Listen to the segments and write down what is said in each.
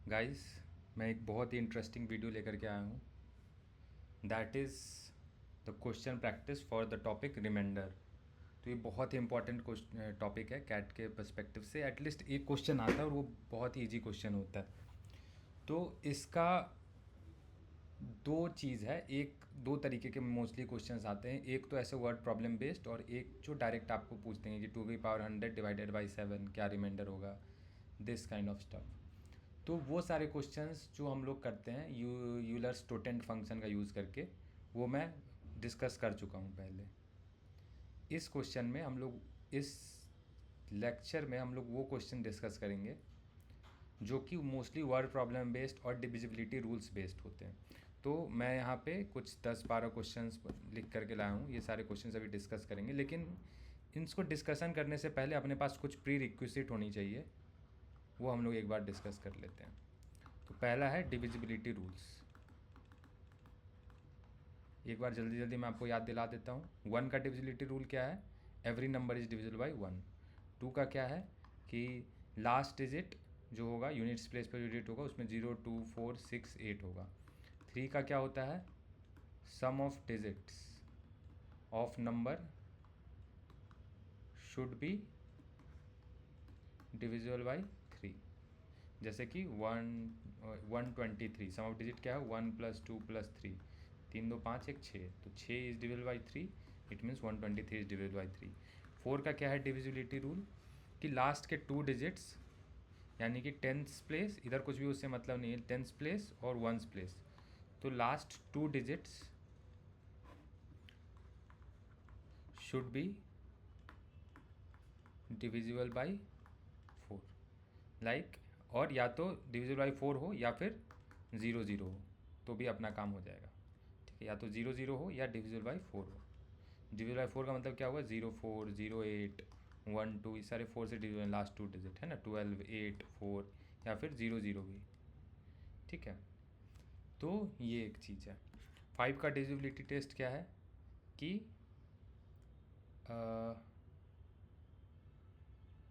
Guys, मैं एक बहुत ही इंटरेस्टिंग वीडियो लेकर के आया हूँ। That is the question practice for the topic remainder. तो ये बहुत ही इंपॉर्टेंट टॉपिक है कैट के पर्सपेक्टिव से। एटलीस्ट एक क्वेश्चन आता है और वो बहुत ही ईजी क्वेश्चन होता है। तो इसका दो चीज़ है, एक दो तरीके के मोस्टली क्वेश्चंस आते हैं। एक तो ऐसे वर्ड प्रॉब्लम बेस्ड और एक जो डायरेक्ट आपको पूछते हैं कि 2 की पावर 100 डिवाइडेड बाई 7 क्या रिमाइंडर होगा, दिस काइंड ऑफ स्टफ। तो वो सारे क्वेश्चंस जो हम लोग करते हैं यूलर्स टोटेंट फंक्शन का यूज़ करके, वो मैं डिस्कस कर चुका हूँ पहले। इस क्वेश्चन में हम लोग इस लेक्चर में हम लोग वो क्वेश्चन डिस्कस करेंगे जो कि मोस्टली वर्ड प्रॉब्लम बेस्ड और डिविजिबिलिटी रूल्स बेस्ड होते हैं। तो मैं यहाँ पे कुछ 10-12 क्वेश्चंस लिख करके लाया हूँ। ये सारे क्वेश्चंस अभी डिस्कस करेंगे, लेकिन इनको डिस्कशन करने से पहले अपने पास कुछ प्री रिक्विजिट होनी चाहिए, वो हम लोग एक बार डिस्कस कर लेते हैं। तो पहला है डिविजिबिलिटी रूल्स। एक बार जल्दी जल्दी मैं आपको याद दिला देता हूँ। 1 का डिविजिबिलिटी रूल क्या है? Every number is divisible by 1। 2 का क्या है कि लास्ट डिजिट जो होगा यूनिट्स प्लेस पर डिजिट होगा, उसमें 0, 2, 4, 6, 8 होगा। 3 का क्या होता है? Sum of digits of number should be divisible by 3। जैसे कि 123, सम ऑफ डिजिट क्या है? 1 + 2 + 3, 3 2 5 1 6, तो 6 is divisible by 3, it means 123 is divisible by 3। 4 का क्या है डिविजिबिलिटी रूल कि लास्ट के 2 डिजिट्स, यानी कि टेंथ प्लेस, इधर कुछ भी उससे मतलब नहीं है, टेंथ प्लेस और वंस प्लेस, तो last 2 digits should be divisible by 4। Like और या तो डिविजिबल बाई 4 हो या फिर 0 0 हो, तो भी अपना काम हो जाएगा। ठीक है, या तो 0 0 हो या डिविजिबल बाई 4 हो। डिविजिबल बाई 4 का मतलब क्या हुआ? 0 4 0 8 1 2, इस सारे 4 से डिविजिबल लास्ट 2 डिजिट है ना, 12 8 4 या फिर 0 0 भी। ठीक है, तो ये एक चीज़ है। 5 का डिविजिबिलिटी टेस्ट क्या है कि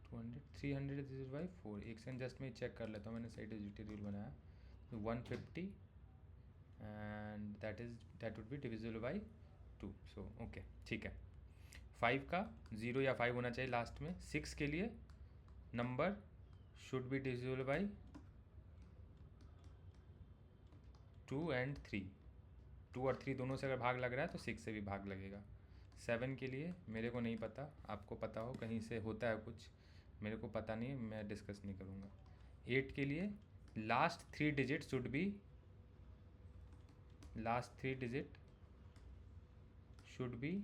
200 300 डिविजिबल बाई 4। एक सेकंड जस्ट मैं चेक कर लेता हूँ, मैंने सही डिजिटल रूल बनाया। 150 and that would be divisible by 2। So okay, ठीक है। 5 का 0 या 5 होना चाहिए लास्ट में। 6 के लिए number should be divisible by 2 and 3। 2 और 3 दोनों से अगर भाग लग रहा है तो 6 से भी भाग लगेगा। 7 के लिए मेरे को नहीं पता, आपको पता हो कहीं से होता है कुछ, मेरे को पता नहीं, मैं डिस्कस नहीं करूँगा। 8 के लिए last 3 digit should be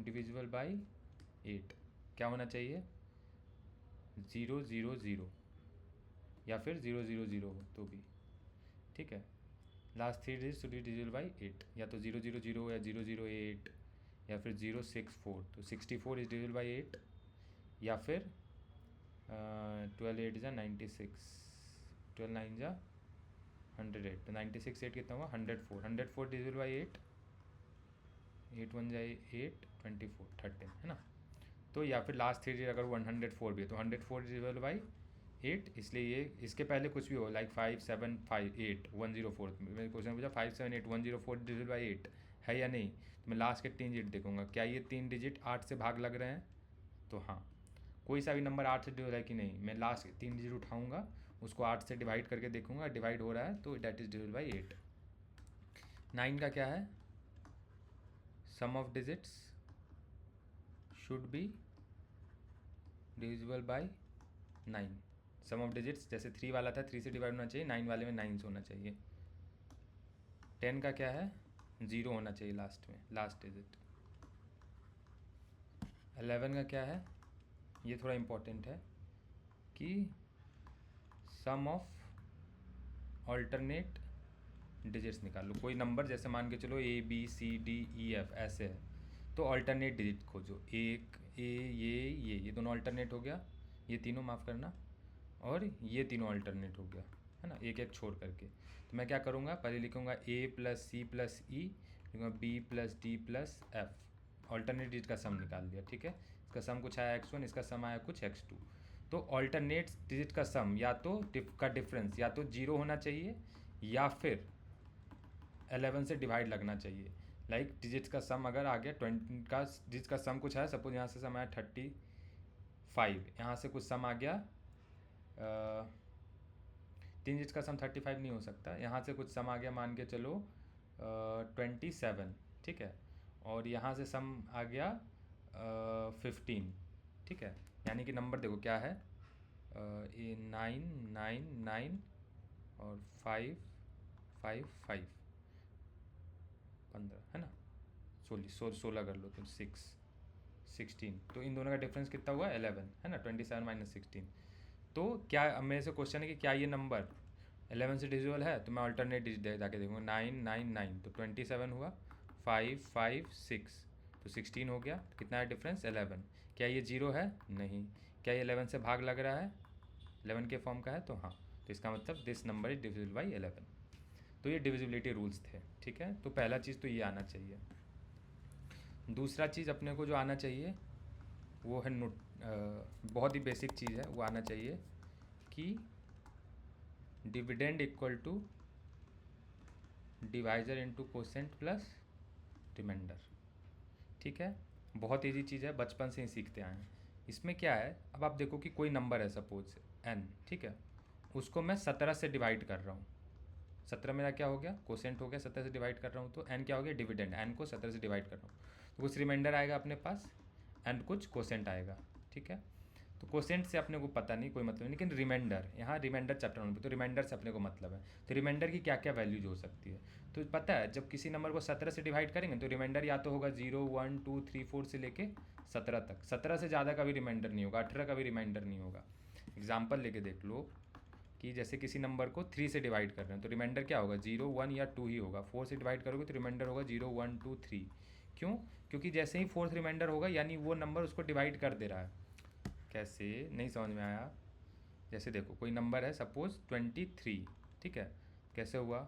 divisible by 8। क्या होना चाहिए? 0 0 0 या फिर 0 0 0 हो तो भी ठीक है। Last 3 digit should be divisible by 8, या तो 0 0 0 या 0 0 8 या फिर 0 6 4, तो 64 इज डिविजिबल बाई 8, या फिर 12 8 जा 96, 12 9 जा 108, तो 96 8 कितना हुआ? 104। 104 डिविजिबल बाई 8, 8 1 जाए 8 24 13 है ना। तो या फिर लास्ट 3 डिजिट अगर 104 भी है तो 104 डिविजिबल बाई 8, इसलिए ये इसके पहले कुछ भी हो, लाइक 5 7 5 8 104। मैंने क्वेश्चन पूछा 5 7 8 104 डिविजिबल बाई 8 है या नहीं, तो मैं लास्ट के 3 डिजिट देखूंगा, क्या ये 3 डिजिट 8 से भाग लग रहे हैं? तो हाँ, कोई सा भी नंबर 8 से डिवाइड है कि नहीं, मैं लास्ट के 3 डिजिट उठाऊंगा, उसको 8 से डिवाइड करके देखूंगा, डिवाइड हो रहा है तो डैट इज डिविजिबल बाई 8। 9 का क्या है? Sum of digits should be divisible by 9। Sum of digits जैसे 3 वाला था 3 से डिवाइड होना चाहिए, 9 वाले में 9 से होना चाहिए। 10 का क्या है? 0 होना चाहिए लास्ट में, लास्ट डिजिट। 11 का क्या है? ये थोड़ा इम्पोर्टेंट है कि सम ऑफ ऑल्टरनेट डिजिट्स निकाल लो। कोई नंबर जैसे मान के चलो ABCDEF ऐसे है, तो ऑल्टरनेट डिजिट खोजो। एक ये दोनों ऑल्टरनेट हो गया, ये तीनों माफ़ करना, और ये तीनों ऑल्टरनेट हो गया है ना, एक एक छोड़ करके। तो मैं क्या करूँगा, पहले लिखूँगा A + C + E, लिखूँगा B + D + F। Alternate digit का सम निकाल दिया। ठीक है, इसका सम कुछ आया x1, इसका सम आया कुछ x2। तो ऑल्टरनेट डिजिट का सम या तो का डिफरेंस या तो 0 होना चाहिए या फिर 11 से डिवाइड लगना चाहिए। लाइक डिजिट्स का सम अगर आ गया 20 का डिजिट का सम कुछ है, सपोज यहाँ से सम आया 35, यहाँ से कुछ सम आ गया 3 डिजिट का सम 35 नहीं हो सकता, यहाँ से कुछ सम आ गया मान के चलो 27, ठीक है, और यहाँ से सम आ गया 15, ठीक है, यानी कि नंबर देखो क्या है 9 9 9 और 5 5 5 15 है ना, 16 कर लो तो 16, तो इन दोनों का डिफरेंस कितना हुआ 11 है ना, 27 माइनस 16। तो क्या अब मेरे से क्वेश्चन है कि क्या ये नंबर 11 से डिविजिबल है, तो मैं अल्टरनेट डिजिट जाके देखूँगा 9 9 9, तो 27 हुआ, 5 5 6, तो 16 हो गया, तो कितना है डिफरेंस 11। क्या ये 0 है? नहीं। क्या ये 11 से भाग लग रहा है? 11 के फॉर्म का है, तो हाँ, तो इसका मतलब this number is divisible by 11। तो ये डिविजिबिलिटी रूल्स थे, ठीक है। तो पहला चीज़ तो ये आना चाहिए। दूसरा चीज़ अपने को जो आना चाहिए वो है बहुत ही बेसिक चीज़ है, वो आना चाहिए कि dividend equal to divisor into quotient plus remainder, ठीक है। बहुत ईजी चीज़ है, बचपन से ही सीखते आए हैं। इसमें क्या है, अब आप देखो कि कोई नंबर है सपोज n, ठीक है, उसको मैं 17 से डिवाइड कर रहा हूँ। 17 मेरा क्या हो गया, कोसेंट हो गया, 17 से डिवाइड कर रहा हूँ, तो n क्या हो गया, डिविडेंड, n को 17 से डिवाइड कर रहा हूँ, तो कुछ रिमाइंडर आएगा अपने पास एंड कुछ कोसेंट आएगा, ठीक है। तो कोसेंट से अपने को पता नहीं, कोई मतलब नहीं, लेकिन रिमाइंडर, यहाँ रिमाइंडर चैप्टर 1 पे, तो रिमाइंडर से अपने को मतलब है। तो रिमाइंडर की क्या क्या वैल्यूज हो सकती है, तो पता है जब किसी नंबर को 17 से डिवाइड करेंगे तो रिमाइंडर या तो होगा 0 1 2 3 4 से लेके 17 तक। 17 से ज़्यादा का भी रिमाइंडर नहीं होगा, 18 का भी रिमाइंडर नहीं होगा। एग्जाम्पल लेके देख लो कि जैसे किसी नंबर को 3 से डिवाइड कर रहे हैं तो रिमाइंडर क्या होगा, 0 1 या 2 ही होगा। 4 से डिवाइड करोगे तो रिमाइंडर होगा 0 1 2 3। क्यों? क्योंकि जैसे ही फोर्थ रिमाइंडर होगा यानी वो नंबर उसको डिवाइड कर दे रहा है। कैसे, नहीं समझ में आया? जैसे देखो कोई नंबर है सपोज 23, ठीक है, कैसे हुआ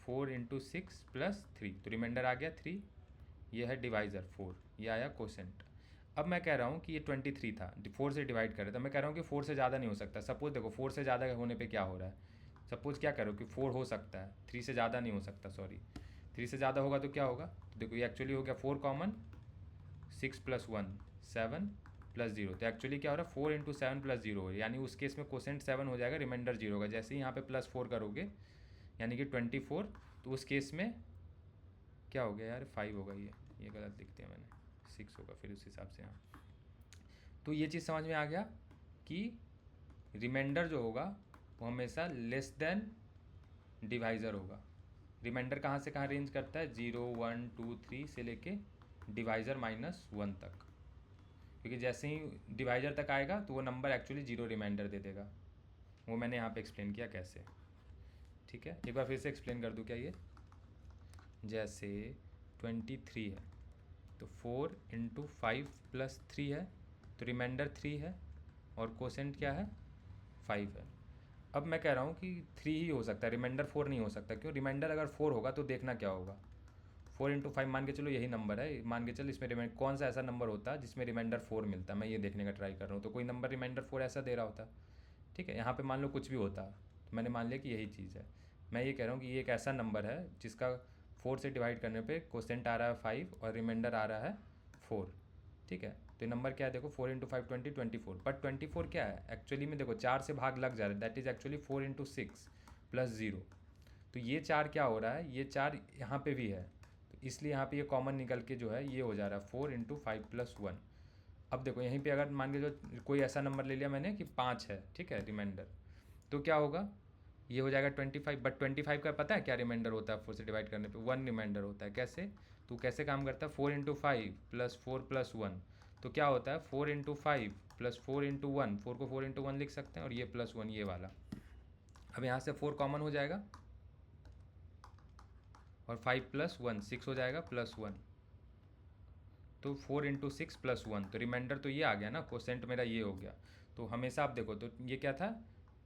4 इंटू 6 प्लस 3, तो रिमाइंडर आ गया 3, ये है डिवाइज़र 4, ये आया कोसेंट। अब मैं कह रहा हूँ कि ये 23 था, 4 से डिवाइड कर रहे, तो मैं कह रहा हूँ कि 4 से ज़्यादा नहीं हो सकता। सपोज देखो 4 से ज़्यादा होने पे क्या हो रहा है, सपोज क्या करो कि 4 हो सकता है, 3 से ज़्यादा नहीं हो सकता, सॉरी 3 से ज़्यादा होगा तो क्या होगा, तो देखो ये एक्चुअली हो गया 4 कॉमन, 6 प्लस 1 7 प्लस 0, तो एक्चुअली क्या हो रहा है 4 इंटू 7 प्लस 0 हो, यानी उस केस में कोसेंट 7 हो जाएगा, रिमाइंडर 0 होगा। जैसे ही यहाँ पे प्लस 4 करोगे यानी कि 24, तो उस केस में क्या हो गया यार 5 होगा, ये गलत लिखते हैं मैंने, 6 होगा फिर उस हिसाब से। हाँ, तो ये चीज़ समझ में आ गया कि रिमाइंडर जो होगा वो हमेशा लेस देन डिवाइज़र होगा। रिमाइंडर कहाँ से कहाँ रेंज करता है, 0 1 2 3 से लेके डिवाइज़र -1 तक, क्योंकि जैसे ही डिवाइजर तक आएगा तो वो नंबर एक्चुअली 0 रिमाइंडर दे देगा। वो मैंने यहाँ पे एक्सप्लेन किया कैसे, ठीक है। एक बार फिर से एक्सप्लेन कर दूँ क्या, ये जैसे 23 है तो 4 इंटू 5 प्लस 3 है, तो रिमाइंडर 3 है और कोसेंट क्या है 5 है। अब मैं कह रहा हूँ कि 3 ही हो सकता है, रिमाइंडर 4 नहीं हो सकता। क्यों? रिमाइंडर अगर 4 होगा तो देखना क्या होगा, 4 इंटू 5 मान के चलो यही नंबर है, मान के चलो इसमें रिमाइंडर कौन सा ऐसा नंबर होता है जिसमें रिमाइंडर 4 मिलता है, मैं ये देखने का ट्राई कर रहा हूँ। तो कोई नंबर रिमाइंडर 4 ऐसा दे रहा होता, ठीक है। यहाँ पे मान लो कुछ भी होता, तो मैंने मान लिया कि यही चीज़ है। मैं ये कह रहा हूँ कि ये एक ऐसा नंबर है जिसका 4 से डिवाइड करने पे कोसेंट आ रहा है 5 और रिमाइंडर आ रहा है 4, ठीक है। तो ये नंबर क्या है देखो, 4 इंटू 5 20 24, बट 24 क्या है एक्चुअली में, देखो 4 से भाग लग जा रहा है, that is actually 4 into 6 plus 0। तो ये 4 क्या हो रहा है, ये 4 यहाँ पे भी है, तो इसलिए यहाँ पे ये कॉमन निकल के जो है ये हो जा रहा है 4 इंटू 5 प्लस 1। अब देखो यहीं पे अगर मान के जो कोई ऐसा नंबर ले लिया मैंने कि 5 है, ठीक है, रिमाइंडर, तो क्या होगा, ये हो जाएगा 25, बट 25 का पता है क्या रिमाइंडर होता है 4 से डिवाइड करने पे, 1 रिमाइंडर होता है। कैसे? तो कैसे काम करता है, 4 इंटू 5 प्लस 4 प्लस 1, तो क्या होता है 4 इंटू 5 प्लस 4 इंटू 1, 4 को 4 इंटू 1 लिख सकते हैं, और ये प्लस 1 ये वाला। अब यहाँ से 4 कॉमन हो जाएगा और 5 प्लस 1 6 हो जाएगा प्लस 1, तो 4 इंटू 6 प्लस 1, तो रिमाइंडर तो ये आ गया ना, कोसेंट मेरा ये हो गया। तो हमेशा आप देखो तो ये क्या था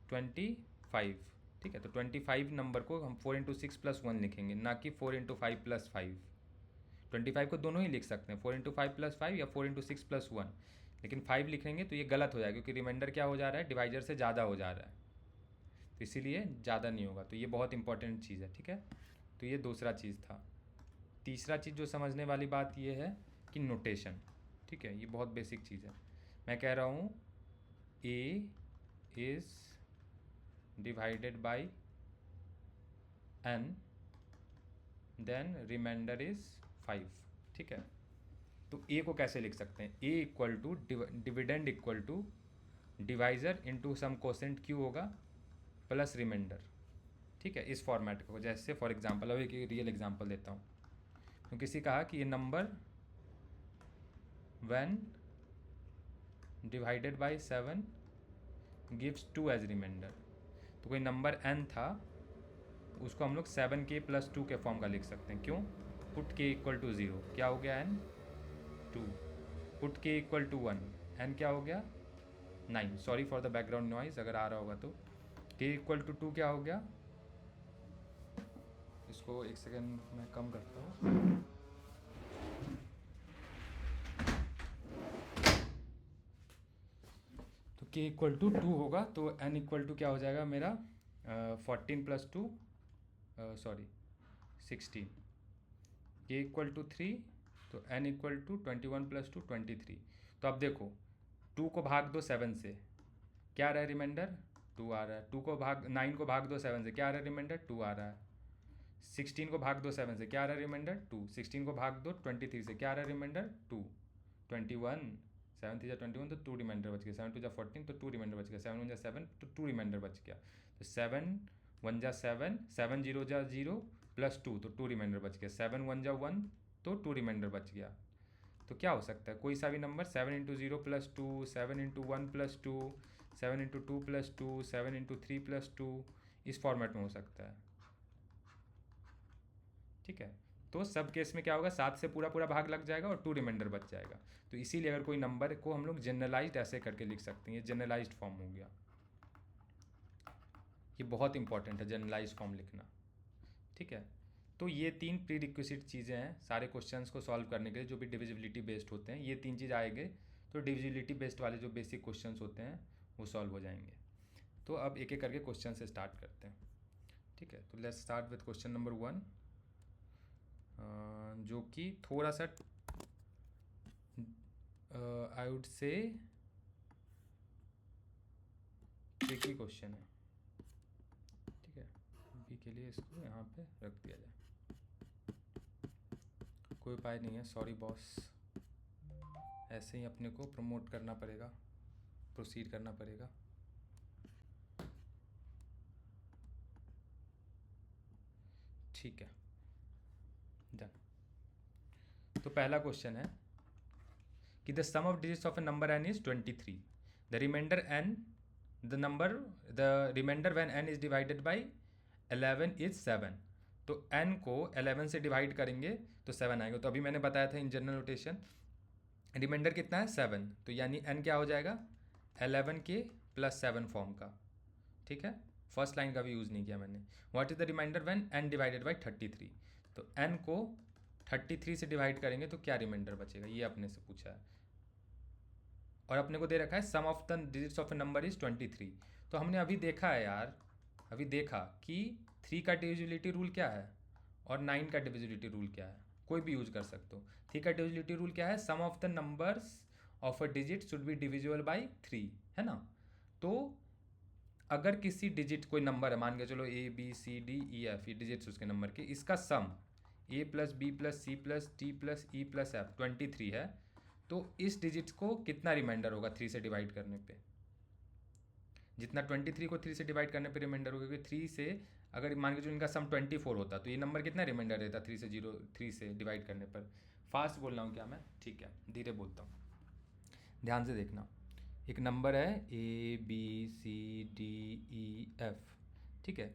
25, ठीक है। तो 25 नंबर को हम 4 इंटू 6 प्लस 1 लिखेंगे, ना कि 4 इंटू 5 प्लस 5। 25 को दोनों ही लिख सकते हैं, 4 इंटू 5 प्लस 5 या 4 इंटू 6 प्लस 1, लेकिन 5 लिखेंगे तो ये गलत हो जाएगा, क्योंकि रिमाइंडर क्या हो जा रहा है, डिवाइजर से ज़्यादा हो जा रहा है, तो इसीलिए ज़्यादा नहीं होगा। तो ये बहुत इंपॉर्टेंट चीज़ है, ठीक है। तो ये दूसरा चीज़ था। तीसरा चीज़ जो समझने वाली बात ये है कि नोटेशन, ठीक है, ये बहुत बेसिक चीज़ है। मैं कह रहा हूँ A is divided by N, then remainder is 5, ठीक है। तो ए को कैसे लिख सकते हैं, A equal to dividend equal to divisor into some quotient Q होगा प्लस रिमाइंडर, ठीक है। इस फॉर्मेट को, जैसे फॉर एग्जांपल अब एक रियल एग्जांपल देता हूँ। तो किसी कहा कि ये number when divided by 7 gives 2 as remainder. तो कोई नंबर n था, उसको हम लोग 7k + 2 के फॉर्म का लिख सकते हैं। क्यों? पुट k इक्वल टू 0, क्या हो गया n 2, put k equal to 1, n क्या हो गया 9। Sorry for the background noise अगर आ रहा होगा तो। k इक्वल टू 2 क्या हो गया, इसको एक सेकेंड मैं कम करता हूँ। तो k इक्वल टू 2 होगा, तो n इक्वल टू क्या हो जाएगा मेरा 14 + 2 सॉरी 16। k इक्वल टू 3, तो n इक्वल टू 21 + 2 23। तो अब देखो 2 को भाग दो 7 से, क्या आ रहा है रिमाइंडर 2 आ रहा है। 9 को भाग दो 7 से, क्या आ रहा है रिमाइंडर 2 आ रहा है। 16 को भाग दो 7 से, क्या आ रहा है रिमाइंडर 2। 16 को भाग दो 23 से, क्या आ रहा है रिमाइंडर 2। 21 7 3 21, तो 2 रिमाइंडर बच गया। 7 2 14, तो 2 रिमाइंडर बच गया। 7 1 7, तो 2 रिमाइंडर बच गया। तो 7 1 7, 7 0 0 + 2, तो 2 रिमाइंडर बच गया। 7 1 1, तो 2 रिमाइंडर बच गया। तो क्या हो सकता है, कोई सा भी नंबर 7 × 0 + 2, 7 × 1 + 2, 7 × 2 + 2, 7 × 3 + 2, इस फॉर्मेट में हो सकता है, ठीक है। तो सब केस में क्या होगा, 7 से पूरा पूरा भाग लग जाएगा और 2 रिमाइंडर बच जाएगा। तो इसीलिए अगर कोई नंबर को हम लोग जनरलाइज्ड ऐसे करके लिख सकते हैं, ये जनरलाइज्ड फॉर्म हो गया। ये बहुत इंपॉर्टेंट है जनरलाइज्ड फॉर्म लिखना, ठीक है। तो ये 3 प्री रिक्विजिट चीज़ें हैं सारे क्वेश्चंस को सॉल्व करने के लिए, जो भी डिविजिबिलिटी बेस्ड होते हैं। ये 3 चीज़ आएंगे तो डिविजिबिलिटी बेस्ड वाले जो बेसिक क्वेश्चंस होते हैं वो सॉल्व हो जाएंगे। तो अब एक एक करके क्वेश्चन से स्टार्ट करते हैं, ठीक है। तो let's start with question number 1, जो कि थोड़ा सा I would say tricky question है, ठीक है। अभी के लिए इसको यहाँ पे रख दिया जाए, कोई उपाय नहीं है, सॉरी बॉस, ऐसे ही अपने को प्रमोट करना पड़ेगा, प्रोसीड करना पड़ेगा। ठीक है, डन। तो पहला क्वेश्चन है कि the sum of digits of a number n is 23, the remainder n, the remainder when n is divided by 11 is 7। तो n को 11 से डिवाइड करेंगे तो 7 आएगा। तो अभी मैंने बताया था इन जनरल नोटेशन, रिमाइंडर कितना है 7, तो यानी n क्या हो जाएगा 11 के + 7 फॉर्म का, ठीक है। फर्स्ट लाइन का भी यूज़ नहीं किया मैंने। What is the remainder when n divided by 33, तो n को 33 से डिवाइड करेंगे तो क्या रिमाइंडर बचेगा, ये अपने से पूछा है। और अपने को दे रखा है sum of the digits of a number is 23। तो हमने अभी देखा है यार, अभी देखा कि 3 का डिविजिबिलिटी रूल क्या है और 9 का डिविजिबिलिटी रूल क्या है, कोई भी यूज कर सकते हो। 3 का डिविजिबिलिटी रूल क्या है, sum of the numbers of a digit should be divisible by 3, है ना। तो अगर किसी डिजिट, कोई नंबर है, मान के चलो ABCDEF, ये डिजिट्स उसके नंबर के, इसका सम A + B + C + D + E + F 23 है, तो इस डिजिट्स को कितना रिमाइंडर होगा 3 से डिवाइड करने पे, जितना 23 को 3 से डिवाइड करने पे रिमाइंडर होगा, क्योंकि 3 से अगर मान के चलो इनका सम 24 होता तो ये नंबर कितना रिमाइंडर रहता 3 से डिवाइड करने पर। फास्ट बोल रहा हूँ क्या मैं, ठीक है, धीरे बोलता हूँ, ध्यान से देखना। एक नंबर है ABCDEF, ठीक है,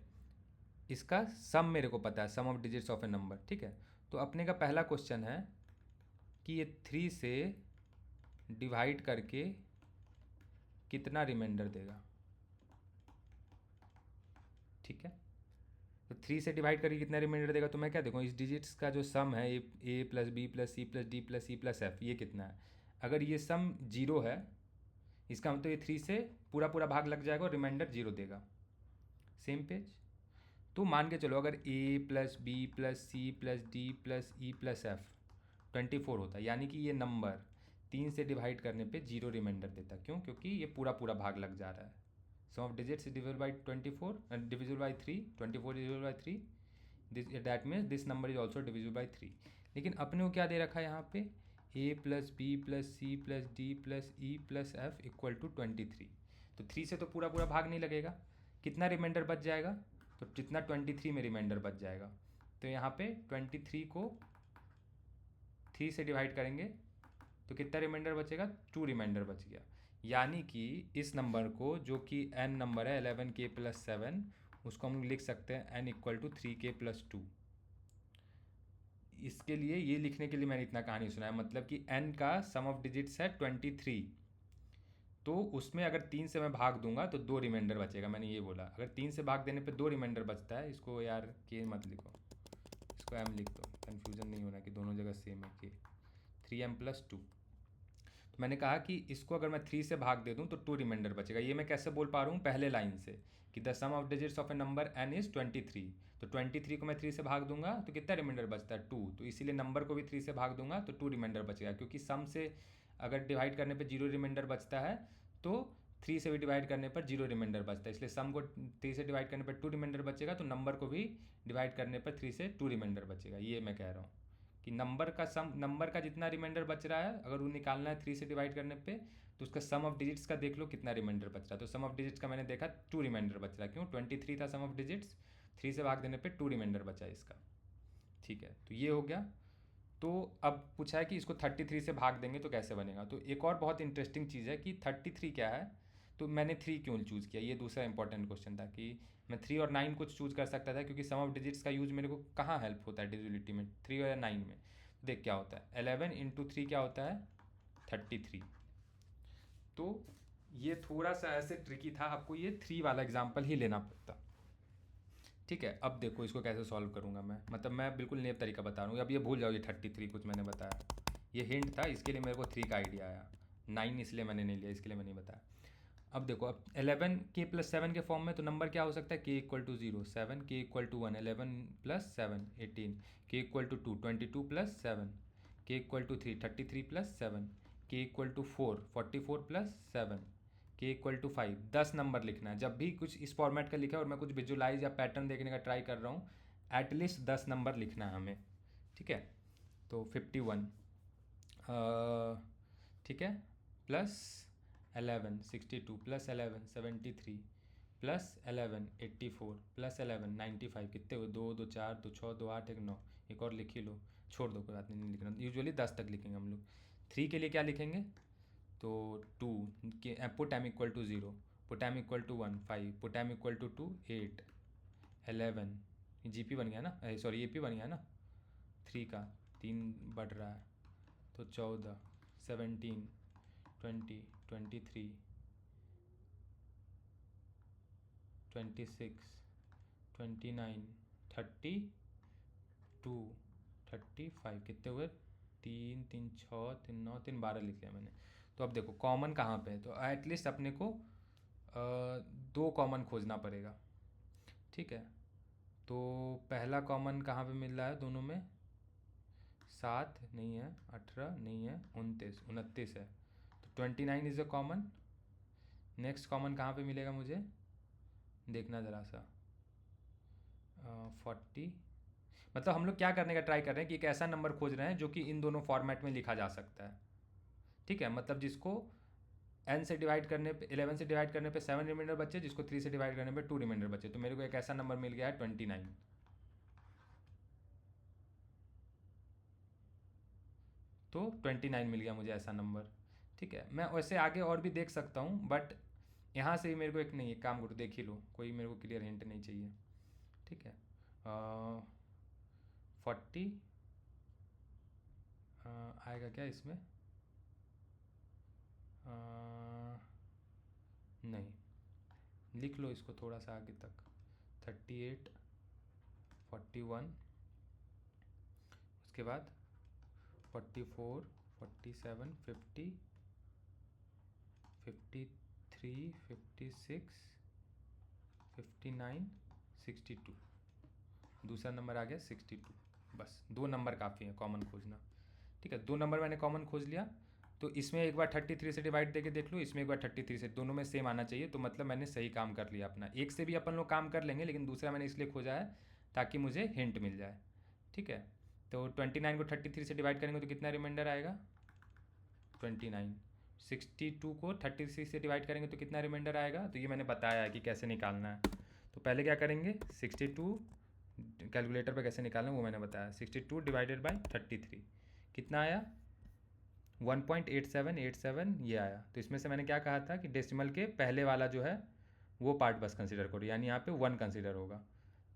इसका सम मेरे को पता है, sum of digits of a number, ठीक है। तो अपने का पहला क्वेश्चन है कि ये 3 से डिवाइड करके कितना रिमाइंडर देगा, ठीक है। तो 3 से डिवाइड करके कितना रिमाइंडर देगा, तो मैं क्या देखूँ, इस डिजिट्स का जो सम है A + B + C + D + E + F, ये कितना है, अगर ये सम 0 है, इसका मतलब ये 3 से पूरा पूरा भाग लग जाएगा और रिमाइंडर 0 देगा। Same page. तो मान के चलो अगर a plus B plus C plus D plus E plus F 24 होता है, यानी कि ये नंबर 3 से डिवाइड करने पे 0 रिमाइंडर देता। क्यों? क्योंकि ये पूरा पूरा भाग लग जा रहा है। Sum of digits divisible by 24 divisible by 3, 24 divisible by 3, that means this number is also divisible by 3। लेकिन अपने को क्या दे रखा है यहाँ पे, a plus B plus C plus D plus E plus F equal to 23। तो 3 से तो पूरा पूरा भाग नहीं लगेगा, कितना रिमाइंडर बच जाएगा? तो जितना 23 में रिमाइंडर बच जाएगा। तो यहाँ पे 23 को 3 से डिवाइड करेंगे तो कितना रिमाइंडर बचेगा? 2 रिमाइंडर बच गया। यानी कि इस नंबर को, जो कि n नंबर है 11k प्लस 7, उसको हम लिख सकते हैं n equal to 3k plus 2। इसके लिए, ये लिखने के लिए मैंने इतना कहानी सुनाया, मतलब कि n का सम ऑफ डिजिट्स है 23, तो उसमें अगर 3 से मैं भाग दूंगा तो 2 रिमाइंडर बचेगा। मैंने ये बोला, अगर 3 से भाग देने पे 2 रिमाइंडर बचता है। इसको यार k मत लिखो, इसको m लिख दो, कन्फ्यूजन नहीं होना कि दोनों जगह सेम है k। 3m plus 2। तो मैंने कहा कि इसको अगर मैं 3 से भाग दे दूं तो 2 रिमाइंडर बचेगा। ये मैं कैसे बोल पा रहा हूँ? पहले लाइन से, कि the sum of digits of a number n is 23। तो 23 को मैं 3 से भाग दूंगा तो कितना रिमाइंडर बचता है? 2। तो इसीलिए नंबर को भी 3 से भाग दूंगा तो 2 रिमाइंडर बचेगा, क्योंकि सम से अगर डिवाइड करने पर 0 रिमाइंडर बचता है तो 3 से भी डिवाइड करने पर 0 रिमाइंडर बचता है। इसलिए सम को 3 से डिवाइड करने पर 2 रिमाइंडर बचेगा, तो नंबर को भी डिवाइड करने पर 3 से 2 रिमाइंडर बचेगा। ये मैं कह रहा हूँ कि नंबर का जितना रिमाइंडर बच रहा है, अगर वो निकालना है 3 से डिवाइड करने पे, तो उसका सम ऑफ डिजिट्स का देख लो कितना रिमाइंडर बच रहा है। तो सम ऑफ डिजिट्स का मैंने देखा 2 रिमाइंडर बच रहा है। क्यों? 23 था सम ऑफ डिजिट्स, 3 से भाग देने पे 2 रिमाइंडर बचा है इसका। ठीक है, तो ये हो गया। तो अब पूछा है कि इसको 33 से भाग देंगे तो कैसे बनेगा। तो एक और बहुत इंटरेस्टिंग चीज़ है कि 33 क्या है। तो मैंने 3 क्यों चूज़ किया, ये दूसरा इंपॉर्टेंट क्वेश्चन था कि मैं 3 और 9 कुछ चूज़ कर सकता था, क्योंकि सम ऑफ डिजिट्स का यूज़ मेरे को कहाँ हेल्प होता है डिविजिबिलिटी में, 3 और 9 में। देख क्या होता है, 11 इंटू 3 क्या होता है? 33। तो ये थोड़ा सा ऐसे ट्रिकी था, आपको ये 3 वाला एग्जाम्पल ही लेना पड़ता। ठीक है, अब देखो इसको कैसे सॉल्व करूँगा मैं, मतलब मैं बिल्कुल नया तरीका बता रहा हूँ। अब ये भूल जाओ ये 33 कुछ मैंने बताया, ये हिंट था, इसके लिए मेरे को 3 का आइडिया आया। 9 इसलिए मैंने नहीं लिया, इसके लिए मैंने नहीं बताया। अब देखो, अब 11k प्लस 7 के फॉर्म में तो नंबर क्या हो सकता है? k equal to 0 7, k equal to 1 11 plus 7 18, k equal to 2 22 plus 7, k equal to 3 33 plus 7, k equal to 4 44 plus 7, k equal to 5। 10 number लिखना है। जब भी कुछ इस फॉर्मेट का लिखा है और मैं कुछ विजुलाइज या पैटर्न देखने का ट्राई कर रहा हूँ, एटलीस्ट 10 नंबर लिखना है हमें। ठीक है, तो 51 ठीक है, प्लस 11 62 प्लस 11 73 प्लस 11 84 प्लस 11 95। कितने हुए? 2 2 4 2 6 2 8 1 9। एक और लिख ही लो, छोड़ दो, कोई बात नहीं लिखना। यूजुअली 10 तक लिखेंगे हम लोग। 3 के लिए क्या लिखेंगे? तो 2 के put m equal to 0, put m equal to 1 5, put m equal to 2 8 11। GP बन गया ना, सॉरी AP बन गया ना 3 का, 3 बढ़ रहा है तो 14 17 20 23 26 29 32 35। कितने हुए? 3 3 6 3 9 3 12 लिख लिया मैंने। तो अब देखो कॉमन कहाँ पे है, तो एटलीस्ट अपने को 2 कॉमन खोजना पड़ेगा। ठीक है, तो पहला कॉमन कहाँ पे मिल रहा है दोनों में? 7 नहीं है, 18 नहीं है, 29 29 है, तो 29 is a common. Next common कहाँ पे मिलेगा मुझे देखना ज़रा सा, 40। मतलब हम लोग क्या करने का ट्राई कर रहे हैं कि एक ऐसा नंबर खोज रहे हैं जो कि इन दोनों फॉर्मेट में लिखा जा सकता है। ठीक है, मतलब जिसको n से डिवाइड करने पे 11 से डिवाइड करने पे 7 रिमाइंडर बचे, जिसको 3 से डिवाइड करने पे 2 रिमाइंडर बचे। तो मेरे को एक ऐसा नंबर मिल गया है 29। तो 29 मिल गया मुझे ऐसा नंबर। ठीक है, मैं वैसे आगे और भी देख सकता हूँ, बट यहाँ से मेरे को एक नहीं, एक काम करो देख ही लो, कोई मेरे को क्लियर हिंट नहीं चाहिए। ठीक है, 40 आएगा क्या इसमें? नहीं, लिख लो इसको थोड़ा सा आगे तक। 38 41, उसके बाद 44 47, 50, 53, 56, 59, 62। दूसरा नंबर आ गया 62। बस 2 नंबर काफ़ी है कॉमन खोजना। ठीक है, 2 नंबर मैंने कॉमन खोज लिया। तो इसमें एक बार 33 से डिवाइड देके देख लो, इसमें एक बार 33 से, दोनों में सेम आना चाहिए। तो मतलब मैंने सही काम कर लिया अपना। एक से भी अपन लोग काम कर लेंगे, लेकिन दूसरा मैंने इसलिए खोजा है ताकि मुझे हिंट मिल जाए। ठीक है, तो 29 को 33 से डिवाइड करेंगे तो कितना रिमाइंडर आएगा? 29। 62 को 36 से डिवाइड करेंगे तो कितना रिमाइंडर आएगा? तो ये मैंने बताया है कि कैसे निकालना है। तो पहले क्या करेंगे, 62 कैलकुलेटर पे कैसे निकालना है वो मैंने बताया। 62 डिवाइडेड बाई 33 कितना आया? 1.8787 ये आया। तो इसमें से मैंने क्या कहा था कि डेसिमल के पहले वाला जो है वो पार्ट बस कंसिडर करो, यानी यहाँ पे 1 कंसिडर होगा।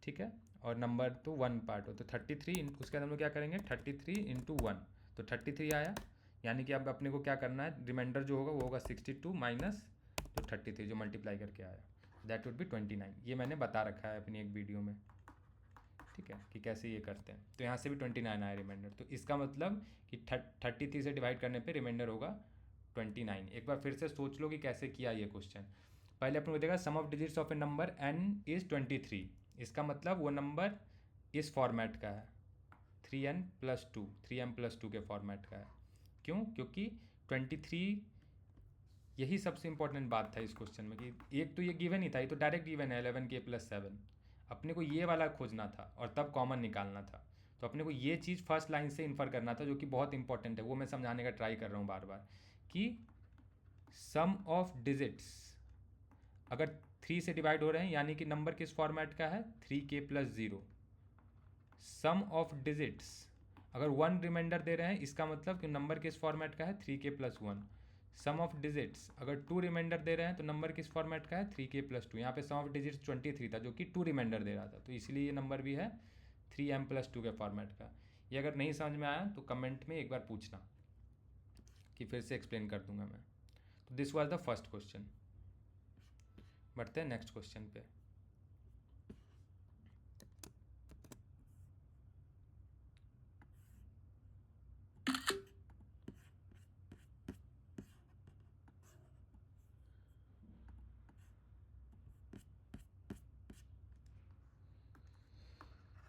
ठीक है, और नंबर तो 1 पार्ट हो, तो 33 उसके अंदर हम लोग क्या करेंगे, 33 इंटू 1, तो 33 आया। यानी कि अब अपने को क्या करना है, रिमाइंडर जो होगा वो होगा 62 माइनस जो 33 जो मल्टीप्लाई करके आया, दैट वुड बी 29। ये मैंने बता रखा है अपनी एक वीडियो में। ठीक है, कि कैसे ये करते हैं। तो यहाँ से भी 29 आया रिमाइंडर। तो इसका मतलब कि 33 से डिवाइड करने पे रिमाइंडर होगा 29। एक बार फिर से सोच लो कि कैसे किया ये क्वेश्चन। पहले अपन को देखा sum of digits of a number n is 23। इसका मतलब वो नंबर इस फॉर्मेट का है, 3n+2, 3m+2 के फॉर्मेट का है। क्यों? क्योंकि 23 यही सबसे इंपॉर्टेंट बात था इस क्वेश्चन में कि एक तो ये गिवन ही था, ये तो डायरेक्ट गिवन है 11k+7। अपने को ये वाला खोजना था और तब कॉमन निकालना था। तो अपने को ये चीज़ फर्स्ट लाइन से इन्फर करना था, जो कि बहुत इंपॉर्टेंट है। वो मैं समझाने का ट्राई कर रहा हूँ बार बार कि सम ऑफ डिजिट्स अगर 3 से डिवाइड हो रहे हैं, यानी कि नंबर किस फॉर्मेट का है, 3k+0। सम ऑफ डिजिट्स अगर 1 रिमाइंडर दे रहे हैं, इसका मतलब कि नंबर किस फॉर्मेट का है, 3k+1। सम ऑफ डिजिट्स अगर 2 रिमाइंडर दे रहे हैं तो नंबर किस फॉर्मेट का है, 3k+2। यहाँ पे सम ऑफ डिजिट्स 23 था जो कि 2 रिमाइंडर दे रहा था, तो इसलिए ये नंबर भी है 3m+2 के फॉर्मेट का। ये अगर नहीं समझ में आया तो कमेंट में एक बार पूछना कि फिर से एक्सप्लेन कर दूंगा मैं। तो this was the first question. बढ़ते हैं नेक्स्ट क्वेश्चन पे।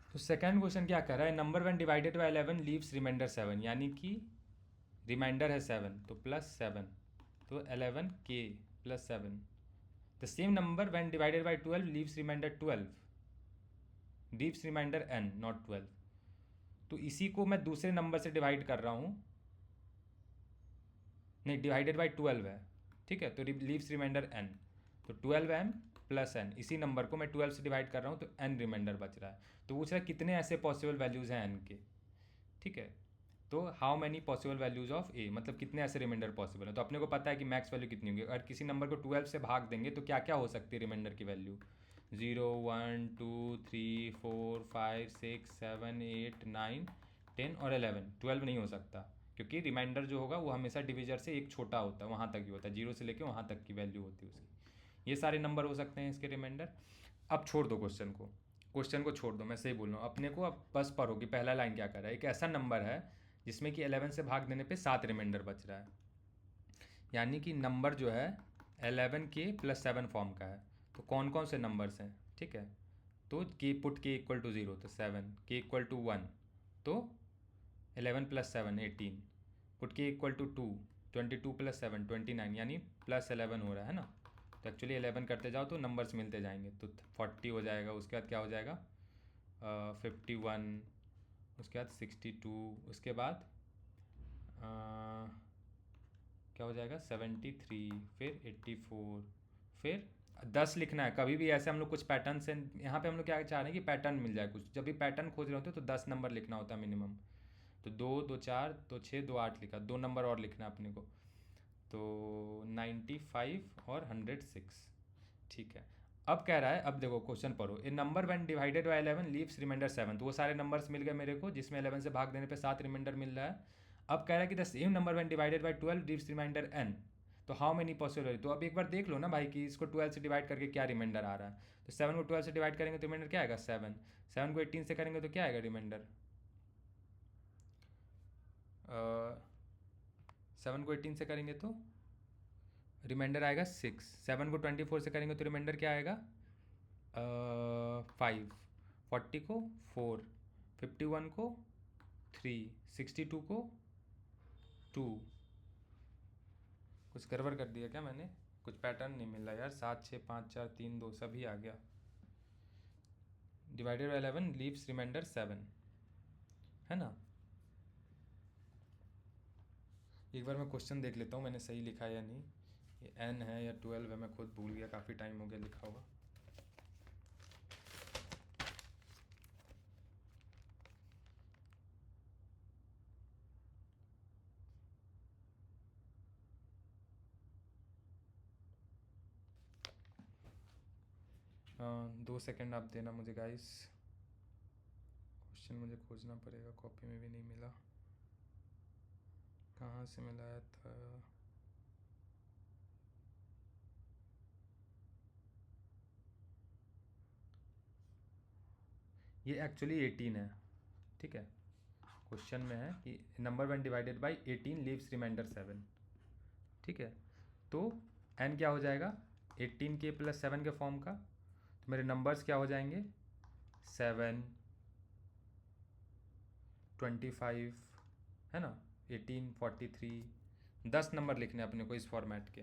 तो सेकंड क्वेश्चन क्या कर रहा है, number when divided by 11 leaves remainder 7, यानी कि रिमाइंडर है 7 तो +7, तो 11k+7। The same number when divided by 12 leaves remainder 12, leaves remainder n not 12। तो इसी को मैं दूसरे नंबर से डिवाइड कर रहा हूँ, नहीं डिवाइडेड बाय 12 है। ठीक है, तो लीव्स रिमाइंडर n, तो 12m+n, इसी नंबर को मैं 12 से डिवाइड कर रहा हूँ तो n रिमाइंडर बच रहा है। तो पूछ रहा है कितने ऐसे पॉसिबल वैल्यूज़ हैं n के। ठीक है, तो how many possible values of a, मतलब कितने ऐसे रिमाइंडर पॉसिबल है। तो अपने को पता है कि मैक्स वैल्यू कितनी होगी। अगर किसी नंबर को 12 से भाग देंगे तो क्या क्या हो सकती है रिमाइंडर की वैल्यू, 0, 1, 2, 3, 4, 5, 6, 7, 8, 9, 10 और 11। 12 नहीं हो सकता, क्योंकि रिमाइंडर जो होगा वो हमेशा डिविजर से एक छोटा होता है, वहाँ तक ही होता है, 0 से लेके वहाँ तक की वैल्यू होती है उसकी। ये सारे नंबर हो सकते हैं इसके रिमाइंडर। अब छोड़ दो क्वेश्चन को छोड़ दो, मैं सही बोल रहा हूँ। अपने को अब बस पढ़ो कि पहला लाइन क्या कर रहा है। एक ऐसा नंबर है जिसमें कि 11 से भाग देने पे 7 रिमाइंडर बच रहा है, यानी कि नंबर जो है 11k+7 फॉर्म का है। तो कौन कौन से नंबर्स हैं, ठीक है, तो पुट k = 0 तो 7, k = 1 तो 11+7 18, पुट k = 2, 22+7 29, यानी +11 हो रहा है ना। तो एक्चुअली 11 करते जाओ तो नंबर्स मिलते जाएंगे, तो 40 हो जाएगा। उसके बाद क्या हो जाएगा, 51, उसके बाद 62, उसके बाद क्या हो जाएगा 73, फिर 84, फिर 10 लिखना है। कभी भी ऐसे हम लोग कुछ पैटर्न से, यहाँ पे हम लोग क्या चाह रहे हैं कि पैटर्न मिल जाए कुछ। जब भी पैटर्न खोज रहे होते हैं तो 10 नंबर लिखना होता है मिनिमम। तो 2, 2, 4, 2, 6, 2, 8 लिखा, 2 नंबर और लिखना है अपने को, तो 95 और 106। ठीक है, अब कह रहा है, अब देखो क्वेश्चन पढ़ो, a number when divided by 11 leaves remainder 7। तो वो सारे नंबर्स मिल गए मेरे को जिसमें 11 से भाग देने पे 7 रिमाइंडर मिल रहा है। अब कह रहा है कि the same number when divided by 12 leaves remainder n, तो हाउ मेनी पॉसिबल। तो अब एक बार देख लो ना भाई कि इसको 12 से डिवाइड करके क्या रिमाइंडर आ रहा है। तो 7 को 12 से डिवाइड करेंगे तो रिमाइंडर क्या आएगा 7, 7 को 18 से करेंगे तो क्या आएगा रिमाइंडर 7 को 18 से करेंगे तो रिमाइंडर आएगा 6, 7 को 24 से करेंगे तो रिमाइंडर क्या आएगा 5, 40 को 4, 51 को 3, 62 को 2। कुछ गड़बड़ कर दिया क्या मैंने? कुछ पैटर्न नहीं मिल रहा यार। 7, 6, 5, 4, 3, 2 सभी आ गया। डिवाइडेड बाई 11 लीव्स रिमाइंडर 7, है ना। एक बार मैं क्वेश्चन देख लेता हूँ मैंने सही लिखा है या नहीं। ये n है या 12 है, मैं खुद भूल गया, काफ़ी टाइम हो गया लिखा हुआ। हाँ 2 सेकंड आप देना मुझे गाइस, क्वेश्चन मुझे खोजना पड़ेगा, कॉपी में भी नहीं मिला, कहाँ से मिलाया था। ये एक्चुअली 18 है, ठीक है। क्वेश्चन में है कि number 1 divided by 18 leaves remainder 7, ठीक है। तो n क्या हो जाएगा 18 के प्लस 7 के फॉर्म का, तो मेरे नंबर्स क्या हो जाएंगे 7, 25, है ना, 18, 43, 10 नंबर लिखने अपने को इस फॉर्मेट के।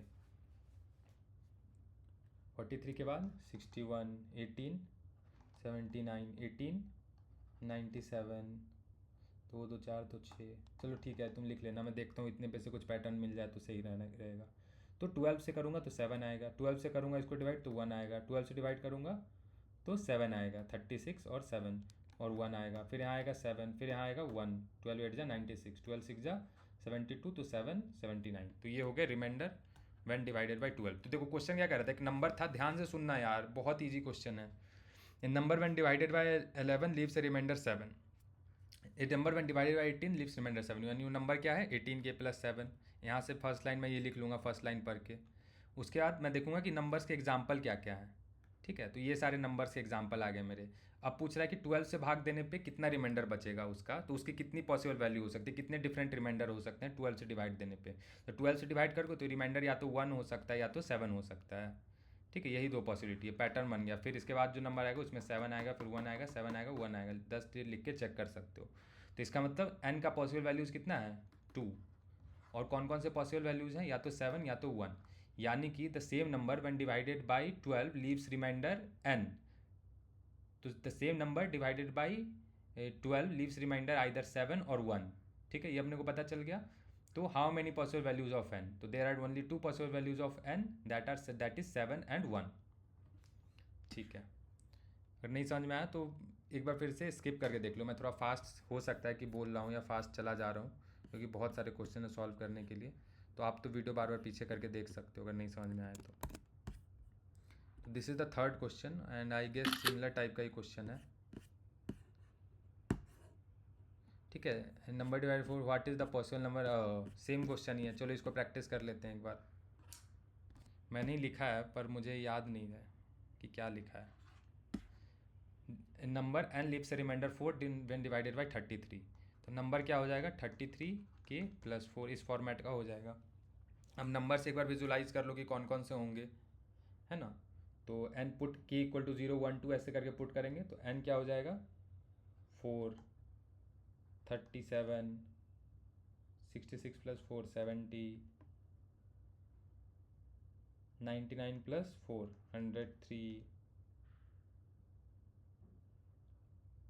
43 के बाद 61, 18, 79, 18, 97, 2, 2, 4, 2, 6। चलो ठीक है तुम लिख लेना, मैं देखता हूँ इतने पे से कुछ पैटर्न मिल जाए तो सही रहेगा। तो 12 से करूँगा तो 7 आएगा, 12 से करूँगा इसको डिवाइड तो 1 आएगा, 12 से डिवाइड करूँगा तो 7 आएगा, 36 और 7 और 1 आएगा, फिर यहाँ आएगा 7, फिर यहाँ आएगा 1, 12 8 जा 96, 12 6 जा 72, तो 7 79। तो ये हो गया रिमाइंडर व्हेन डिवाइडेड बाई 12। तो देखो क्वेश्चन क्या कह रहा था, एक नंबर था, ध्यान से सुनना यार, बहुत ईजी क्वेश्चन है। A number when divided by 11 leaves a remainder 7। A number when divided by 18 leaves remainder 7। यानी नंबर क्या है 18 के प्लस 7। यहाँ से फर्स्ट लाइन में ये लिख लूँगा, फर्स्ट लाइन पढ़ के। उसके बाद मैं देखूंगा कि नंबर्स के एग्जाम्पल क्या क्या है, ठीक है। तो ये सारे नंबर्स के एग्जाम्पल आ गए मेरे। अब पूछ रहा है कि 12 से भाग देने पे कितना रिमाइंडर बचेगा उसका, तो उसकी कितनी पॉसिबल वैल्यू हो सकती है, कितने डिफरेंट रिमाइंडर हो सकते हैं 12 से डिवाइड देने पे। तो 12 से डिवाइड करके तो रिमाइंडर या तो 1 हो सकता है या तो 7 हो सकता है, ठीक है। यही दो पॉसिबिलिटी है, पैटर्न बन गया। फिर इसके बाद जो नंबर आएगा उसमें 7 आएगा, फिर 1 आएगा, 7 आएगा, 1 आएगा, 10 लिख के चेक कर सकते हो। तो इसका मतलब n का पॉसिबल वैल्यूज़ कितना है 2। और कौन कौन से पॉसिबल वैल्यूज़ हैं, या तो 7 या तो 1। यानी कि the same number when divided by 12 leaves remainder n। तो the same number divided by 12 leaves remainder either 7 और 1, ठीक है। ये अपने को पता चल गया। तो how many possible values of n, तो there are only 2 possible values of n, that is 7 and 1, ठीक है। अगर नहीं समझ में आया तो एक बार फिर से स्किप करके देख लो। मैं थोड़ा फास्ट हो सकता है कि बोल रहा हूँ या फास्ट चला जा रहा हूँ, क्योंकि बहुत सारे क्वेश्चन है सॉल्व करने के लिए। तो आप तो वीडियो बार बार पीछे करके देख सकते हो अगर नहीं समझ में आए तो। This is the third question and I guess similar type का ही क्वेश्चन है, ठीक है। Number divide 4 what is the possible number, same question ही है। चलो इसको प्रैक्टिस कर लेते हैं एक बार। मैंने ही लिखा है पर मुझे याद नहीं है कि क्या लिखा है। Number n leaves a remainder 4 when divided by 33। तो नंबर क्या हो जाएगा 33 के प्लस 4, इस फॉर्मेट का हो जाएगा। अब नंबर से एक बार विजुलाइज कर लो कि कौन कौन से होंगे, है ना। तो n put k equal to 0 1 2 ऐसे करके पुट करेंगे तो n क्या हो जाएगा 4, 37, 66 plus 4 70, 99 plus 4 103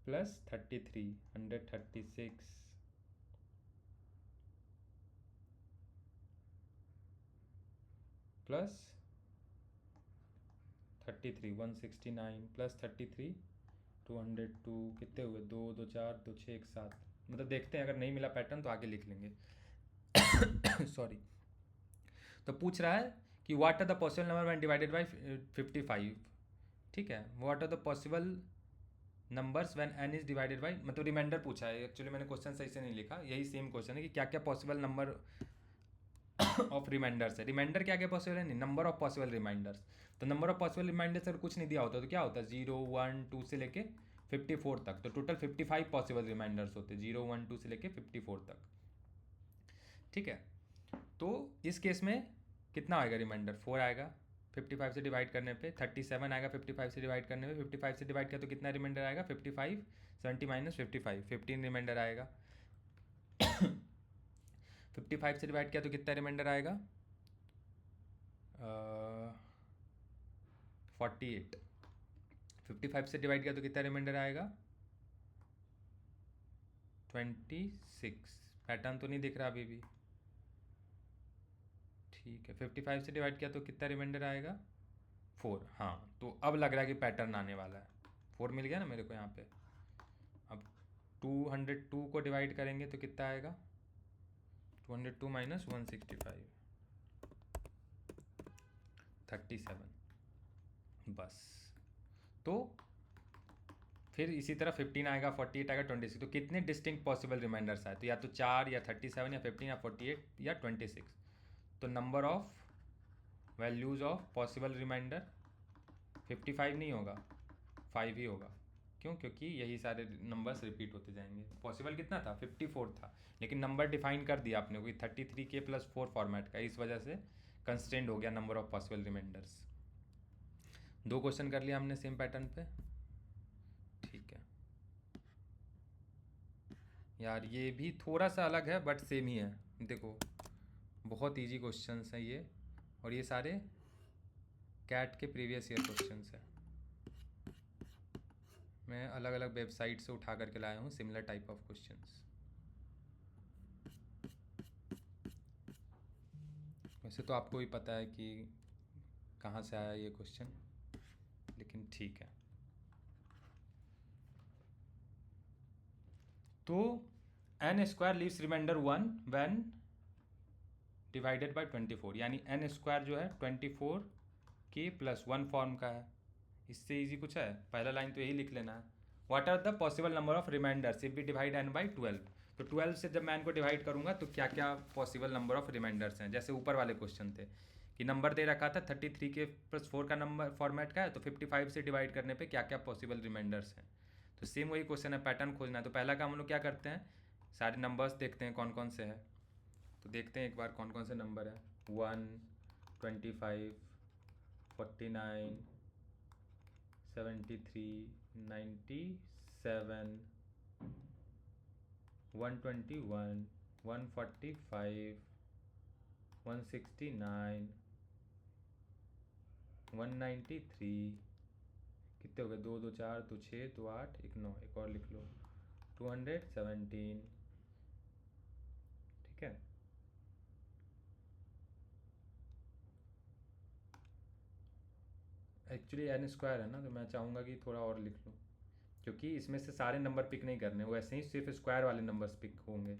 plus 33 136 plus 33 169 plus 33 202, कितने हुए 2 2 4 2 6 1 7। मतलब देखते हैं, अगर नहीं मिला पैटर्न तो आगे लिख लेंगे। सॉरी। तो पूछ रहा है कि what are the possible number when divided by 55, ठीक है। What are the possible numbers when n is divided by, मतलब रिमाइंडर पूछा है। एक्चुअली मैंने क्वेश्चन सही से नहीं लिखा, यही सेम क्वेश्चन है कि क्या क्या पॉसिबल नंबर ऑफ रिमाइंडर्स है। रिमाइंडर क्या क्या पॉसिबल है, नहीं, नंबर ऑफ पॉसिबल रिमाइंडर्स। तो नंबर ऑफ पॉसिबल रिमाइंडर्स अगर कुछ नहीं दिया होता तो क्या होता है 0 1 2 से लेके 54 तक। तो टोटल 55 पॉसिबल रिमाइंडर्स होते हैं 0 1 2 से लेके 54 तक, ठीक है। तो इस केस में कितना आएगा रिमाइंडर? 4 आएगा 55 से डिवाइड करने पे, 37 आएगा 55 से डिवाइड करने पे, 55 से डिवाइड किया तो कितना रिमाइंडर आएगा? 55, 70 माइनस 55, 15 रिमाइंडर आएगा। 55 से डिवाइड किया तो कितना रिमाइंडर आएगा? 48। 55 से डिवाइड किया तो कितना रिमाइंडर आएगा? 26। पैटर्न तो नहीं दिख रहा अभी भी, ठीक है। 55 से डिवाइड किया तो कितना रिमाइंडर आएगा? 4। हाँ, तो अब लग रहा है कि पैटर्न आने वाला है। 4 मिल गया ना मेरे को यहाँ पे। अब 202 को डिवाइड करेंगे तो कितना आएगा? 202 माइनस 165, 37। बस, तो फिर इसी तरह 15 आएगा, 48 आएगा, 26। तो कितने डिस्टिंक्ट पॉसिबल रिमाइंडर्स आए? तो या तो 4 या 37 या 15 या 48 या 26। तो number of values of possible remainder 55 नहीं होगा, 5 ही होगा। क्यों? क्योंकि यही सारे नंबर्स रिपीट होते जाएंगे। पॉसिबल कितना था? 54 था, लेकिन नंबर डिफाइन कर दिया आपने कोई 33K+4 फॉर्मेट का, इस वजह से कंस्ट्रेंड हो गया number of possible remainders. 2 question कर लिया हमने सेम पैटर्न पे, ठीक है यार। ये भी थोड़ा सा अलग है बट सेम ही है। देखो, बहुत इजी क्वेश्चंस हैं ये, और ये सारे कैट के प्रीवियस ईयर क्वेश्चंस हैं। मैं अलग अलग वेबसाइट से उठा करके लाया हूँ सिमिलर टाइप ऑफ क्वेश्चंस। वैसे तो आपको भी पता है कि कहाँ से आया ये क्वेश्चन, लेकिन ठीक है। तो n square leaves remainder 1 when divided by 24, यानी n स्क्वायर जो है 24K+1 फॉर्म का है। इससे इजी कुछ है? पहला लाइन तो यही लिख लेना है। What are the possible number of remainders if we divide n by 12? तो 12 से जब मैं n को डिवाइड करूंगा तो क्या क्या पॉसिबल नंबर ऑफ रिमाइंडर्स हैं। जैसे ऊपर वाले क्वेश्चन थे कि नंबर दे रखा था 33K+4 का नंबर फॉर्मेट का है, तो 55 से डिवाइड करने पे क्या क्या पॉसिबल रिमाइंडर्स हैं। तो सेम वही क्वेश्चन है, पैटर्न खोजना है। तो पहला काम हम लोग क्या करते हैं, सारे नंबर्स देखते हैं कौन कौन से हैं। तो देखते हैं एक बार कौन कौन से नंबर है। 1, 25, 49, 73, 97, 121, 145, 169, 193। कितने हो गए? 2 2 4 2 6 2 8 1 9, एक और लिख लो 217, ठीक है। एक्चुअली n स्क्वायर है ना, तो मैं चाहूँगा कि थोड़ा और लिख लूँ, क्योंकि इसमें से सारे नंबर पिक नहीं करने, वैसे ही सिर्फ स्क्वायर वाले नंबर्स पिक होंगे।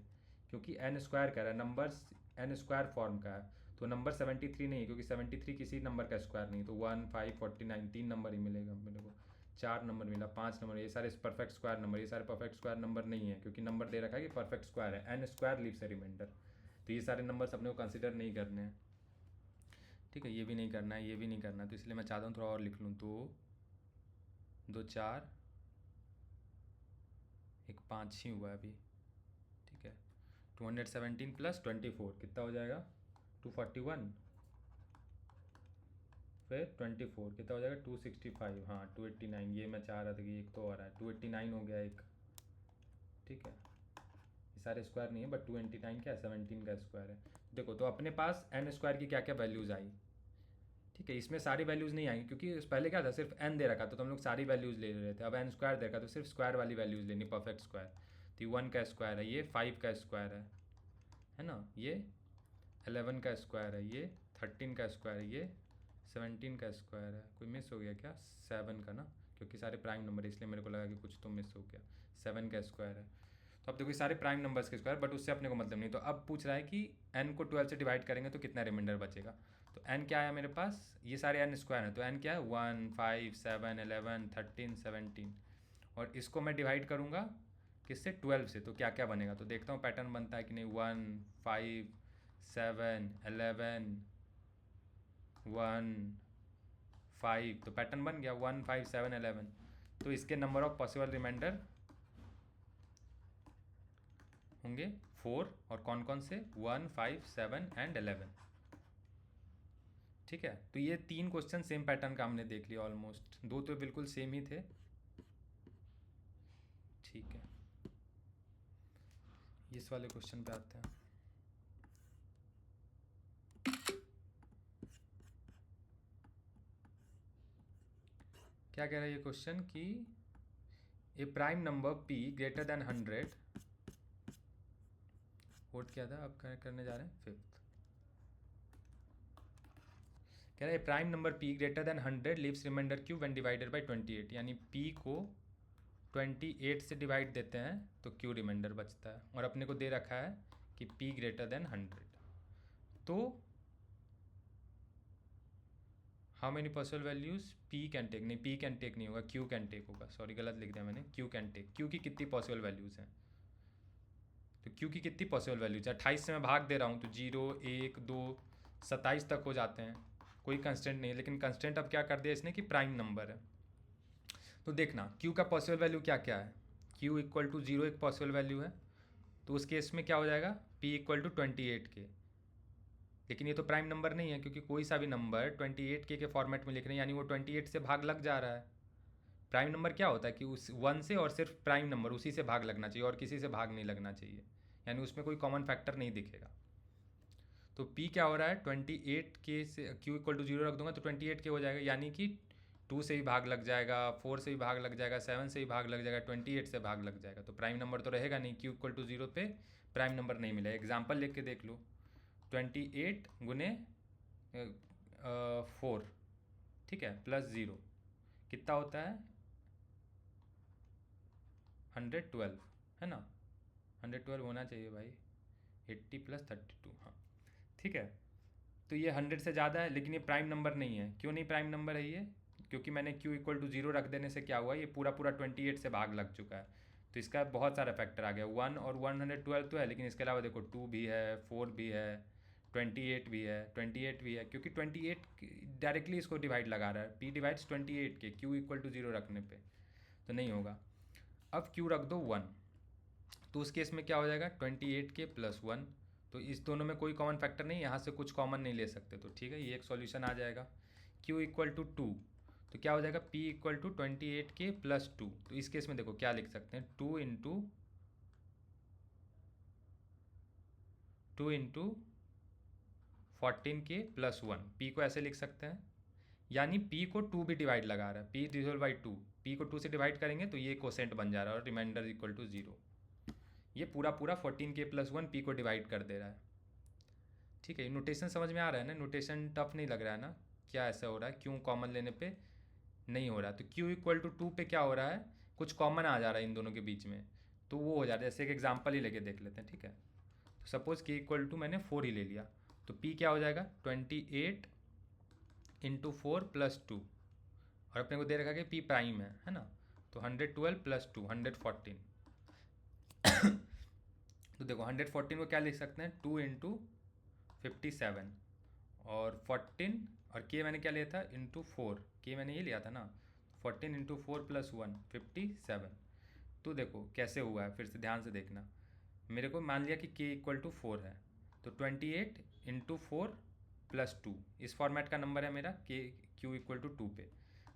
क्योंकि n स्क्वायर कह रहा है, नंबर्स n स्क्वायर फॉर्म का है, तो नंबर 73 नहीं है, क्योंकि 73 किसी नंबर का स्क्वायर नहीं। तो 1, 5, 49, 3 नंबर ही मिलेगा मेरे को। 4 नंबर मिला, 5 नंबर, ये सारे परफेक्ट स्क्वायर नंबर, ये सारे परफेक्ट स्क्वायर नंबर नहीं है, क्योंकि नंबर दे रखा है कि परफेक्ट स्क्वायर है। n square leaves a remainder, तो ये सारे नंबर्स अपने को कंसिडर नहीं करने हैं, ठीक है। ये भी नहीं करना है, ये भी नहीं करना है, तो इसलिए मैं चाहता हूँ थोड़ा और लिख लूँ। 2 2 4 1 5 ही हुआ अभी, ठीक है। 217 + 24 कितना हो जाएगा? 241, फिर 24 कितना हो जाएगा? 265, हाँ 289। ये मैं चाह रहा था कि एक तो और है, 289 हो गया एक, ठीक है। ये सारे स्क्वायर नहीं है, बट 289 क्या है? 17 का स्क्वायर है। देखो, तो अपने पास n स्क्वायर की क्या क्या वैल्यूज़ आई, ठीक है। इसमें सारी वैल्यूज़ नहीं आएंगी, क्योंकि पहले क्या था, सिर्फ n दे रखा था तो हम लोग सारी वैल्यूज़ ले रहे थे। अब n स्क्वायर दे रखा तो सिर्फ स्क्वायर वाली वैल्यूज़ लेनी, परफेक्ट स्क्वायर। तो 1 का स्क्वायर है, ये 5 का स्क्वायर है ना, ये 11 का स्क्वायर है, ये 13 का स्क्वायर है, ये 17 का स्क्वायर है। कोई मिस हो गया क्या? 7 का ना, क्योंकि सारे प्राइम नंबर है, इसलिए मेरे को लगा कि कुछ तो मिस हो गया। 7 का स्क्वायर है। तो अब देखो ये सारे प्राइम नंबर्स के स्क्वायर, बट उससे अपने को मतलब नहीं। तो अब पूछ रहा है कि n को 12 से डिवाइड करेंगे तो कितना रिमाइंडर बचेगा। तो n क्या है मेरे पास? ये सारे n स्क्वायर है, तो n क्या है? 1, 5, 7, 11, 13, 17। और इसको मैं डिवाइड करूँगा किससे? 12 से। तो क्या क्या बनेगा, तो देखता हूँ पैटर्न बनता है कि नहीं। 1, 5, 7, 11, 1, 5, तो पैटर्न बन गया 1, 5, 7, 11। तो इसके नंबर ऑफ पॉसिबल रिमाइंडर होंगे 4 और कौन कौन से 1, 5, 7 एंड 11। ठीक है, तो ये 3 क्वेश्चन सेम पैटर्न का हमने देख लिया ऑलमोस्ट, 2 तो बिल्कुल सेम ही थे। ठीक है, इस वाले क्वेश्चन पे आते हैं। क्या कह रहा है ये क्वेश्चन कि a prime number p greater than 100, what क्या था, अब करने जा रहे हैं 5th। कह रहा है prime number p greater than 100 leaves remainder q when divided by 28, यानी p को 28 से डिवाइड देते हैं तो q रिमाइंडर बचता है, और अपने को दे रखा है कि p ग्रेटर देन 100। तो how many possible values p can take, नहीं p कैन टेक नहीं होगा, q कैन टेक होगा, सॉरी गलत लिख दिया मैंने, q कैन टेक। q की कितनी पॉसिबल वैल्यूज हैं, तो q की कितनी पॉसिबल वैल्यूज है, 28 से मैं भाग दे रहा हूँ तो 0, 1, 2, 27 तक हो जाते हैं, कोई कंस्टेंट नहीं है। लेकिन कंस्टेंट अब क्या कर दिया इसने कि प्राइम नंबर है। तो देखना q का पॉसिबल वैल्यू क्या क्या है, q इक्वल टू 0 एक पॉसिबल वैल्यू है, तो उस केस में क्या हो जाएगा p इक्वल टू 28 के। लेकिन ये तो प्राइम नंबर नहीं है, क्योंकि कोई सा भी नंबर 28 के फॉर्मेट में लिख रहे हैं, यानी वो 28 से भाग लग जा रहा है। प्राइम नंबर क्या होता है कि उस 1 से और सिर्फ प्राइम नंबर उसी से भाग लगना चाहिए, और किसी से भाग नहीं लगना चाहिए, यानी उसमें कोई कॉमन फैक्टर नहीं दिखेगा। तो p क्या हो रहा है 28 के से, q इक्वल टू 0 रख दूंगा तो 28 के हो जाएगा, यानी कि 2 से भी भाग लग जाएगा, 4 से भी भाग लग जाएगा, 7 से भी भाग लग जाएगा, 28 से भाग लग जाएगा। तो प्राइम नंबर तो रहेगा नहीं, q इक्वल टू 0 पे प्राइम नंबर नहीं मिला। एग्जाम्पल लिख के देख लो, 28 गुने 4, ठीक है, प्लस 0 कितना होता है 112, है ना, 112 होना चाहिए भाई, 80 प्लस 32, हाँ ठीक है। तो ये 100 से ज़्यादा है, लेकिन ये प्राइम नंबर नहीं है। क्यों नहीं प्राइम नंबर है ये, क्योंकि मैंने q इक्वल टू 0 रख देने से क्या हुआ, ये पूरा पूरा 28 से भाग लग चुका है, तो इसका बहुत सारा फैक्टर आ गया। 1 और 112 तो है, लेकिन इसके अलावा देखो 2 भी है, 4 भी है, 28 भी है, 28 भी है, क्योंकि 28 डायरेक्टली इसको डिवाइड लगा रहा है, p डिवाइड्स 28 के q इक्वल टू 0 रखने पे, तो नहीं होगा। अब q रख दो 1, तो उस केस में क्या हो जाएगा 28 के प्लस 1, तो इस दोनों में कोई कॉमन फैक्टर नहीं, यहाँ से कुछ कॉमन नहीं ले सकते, तो ठीक है ये एक सॉल्यूशन आ जाएगा। q इक्वल टू 2, तो क्या हो जाएगा p इक्वल टू 28 के प्लस 2, तो इस केस में देखो क्या लिख सकते हैं 2 इंटू 14 के प्लस 1, p को ऐसे लिख सकते हैं, यानी p को 2 भी डिवाइड लगा रहा है, p डिवाइड बाई 2, p को 2 से डिवाइड करेंगे तो ये कोसेंट बन जा रहा है, और रिमाइंडर इक्वल टू 0। ये पूरा पूरा 14 के प्लस 1 p को डिवाइड कर दे रहा है। ठीक है, नोटेशन समझ में आ रहा है ना, नोटेशन टफ नहीं लग रहा है ना, क्या ऐसा हो रहा है, क्यों कॉमन लेने पे नहीं हो रहा। तो q इक्वल टू 2 पे क्या हो रहा है, कुछ कॉमन आ जा रहा है इन दोनों के बीच में, तो वो हो जा रहा है। जैसे एक एग्जांपल ही लेके देख लेते हैं, ठीक है। तो सपोज k इक्वल टू मैंने 4 ही ले लिया, तो p क्या हो जाएगा 28 इंटू 4 प्लस 2, और अपने को दे रखा कि p प्राइम है ना, तो 112 प्लस 2 114। तो देखो 114 को क्या लिख सकते हैं 2 इंटू 57, और 14, और k मैंने क्या लिया था इंटू 4, k मैंने ये लिया था ना, 14 इंटू 4 प्लस 1 57। तो देखो कैसे हुआ है, फिर से ध्यान से देखना, मेरे को मान लिया कि k इक्वल टू 4 है, तो 28 इंटू 4 प्लस 2 इस फॉर्मेट का नंबर है मेरा, q इक्वल टू 2 पे,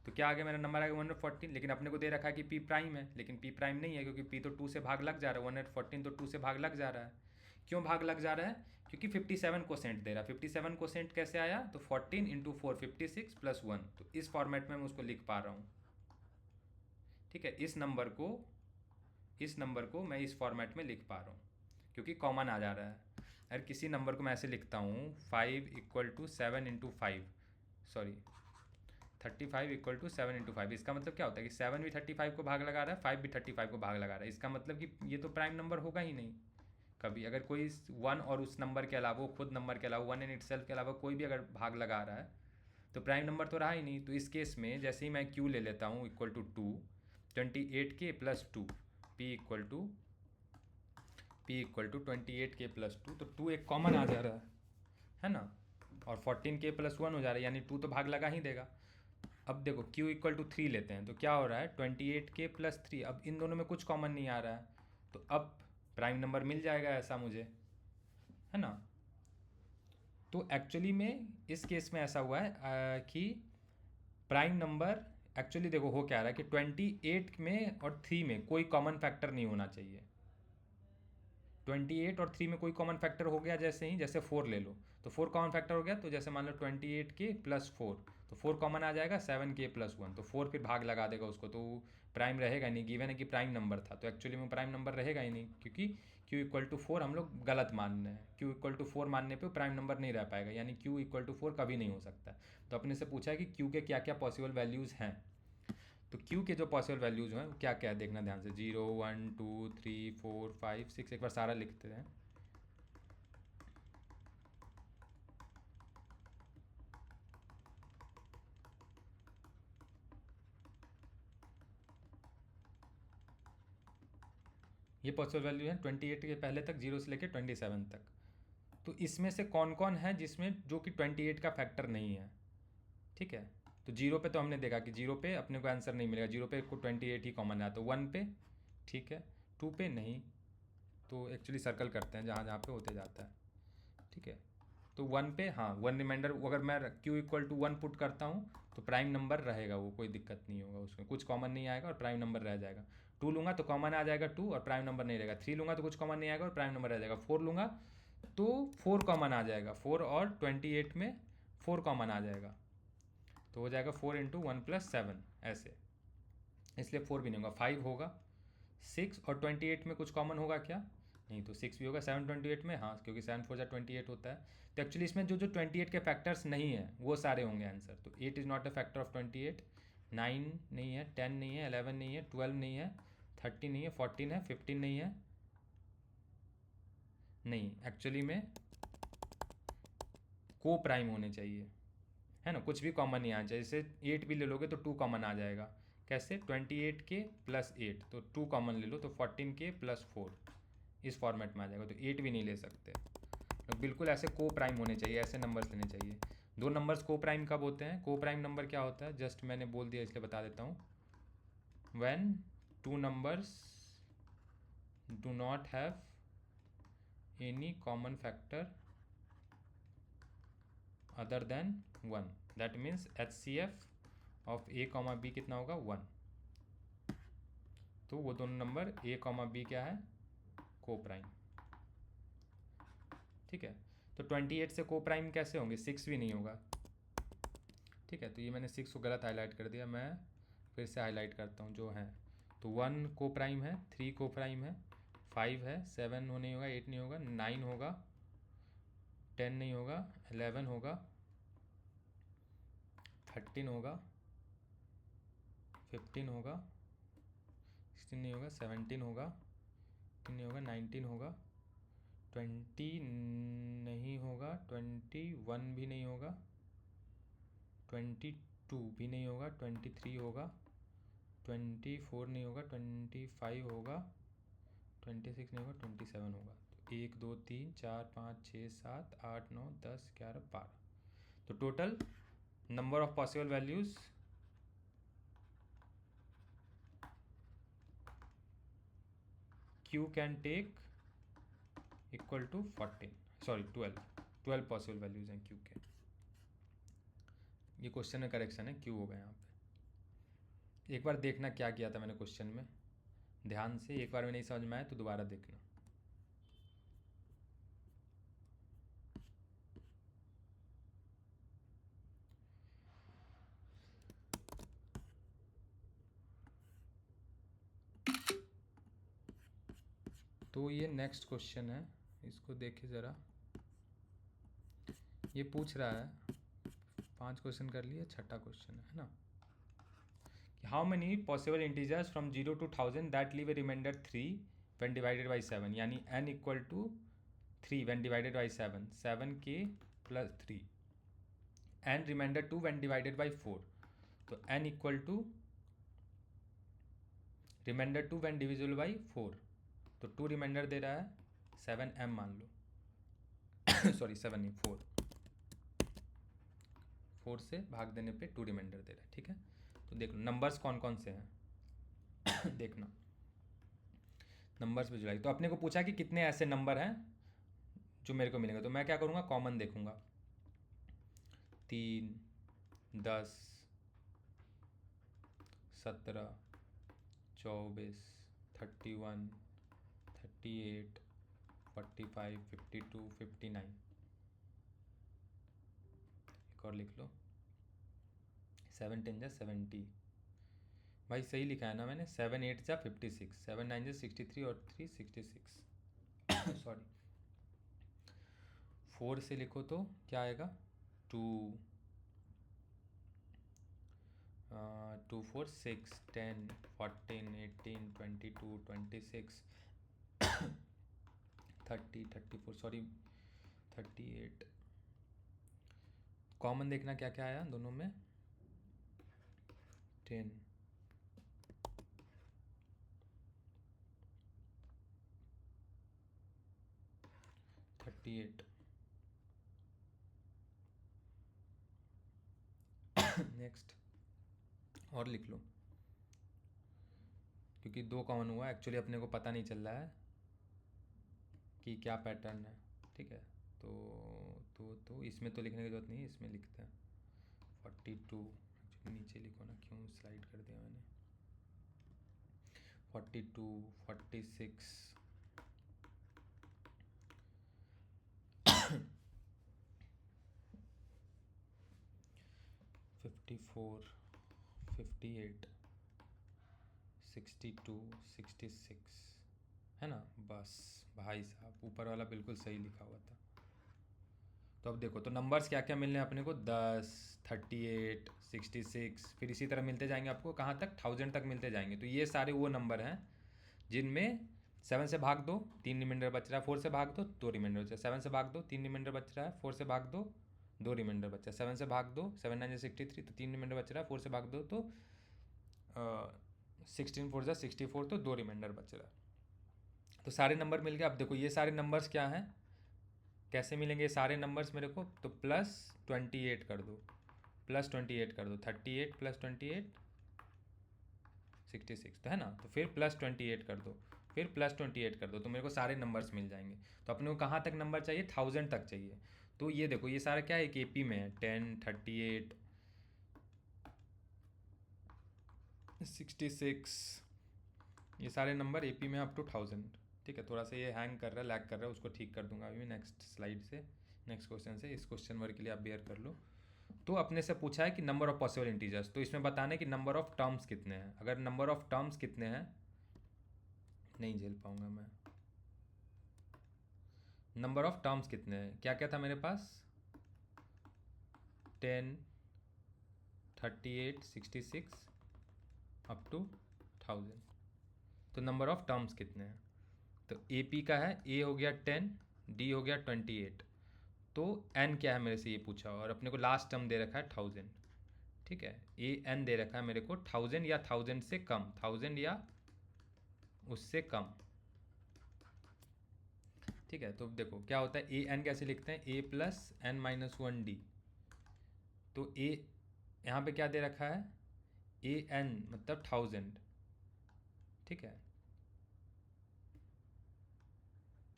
तो क्या आ गया मेरा नंबर आ गया 114। लेकिन अपने को दे रखा है कि p प्राइम है, लेकिन p प्राइम नहीं है, क्योंकि p तो 2 से भाग लग जा रहा है, 114 तो 2 से भाग लग जा रहा है। क्यों भाग लग जा रहा है, क्योंकि 57 कोसेंट दे रहा है। 57 कोसेंट कैसे आया, तो 14 इंटू 4 56 प्लस 1, तो इस फॉर्मेट में मैं उसको लिख पा रहा हूँ। ठीक है, इस नंबर को मैं इस फॉर्मेट में लिख पा रहा हूँ, क्योंकि कॉमन आ जा रहा है। अगर किसी नंबर को मैं ऐसे लिखता हूँ 5 equal to 7 into 5, sorry 35 equal to 7 into 5, इसका मतलब क्या होता है कि 7 भी 35 को भाग लगा रहा है, 5 भी 35 को भाग लगा रहा है, इसका मतलब कि ये तो प्राइम नंबर होगा ही नहीं कभी। अगर कोई 1 और उस नंबर के अलावा, वो खुद नंबर के अलावा 1 इन इटसेल्फ के अलावा कोई भी अगर भाग लगा रहा है तो प्राइम नंबर तो रहा ही नहीं। तो इस केस में जैसे ही मैं q ले लेता हूँ इक्वल टू 2, 28 के प्लस 2, p इक्वल टू 28 के प्लस 2, तो 2 एक कॉमन आ जा रहा है ना, और 14 के प्लस 1 हो जा रहा है, यानी 2 तो भाग लगा ही देगा। अब देखो q इक्वल टू 3 लेते हैं, तो क्या हो रहा है 28 के प्लस 3, अब इन दोनों में कुछ कॉमन नहीं आ रहा है, तो अब प्राइम नंबर मिल जाएगा ऐसा मुझे, है ना। तो एक्चुअली में इस केस में ऐसा हुआ है कि प्राइम नंबर एक्चुअली देखो हो क्या रहा है कि 28 में और 3 में कोई कॉमन फैक्टर नहीं होना चाहिए। 28 और 3 में कोई कॉमन फैक्टर हो गया जैसे ही, जैसे 4 ले लो तो 4 कॉमन फैक्टर हो गया, तो जैसे मान लो 28 के प्लस 4 तो 4 कॉमन आ जाएगा, 7 के प्लस 1 तो 4 फिर भाग लगा देगा उसको, तो प्राइम रहेगा नहीं। गिवन है कि प्राइम नंबर था, तो एक्चुअली में प्राइम नंबर रहेगा ही नहीं, क्योंकि q इक्वल टू 4 हम लोग गलत मान रहे हैं। q इक्वल टू 4 मानने पे प्राइम नंबर नहीं रह पाएगा, यानी q इक्वल टू 4 कभी नहीं हो सकता। तो अपने से पूछा है कि q के क्या क्या पॉसिबल वैल्यूज़ हैं। तो q के जो पॉसिबल वैल्यूज़ हैं क्या क्या है देखना ध्यान से, 0 1 2 3 4 5 6, एक बार सारा लिखते हैं। ये पॉसिबल वैल्यू है 28 के पहले तक, 0 से लेकर 27 तक। तो इसमें से कौन कौन है जिसमें जो कि 28 का फैक्टर नहीं है, ठीक है। तो 0 पे तो हमने देखा कि 0 पे अपने को आंसर नहीं मिलेगा, 0 पे को 28 ही कॉमन है, तो 1 पे ठीक है, 2 पे नहीं, तो एक्चुअली सर्कल करते हैं जहाँ जहाँ पे होते जाता है, ठीक है। तो 1 पे हाँ 1 रिमाइंडर, अगर मैं q इक्वल टू 1 पुट करता हूँ तो प्राइम नंबर रहेगा, वो कोई दिक्कत नहीं होगा, उसमें कुछ कॉमन नहीं आएगा और प्राइम नंबर रह जाएगा। 2 लूँगा तो कॉमन आ जाएगा 2 और प्राइम नंबर नहीं रहेगा। 3 लूँगा तो कुछ कॉमन नहीं आएगा और प्राइम नंबर रह जाएगा। 4 लूँगा तो 4 कॉमन आ जाएगा, 4 और 28 में 4 कॉमन आ जाएगा, तो हो जाएगा 4 इंटू 1 प्लस 7 ऐसे, इसलिए 4 भी नहीं होगा। 5 होगा, 6 और 28 में कुछ कॉमन होगा क्या, नहीं, तो 6 भी होगा। 7 28 में हाँ, क्योंकि 7 4 28 होता है। तो एक्चुअली इसमें जो जो 28 के फैक्टर्स नहीं है वो सारे होंगे आंसर। तो 8 is not a factor of 28, 9 नहीं है, 10 नहीं है, 11 नहीं है, 12 नहीं है, 13 नहीं है, 14 है, 15 नहीं है, नहीं एक्चुअली में को प्राइम होने चाहिए, है ना, कुछ भी कॉमन नहीं आना चाहिए। जैसे 8 भी ले लोगे तो 2 कॉमन आ जाएगा, कैसे 28 के प्लस 8 तो 2 कॉमन ले लो तो 14 के प्लस 4, इस फॉर्मेट में आ जाएगा। तो 8 भी नहीं ले सकते, तो बिल्कुल ऐसे को प्राइम होने चाहिए, ऐसे नंबर्स लेने चाहिए। दो नंबर्स को प्राइम कब होते हैं, को प्राइम नंबर क्या होता है, जस्ट मैंने बोल दिया इसलिए बता देता हूँ। When two numbers do not have any common factor other than 1, that means HCF of a comma B कितना होगा 1। तो वो दोनों नंबर a कॉमा बी क्या है, को प्राइम, ठीक है। तो 28 से को प्राइम कैसे होंगे, 6 भी नहीं होगा, ठीक है। तो ये मैंने 6 को गलत हाईलाइट कर दिया, मैं फिर से हाईलाइट करता हूँ जो है। तो 1 को प्राइम है, 3 को प्राइम है, 5 है, 7 नहीं होगा, 8 नहीं होगा, 9 होगा, 10 नहीं होगा, 11 होगा, 13 होगा, 15 होगा, 16 नहीं होगा, 17 होगा, 18 नहीं होगा, 19 होगा, 20 नहीं होगा, 21 भी नहीं होगा, 22 भी नहीं होगा, 23 होगा, 24 नहीं होगा, 25 होगा, 26 नहीं होगा, 27 होगा। तो 1 2 3 4 5 6 7 8 9 10 11 12, तो total number of possible values Q can take equal to 14, sorry 12 possible values हैं Q के। ये क्वेश्चन में करेक्शन है, Q होगा यहाँ पे। एक बार देखना क्या किया था मैंने क्वेश्चन में, ध्यान से, एक बार में नहीं समझ में आए तो दोबारा देखना। तो ये नेक्स्ट क्वेश्चन है, इसको देखिए ज़रा। ये पूछ रहा है, 5 क्वेश्चन कर लिए, छठा क्वेश्चन है ना, how many possible integers from 0 to 1000 that leave a remainder 3 when divided by 7, यानी n equal to 3 when divided by 7, 7k plus 3, and remainder 2 when divided by 4, तो n equal to remainder 2 when divisible by 4, तो 2 reminder दे रहा है, 7m मान लो sorry 7 नहीं 4 से भाग देने पे 2 रिमाइंडर दे रहा है, ठीक है। तो देख लो नंबर्स कौन कौन से हैं देखना, नंबर्स पे जुड़ाई। तो अपने को पूछा कि कितने ऐसे नंबर हैं जो मेरे को मिलेंगे, तो मैं क्या करूँगा, कॉमन देखूँगा। 3, 10, 17, 24, 31, 38, 45, 52, 59। एक और लिख लो, 7 10 जा 70। भाई सही लिखा है ना मैंने, 7 8 जा 56, 7 9 जा 63 और 3 66। सॉरी, 4 से लिखो तो क्या आएगा, 2, 2 4 6 10 14 18 22 26 30 34, सॉरी 38। कॉमन देखना क्या क्या आया दोनों में, 10, 38। नेक्स्ट और लिख लो, क्योंकि 2 कॉमन हुआ, एक्चुअली अपने को पता नहीं चल रहा है कि क्या पैटर्न है। ठीक है, तो इसमें तो लिखने की जरूरत नहीं है, इसमें लिखते हैं 42। एक्चुअली नीचे लिखो ना, क्यों स्लाइड कर दिया मैंने। 42, 46, 54, 58, 62, 66, है ना। बस भाई साहब, ऊपर वाला बिल्कुल सही लिखा हुआ था। तो अब देखो, तो नंबर्स क्या क्या मिलने हैं अपने को, 10, 38, 66, फिर इसी तरह मिलते जाएंगे आपको, कहाँ तक, 1000 तक मिलते जाएंगे। तो ये सारे वो नंबर हैं जिनमें 7 से भाग दो, 3 रिमाइंडर बच रहा है, 4 से भाग दो, 2 रिमाइंडर बच रहा है, 7 से भाग दो, 3 रिमाइंडर बच रहा है, 4 से भाग दो, 2 रिमाइंडर बच रहा है, 7 से भाग दो, 7 9 63, तो 3 रिमाइंडर बच रहा है, 4 से भाग दो तो 16 4 64, तो 2 रिमाइंडर बच रहा है। तो सारे नंबर मिल गए। अब देखो ये सारे नंबर्स क्या हैं, कैसे मिलेंगे ये सारे नंबर्स मेरे को, तो +28 कर दो, +28 कर दो, 38 + 28 66, तो है ना। तो फिर +28 कर दो, फिर +28 कर दो, तो मेरे को सारे नंबर्स मिल जाएंगे। तो अपने को कहाँ तक नंबर चाहिए, 1000 तक चाहिए। तो ये देखो, ये सारा क्या है, एक AP में है, 10, 38, 66, ये सारे नंबर AP में अप टू 1000। ठीक है, थोड़ा सा ये हैंग कर रहा है, लैग कर रहा है, उसको ठीक कर दूंगा अभी नेक्स्ट स्लाइड से, नेक्स्ट क्वेश्चन से। इस क्वेश्चन वर्क के लिए आप बेयर कर लो। तो अपने से पूछा है कि नंबर ऑफ पॉसिबल इंटीजर्स, तो इसमें बताना है कि नंबर ऑफ टर्म्स कितने हैं। अगर नंबर ऑफ टर्म्स कितने हैं, नहीं झेल पाऊंगा मैं। नंबर ऑफ टर्म्स कितने हैं, क्या क्या था मेरे पास, 10, 38, 66 अप टू 1000। तो नंबर ऑफ टर्म्स कितने हैं, तो AP का है, A हो गया 10, D हो गया 28, तो N क्या है मेरे से ये पूछा, और अपने को लास्ट टर्म दे रखा है 1000। ठीक है, AN दे रखा है मेरे को 1000 या 1000 से कम, 1000 या उससे कम। ठीक है, तो देखो क्या होता है, AN कैसे लिखते हैं, A + n - 1 D। तो A यहाँ पे क्या दे रखा है, AN मतलब 1000। ठीक है,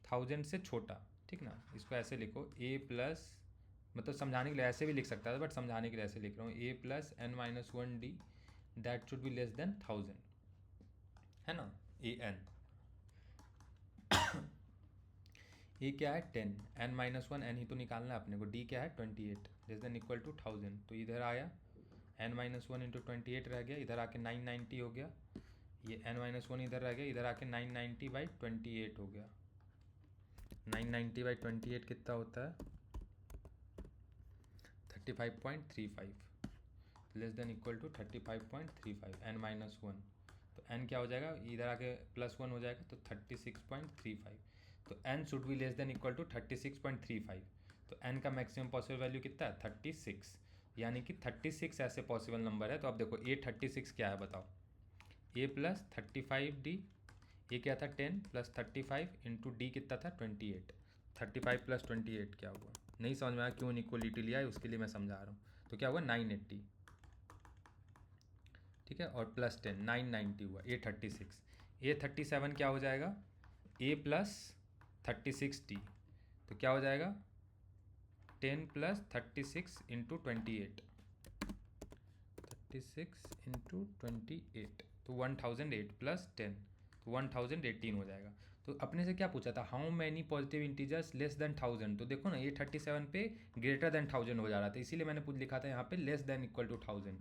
1000 से छोटा। ठीक ना, इसको ऐसे लिखो, A प्लस, मतलब समझाने के लिए ऐसे भी लिख सकता था, बट समझाने के लिए ऐसे लिख रहा हूँ, A + n - 1 D that should be less then 1000, है ना। AN A क्या है 10, n - 1 n ही तो निकालना है अपने को, D क्या है 28 लेस देन इक्वल टू 1000। तो इधर आया n - 1 × 28 रह गया, इधर आके 990 हो गया, ये n - 1 इधर रह गया, इधर आके 990/28 हो गया। 990/28 कितना होता है, 35.35, less than equal to 35.35, n - 1। तो n क्या हो जाएगा, इधर आके +1 हो जाएगा, तो 36.35। तो n should be less than equal to 36.35। तो n का मैक्सिमम पॉसिबल वैल्यू कितना है, 36, यानी कि 36 ऐसे पॉसिबल नंबर है। तो अब देखो A 36 क्या है बताओ, A + 35D, ये क्या था 10 + 35 इंटू D कितना था 28, 35 + 28 क्या हुआ, नहीं समझ में आया क्यों इक्वलिटी लिया है, उसके लिए मैं समझा रहा हूँ। तो क्या हुआ 980, ठीक है, और +10 990 हुआ, A 36, A37 क्या हो जाएगा, A प्लस 36D, तो क्या हो जाएगा 10 प्लस 36 इंटू 28, 36 इंटू 28, तो 1008 प्लस 10, तो 1018 हो जाएगा। तो अपने से क्या पूछा था, how many positive integers less than 1000, तो देखो ना ये 37 पे ग्रेटर देन 1000 हो जा रहा था, इसीलिए मैंने लिखा था यहाँ पे लेस देन इक्वल टू 1000।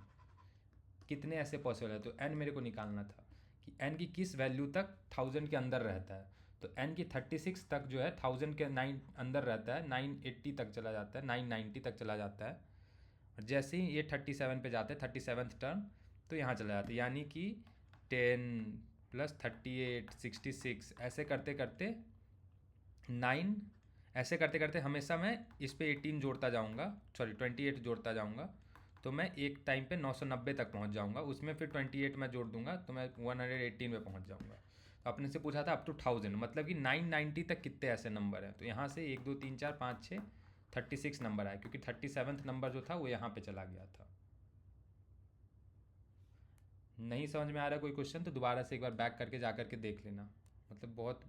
कितने ऐसे पॉसिबल है, तो n मेरे को निकालना था कि n की किस वैल्यू तक 1000 के अंदर रहता है, तो n की 36 तक जो है 1000 के 9 अंदर रहता है, 980 तक चला जाता है, 990 तक चला जाता है, और जैसे ही ये 37 पे जाते हैं 37th टर्म, तो यहाँ चला जाता है, यानी कि 10 प्लस 38 66 ऐसे करते करते 9, ऐसे करते करते हमेशा मैं इस पे 18 जोड़ता जाऊँगा, सॉरी 28 जोड़ता जाऊँगा, तो मैं एक टाइम पे 990 तक पहुँच जाऊँगा, उसमें फिर 28 मैं जोड़ दूंगा तो मैं 118 पे पहुँच जाऊँगा। तो अपने से पूछा था अप टू 1000, मतलब कि 990 तक कितने ऐसे नंबर हैं, तो यहाँ से 1 2 3 4 5 6 36 नंबर आए, क्योंकि 37th नंबर जो था वो यहाँ पे चला गया था। नहीं समझ में आ रहा कोई क्वेश्चन तो दोबारा से एक बार बैक करके जा करके देख लेना, मतलब बहुत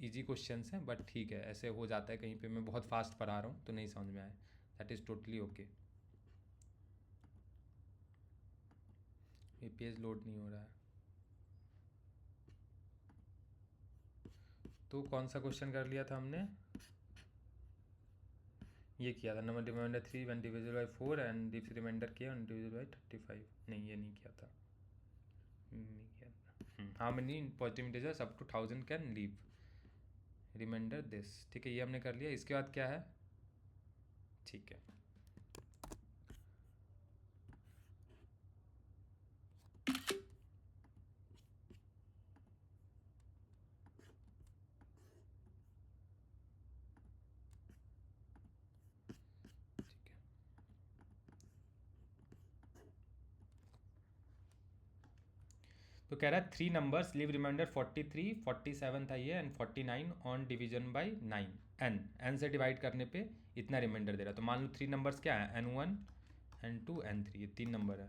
इजी क्वेश्चंस हैं, बट ठीक है ऐसे हो जाता है कहीं पे मैं बहुत फास्ट पढ़ा रहा हूँ तो नहीं समझ में आए, दैट इज़ टोटली ओके। ये पेज लोड नहीं हो रहा है, तो कौन सा क्वेश्चन कर लिया था हमने, ये किया था number remainder 3 when divisible by 4 and remainder के वन डिविजिबल बाई 35, नहीं ये नहीं किया था, नहीं किया था। How many positive integers up to 1000 can leave remainder this, ठीक है ये हमने कर लिया। इसके बाद क्या है, ठीक है ठीक है, तो कह रहा है 3 नंबर्स लीव रिमाइंडर 43 47 था ये and 49 on division by 9, N से डिवाइड करने पे इतना रिमाइंडर दे रहा है। तो मान लो 3 नंबर्स क्या है, N1 N2 N3, ये 3 नंबर है।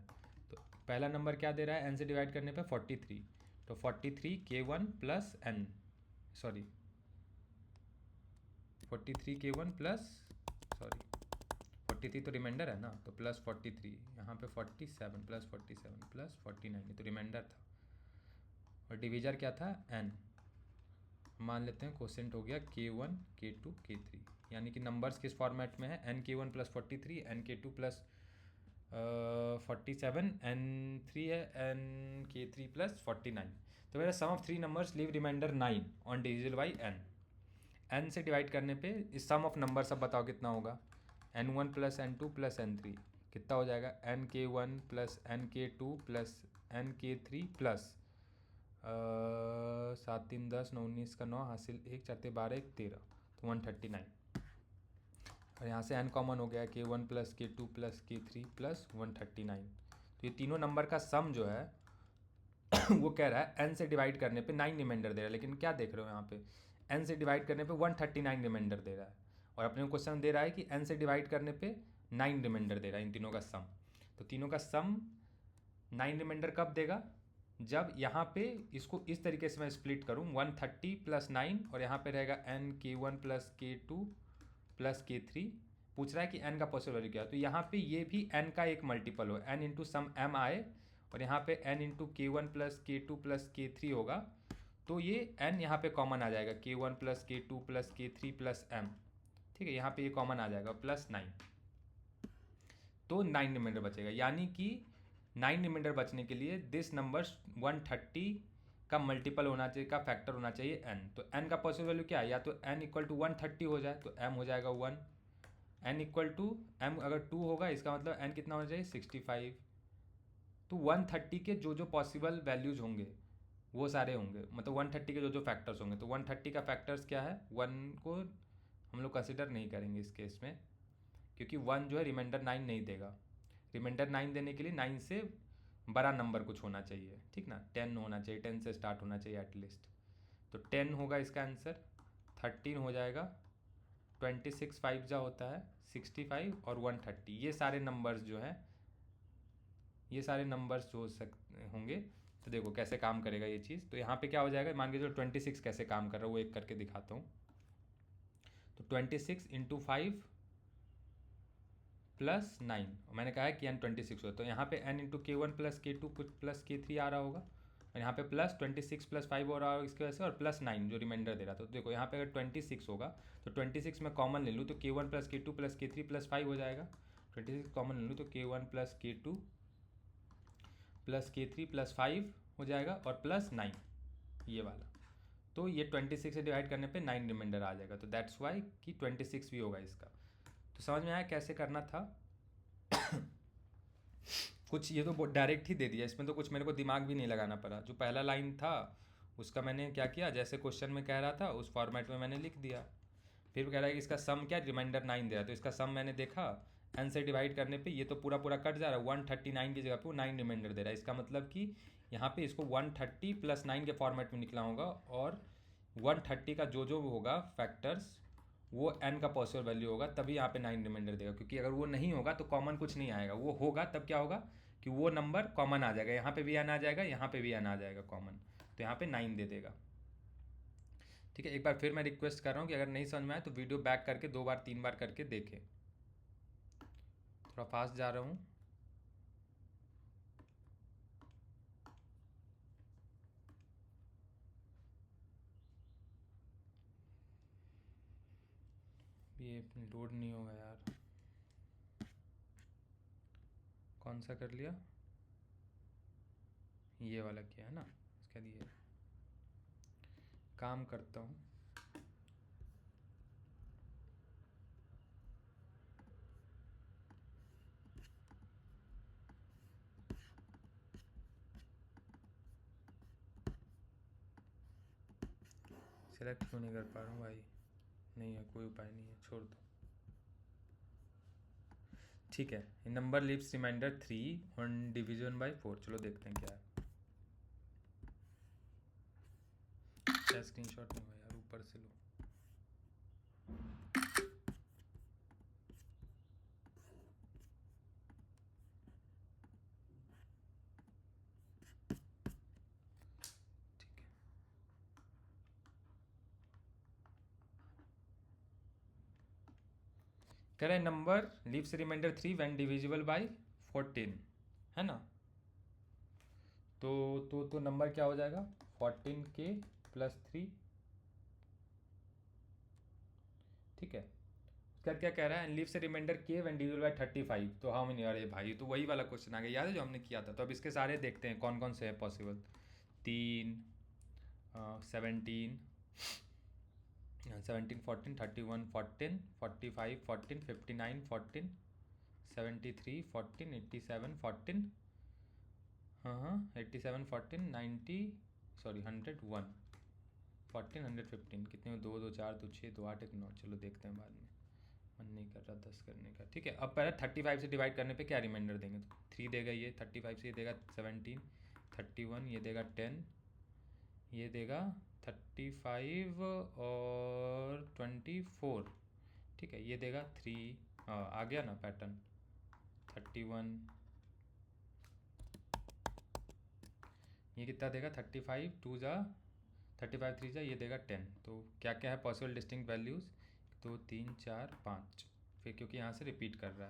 तो पहला नंबर क्या दे रहा है, n से डिवाइड करने पे 43, तो 43 K1 plus n, sorry 43 K1 plus, sorry 43 तो रिमाइंडर है ना, तो प्लस 43 यहाँ पे 47 प्लस 47 प्लस 49, ये तो रिमाइंडर था, और डिवीजर क्या था n, मान लेते हैं क्वोशेंट हो गया K1 K2 K3, यानी कि नंबर्स किस फॉर्मेट में है, NK1 plus 43 NK2 plus 47 N3 है NK3 प्लस 49। तो मेरा sum of 3 numbers leave remainder 9 on divisible by n से डिवाइड करने पे इस सम ऑफ नंबर सब बताओ कितना होगा, N1 plus N2 plus N3 कितना हो जाएगा, NK1 plus NK2 plus NK3 plus 7 3 10 9 19 का 9 हासिल 1 4 12 1 13, तो 139, और यहाँ से n कॉमन हो गया K1 plus K2 plus K3 plus 139। तो ये तीनों नंबर का सम जो है वो कह रहा है n से डिवाइड करने पे 9 रिमाइंडर दे रहा है, लेकिन क्या देख रहे हो यहाँ पे n से डिवाइड करने पे 139 रिमाइंडर दे रहा है, और अपने को क्वेश्चन दे रहा है कि n से डिवाइड करने पे 9 रिमाइंडर दे रहा है इन तीनों का सम। तो तीनों का सम 9 रिमाइंडर कब देगा, जब यहाँ पे इसको इस तरीके से मैं स्प्लिट करूँ 130 प्लस 9, और यहाँ पे रहेगा NK1 plus K2 plus K3, पूछ रहा है कि n का पॉसिबल वैल्यू क्या है, तो यहाँ पे ये भी n का एक मल्टीपल हो, n इंटू सम m आए, और यहाँ पे n into K1 plus K2 plus K3 होगा, तो ये n यहाँ पे कॉमन आ जाएगा K1 plus K2 plus K3 plus m, ठीक है यहाँ पे ये कॉमन आ जाएगा प्लस 9, तो 9 रिमाइंडर बचेगा, यानी कि 9 रिमाइंडर बचने के लिए दिस नंबर 130 का मल्टीपल होना चाहिए, का फैक्टर होना चाहिए n, तो n का पॉसिबल वैल्यू क्या है, या तो n इक्वल टू 130 हो जाए तो m हो जाएगा 1, n इक्वल टू m अगर 2 होगा इसका मतलब n कितना होना चाहिए 65, तो 130 के जो जो पॉसिबल वैल्यूज होंगे वो सारे होंगे, मतलब 130 के जो जो फैक्टर्स होंगे, तो 130 का फैक्टर्स क्या है, 1 को हम लोग कंसिडर नहीं करेंगे इस केस में, क्योंकि 1 जो है रिमाइंडर 9 नहीं देगा, रिमाइंडर 9 देने के लिए 9 से बड़ा नंबर कुछ होना चाहिए, ठीक ना, 10 होना चाहिए, 10 से स्टार्ट होना चाहिए एटलीस्ट, तो 10 होगा इसका आंसर, 13 हो जाएगा, 26 5 जा होता है 65, और 130, ये सारे नंबर्स जो हैं, ये सारे नंबर्स जो होंगे, तो देखो कैसे काम करेगा ये चीज़। तो यहाँ पे क्या हो जाएगा, मान के चलो 26 कैसे काम कर रहा है वो एक करके दिखाता हूँ। तो 26 इंटू 5 प्लस 9, मैंने कहा है कि n 26 हो, तो यहाँ पे n into K1 plus K2 plus K3 आ रहा होगा, और यहाँ पे प्लस 26 प्लस 5 हो रहा होगा इसकी वजह से, और प्लस 9 जो रिमाइंडर दे रहा था। तो देखो यहाँ पे अगर 26 होगा तो 26 में कॉमन ले लूँ तो K1 plus K2 plus K3 plus 5 हो जाएगा। 26 कॉमन ले लूँ तो K1 plus K2 plus K3 plus 5 हो जाएगा, और प्लस 9 ये वाला। तो ये 26 से डिवाइड करने पे 9 रिमाइंडर आ जाएगा, तो दैट्स वाई कि 26 भी होगा इसका। तो समझ में आया कैसे करना था। कुछ ये तो डायरेक्ट ही दे दिया, इसमें तो कुछ मेरे को दिमाग भी नहीं लगाना पड़ा। जो पहला लाइन था उसका मैंने क्या किया, जैसे क्वेश्चन में कह रहा था उस फॉर्मेट में मैंने लिख दिया। फिर कह रहा है कि इसका सम क्या, रिमाइंडर 9 दे रहा है, तो इसका सम मैंने देखा n से डिवाइड करने पे ये तो पूरा पूरा कट जा रहा है, 139 की जगह पे वो 9 रिमाइंडर दे रहा है। इसका मतलब कि यहाँ पे इसको 130 प्लस 9 के फॉर्मेट में निकला होगा, और 130 का जो जो होगा फैक्टर्स वो n का पॉसिबल वैल्यू होगा, तभी यहाँ पे 9 रिमाइंडर देगा। क्योंकि अगर वो नहीं होगा तो कॉमन कुछ नहीं आएगा, वो होगा तब क्या होगा कि वो नंबर कॉमन आ जाएगा, यहाँ पे भी n आ जाएगा, यहाँ पे भी n आ जाएगा कॉमन, तो यहाँ पे 9 दे देगा। ठीक है, एक बार फिर मैं रिक्वेस्ट कर रहा हूँ कि अगर नहीं समझ में आए तो वीडियो बैक करके 2 बार 3 बार करके देखें। थोड़ा फास्ट जा रहा हूँ। ये लोड नहीं होगा यार, कौन सा कर लिया, ये वाला किया है ना, इसके लिए काम करता हूँ। सेलेक्ट क्यों नहीं कर पा रहा हूँ भाई, नहीं है कोई उपाय नहीं है, छोड़ दो। ठीक है, number leaves remainder 3 on division by 4। चलो देखते हैं क्या है। क्या स्क्रीनशॉट नहीं हुआ यार, ऊपर से लो। ठीक है, कह रहे number leaves remainder 3 when divisible by 14, है ना। तो नंबर क्या हो जाएगा, 14k प्लस 3। ठीक है, उसका क्या कह रहा है, लीव से remainder k when divisible by 35। तो हाउ मेनी, अरे भाई तो वही वाला क्वेश्चन आ गया, याद है जो हमने किया था। तो अब इसके सारे देखते हैं कौन कौन से है पॉसिबल। 3 17 17 14 31 14 45 14 59 14 73 14 87 14, हाँ 87 14 90 सॉरी 101 14 115, कितने में 2 2 4 2 6 2 8 1 9। चलो देखते हैं बाद में, मन नहीं कर रहा 10 करने का। ठीक है, अब पहले 35 से डिवाइड करने पे क्या रिमाइंडर देंगे, तो 3 देगा ये, 35 से ये देगा 17, 31 ये देगा 10, ये देगा 35 और 24। ठीक है, ये देगा 3, आ गया ना पैटर्न, 31, ये कितना देगा 35 2 जा 35 3 जा, ये देगा 10। तो क्या क्या है पॉसिबल डिस्टिंक्ट वैल्यूज़, 2 3 4 5, फिर क्योंकि यहाँ से रिपीट कर रहा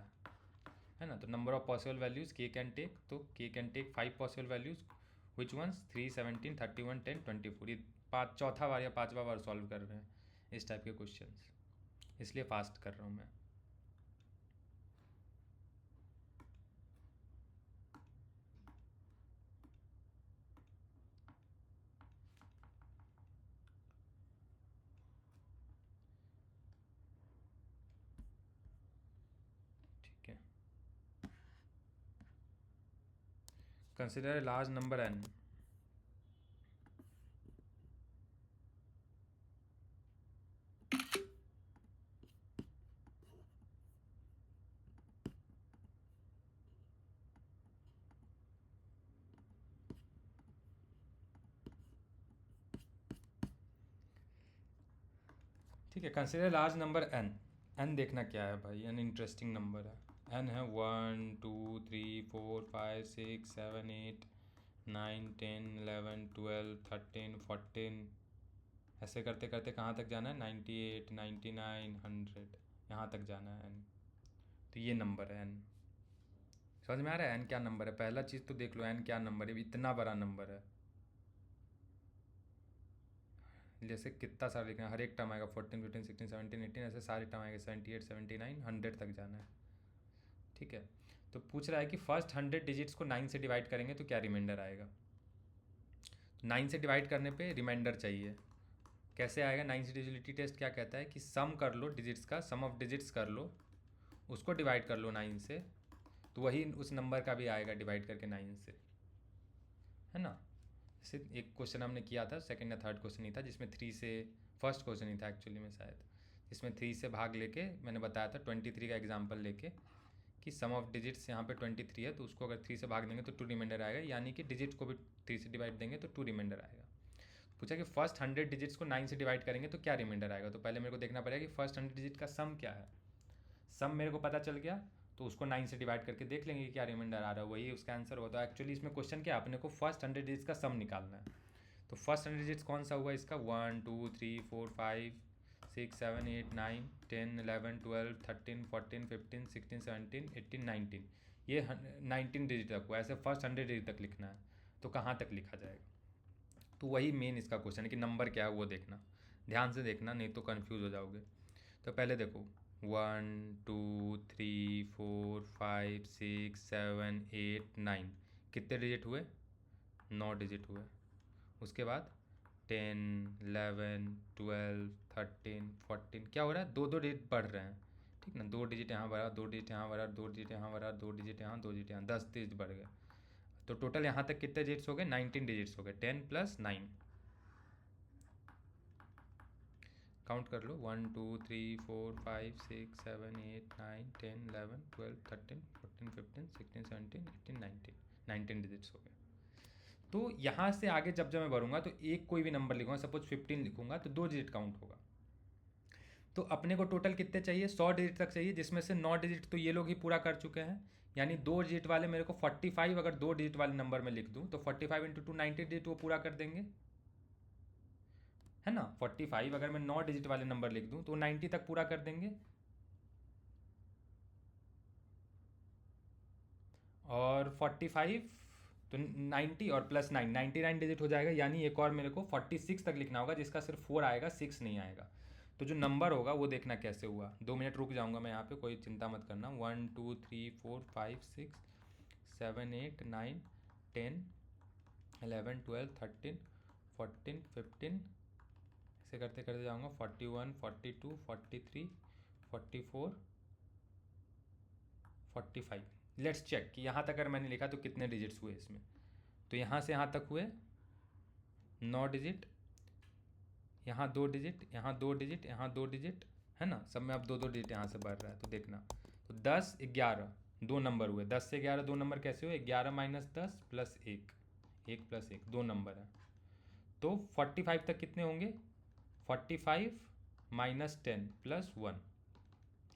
है ना। तो number of possible values K can take, तो K can take 5 possible values, which ones 3 17 31 10 24। ये चौथा बार या 5वां बार सॉल्व कर रहे हैं इस टाइप के क्वेश्चंस, इसलिए फास्ट कर रहा हूँ मैं। ठीक है, consider a large number n। ठीक है, consider large number n। n देखना क्या है भाई, n इंटरेस्टिंग नंबर है। n है 1 2 3 4 5 6 7 8 9 10 11 12 13 14, ऐसे करते करते कहाँ तक जाना है? 98 99 100, यहाँ तक जाना है n। तो ये नंबर है n। समझ में आ रहा है n क्या नंबर है? पहला चीज़ तो देख लो n क्या नंबर है, इतना बड़ा नंबर है। जैसे कितना सारा लिखना है, हर एक टर्म आएगा 14 15 16 17 18, ऐसे सारे टर्म आएंगे 78 79 100 तक जाना है। ठीक है, तो पूछ रहा है कि फर्स्ट 100 डिजिट्स को 9 से डिवाइड करेंगे तो क्या रिमाइंडर आएगा। 9 से डिवाइड करने पे रिमाइंडर चाहिए, कैसे आएगा? 9 से डिविजिबिलिटी टेस्ट क्या कहता है कि सम कर लो डिजिट्स का, सम ऑफ डिजिट्स कर लो, उसको डिवाइड कर लो 9 से, तो वही उस नंबर का भी आएगा डिवाइड करके 9 से, है ना। जैसे एक क्वेश्चन हमने किया था, सेकंड या थर्ड क्वेश्चन ही था, जिसमें 3 से, फर्स्ट क्वेश्चन ही था एक्चुअली में शायद, जिसमें 3 से भाग लेके मैंने बताया था 23 का एग्जाम्पल लेके कि सम ऑफ डिजिट्स यहाँ पे 23 है, तो उसको अगर 3 से भाग देंगे तो 2 रिमाइंडर आएगा, यानी कि डिजिट को भी 3 से डिवाइड देंगे तो 2 रिमाइंडर आएगा। पूछा कि फर्स्ट 100 डिजिट्स को 9 से डिवाइड करेंगे तो क्या रिमाइंडर आएगा। तो पहले मेरे को देखना पड़ेगा कि फर्स्ट 100 डिजिट का सम क्या है। सम मेरे को पता चल गया तो उसको 9 से डिवाइड करके देख लेंगे कि क्या रिमाइंडर आ रहा है, वही उसका आंसर होता है। एक्चुअली इसमें क्वेश्चन क्या है, अपने को फर्स्ट 100 डिजिट्स का सम निकालना है। तो फर्स्ट 100 डिजिट्स कौन सा हुआ इसका? 1 2 3 4 5 6 7 8 9 10 11 12 13 14 15 16 17 18 19, ये 19 डिजिट तक हुआ। ऐसे फर्स्ट 100 डिजिट तक लिखना है, तो कहाँ तक लिखा जाएगा? तो वही मेन इसका क्वेश्चन है कि नंबर क्या है वो देखना, ध्यान से देखना, नहीं तो कंफ्यूज हो जाओगे। तो पहले देखो 1 2 3 4 5 6 7 8 9, कितने डिजिट हुए? 9 डिजिट हुए। उसके बाद 10 11 12 13 14, क्या हो रहा है? दो दो डिजिट बढ़ रहे हैं, ठीक ना। 2 डिजिट यहाँ बढ़ा, 2 डिजिट यहाँ बढ़ा, 2 डिजिट यहाँ बढ़ा, 2 डिजिट यहाँ, 2 डिजिट यहाँ, 10 डिजिट बढ़ गए। तो टोटल यहाँ तक कितने डिजिट्स हो गए? 19 डिजिट्स हो गए। 10 + 9, काउंट कर लो, 1 2 3 4 5 6 7 8 9 10 11 12 13 14 15 16 17 18 19, 19 डिजिट्स हो गए। तो यहाँ से आगे जब जब मैं बढ़ूंगा तो एक कोई भी नंबर लिखूंगा, सपोज 15 लिखूंगा तो 2 डिजिट काउंट होगा। तो अपने को टोटल कितने चाहिए? 100 डिजिट तक चाहिए, जिसमें से 9 डिजिट तो ये लोग ही पूरा कर चुके हैं, यानी 2 डिजिट वाले मेरे को 45, अगर 2 डिजिट वाले नंबर में लिख दूँ तो 45 × 2 90 डिजिट वो पूरा कर देंगे, है ना। 45 अगर मैं 9 डिजिट वाले नंबर लिख दूं तो 90 तक पूरा कर देंगे। और 45 तो 90 और +9 99 डिजिट हो जाएगा, यानी एक और मेरे को 46 तक लिखना होगा, जिसका सिर्फ 4 आएगा, 6 नहीं आएगा। तो जो नंबर होगा वो देखना कैसे हुआ। 2 मिनट रुक जाऊंगा मैं यहाँ पे, कोई चिंता मत करना। 1 2 3 4 5 6 7 8 9 10 11 12 13 14 15, ऐसे करते करते जाऊँगा 41 42 43 44 45। लेट्स चेक कि यहाँ तक अगर मैंने लिखा तो कितने डिजिट्स हुए इसमें। तो यहाँ से यहाँ तक हुए 9 डिजिट, यहाँ 2 डिजिट, यहाँ 2 डिजिट, यहाँ 2 डिजिट, है ना। सब में अब 2 2 डिजिट यहाँ से बढ़ रहा है, तो देखना। तो 10 11 2 नंबर हुए, 10 से 11 2 नंबर कैसे हुए? 11 - 10 + 1, 1 + 1 2 नंबर है। तो 45 तक कितने होंगे? 45 - 10 + 1,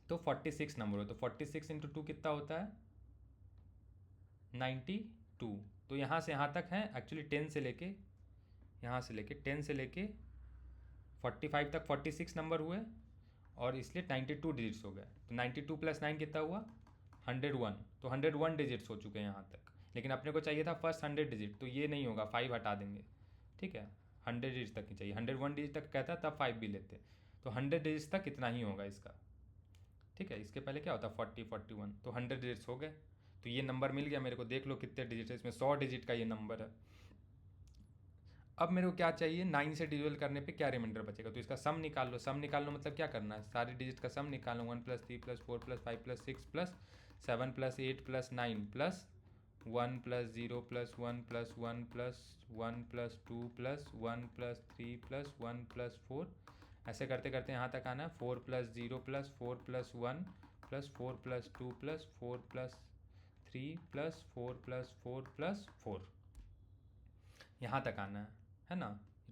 तो 46 नंबर हो। तो 46 × 2 कितना होता है? 92। तो यहाँ से यहाँ तक है एक्चुअली 10 से लेके, यहाँ से लेके 10 से लेके 45 तक 46 नंबर हुए, और इसलिए 92 डिजिट्स हो गए। तो 92 + 9 कितना हुआ? 101। तो 101 डिजिट्स हो चुके हैं यहाँ तक। लेकिन अपने को चाहिए था फर्स्ट 100 डिजिट, तो ये नहीं होगा, 5 हटा देंगे, ठीक है। 100 डिजिट तक ही चाहिए, 101 डिजिट तक कहता तब 5 भी लेते। तो 100 डिजिट्स तक इतना ही होगा इसका, ठीक है। इसके पहले क्या होता? 40 41, तो 100 डिजिट्स हो गए। तो ये नंबर मिल गया मेरे को, देख लो कितने डिजिट है इसमें, 100 डिजिट का ये नंबर है। अब मेरे को क्या चाहिए? 9 से डिविजल करने पे क्या रिमाइंडर बचेगा। तो इसका सम निकाल लो। सम निकाल लो मतलब क्या करना है? सारे डिजिट का सम निकाल लो। 1 + 3 + 4 + 5 + 6 + 7 + 8 + 9 + 1 + 0 + 1 + 1 + 1 + 2 + 1 + 3 + 1 + 4, ऐसे करते करते यहाँ तक आना है। 4 + 0 + 4 + 1 + 4 + 2 + 4 + 3 + 4 + 4 + 4, यहाँ तक आना है ना।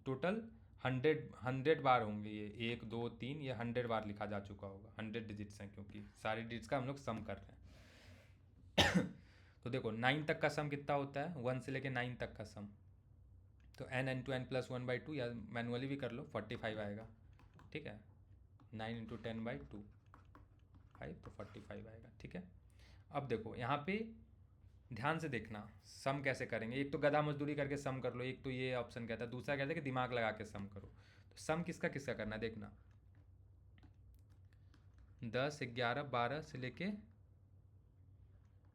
टोटल 100 बार होंगे ये, 1 2 3, ये 100 बार लिखा जा चुका होगा। 100 डिजिट्स हैं क्योंकि सारे डिजिट्स का हम लोग सम कर रहे हैं। तो देखो 9 तक का सम कितना होता है, 1 से लेके 9 तक का सम, तो n×n+1/2 या मैनुअली भी कर लो, 45 आएगा। ठीक है, 9×10/2 5, तो 45 आएगा। ठीक है, अब देखो यहाँ पे ध्यान से देखना सम कैसे करेंगे। एक तो गधा मजदूरी करके सम कर लो, एक तो ये ऑप्शन कहता है, दूसरा कहता है कि दिमाग लगा के सम करो। तो सम किसका किसका करना है देखना, 10, 11, 12 से लेके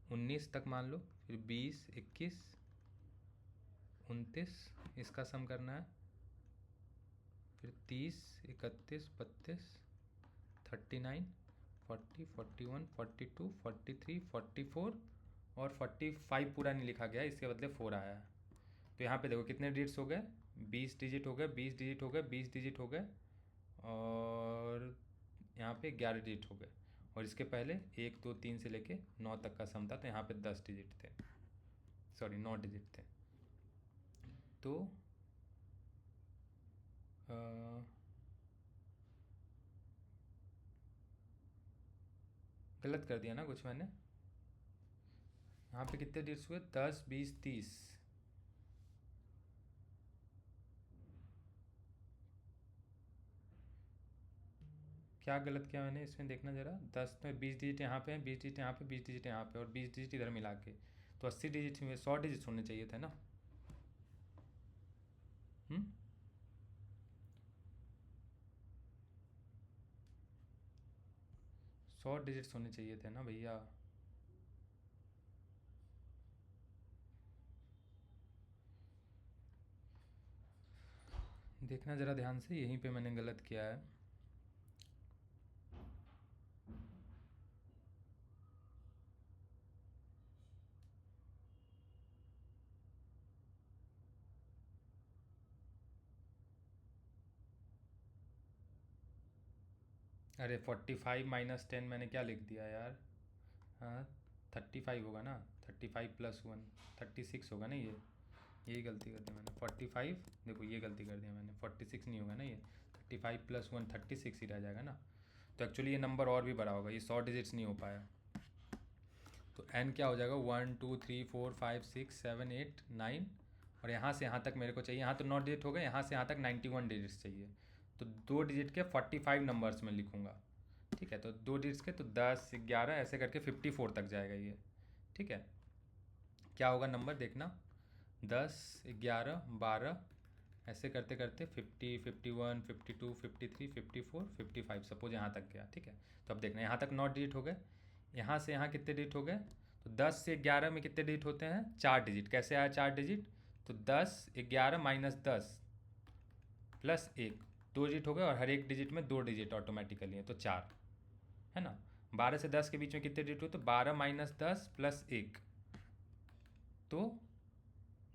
19 तक मान लो, फिर 20, 21, 29 इसका सम करना है, फिर 30, 31, 32, 39, 40, 41, 42, 43, 44 और 45 पूरा नहीं लिखा गया, इसके बदले 4 आया है। तो यहाँ पे देखो कितने डिजिट्स हो गए, 20 डिजिट हो गए, 20 डिजिट हो गए, 20 डिजिट हो गए, और यहाँ पे 11 डिजिट हो गए। और इसके पहले 1, 2, 3 से लेके 9 तक का सम था, तो यहाँ पे 10 डिजिट थे, सॉरी 9 डिजिट थे। तो गलत कर दिया ना कुछ मैंने, यहाँ पे कितने डिजिट्स हुए, 10, 20, 30, क्या गलत किया मैंने इसमें देखना ज़रा। 10 में 20 डिजिट यहाँ पे हैं, 20 डिजिट यहाँ पे, 20 डिजिट यहाँ पे, और 20 डिजिट इधर मिला के, तो 80 डिजिट में 100 डिजिट होने चाहिए थे ना। 100 डिजिट्स होने चाहिए थे ना भैया। देखना ज़रा ध्यान से, यहीं पे मैंने गलत किया है। अरे 45 - 10 मैंने क्या लिख दिया यार। हाँ 35 होगा ना, 35+1 36 होगा ना, यही गलती कर दी मैंने। 45, देखो ये गलती कर दिया मैंने, 46 नहीं होगा ना, ये 35+1 36 ही रह जाएगा ना। तो एक्चुअली ये नंबर और भी बड़ा होगा, ये 100 डिजिट्स नहीं हो पाया। तो n क्या हो जाएगा, 1, 2, 3, 4, 5, 6, 7, 8, 9, और यहाँ से यहाँ तक मेरे को चाहिए, यहाँ तो 9 डिजिट हो गए, यहाँ से यहाँ तक 91 डिजिट्स चाहिए। तो 2 डिजिट के 45 नंबर्स में लिखूँगा। ठीक है, तो 2 डिजिट्स के तो 10, 11 ऐसे करके 54 तक जाएगा ये। ठीक है, क्या होगा नंबर देखना, 10, 11, 12 ऐसे करते करते 50, 51, 52, 53, 54, 55 सपोज यहाँ तक गया। ठीक है, तो अब देखना यहाँ तक 9 डिजिट हो गए, यहाँ से यहाँ कितने डिजिट हो गए, तो 10 से 11 में कितने डिजिट होते हैं, 4 डिजिट। कैसे आया 4 डिजिट, तो 10, 11 - 10 प्लस 1, 2 डिजिट हो गए, और हर एक डिजिट में 2 डिजिट ऑटोमेटिकली है, तो 4 है ना। 12 से 10 के बीच में कितने डिजिट हुए, तो 12 - 10 प्लस 1, तो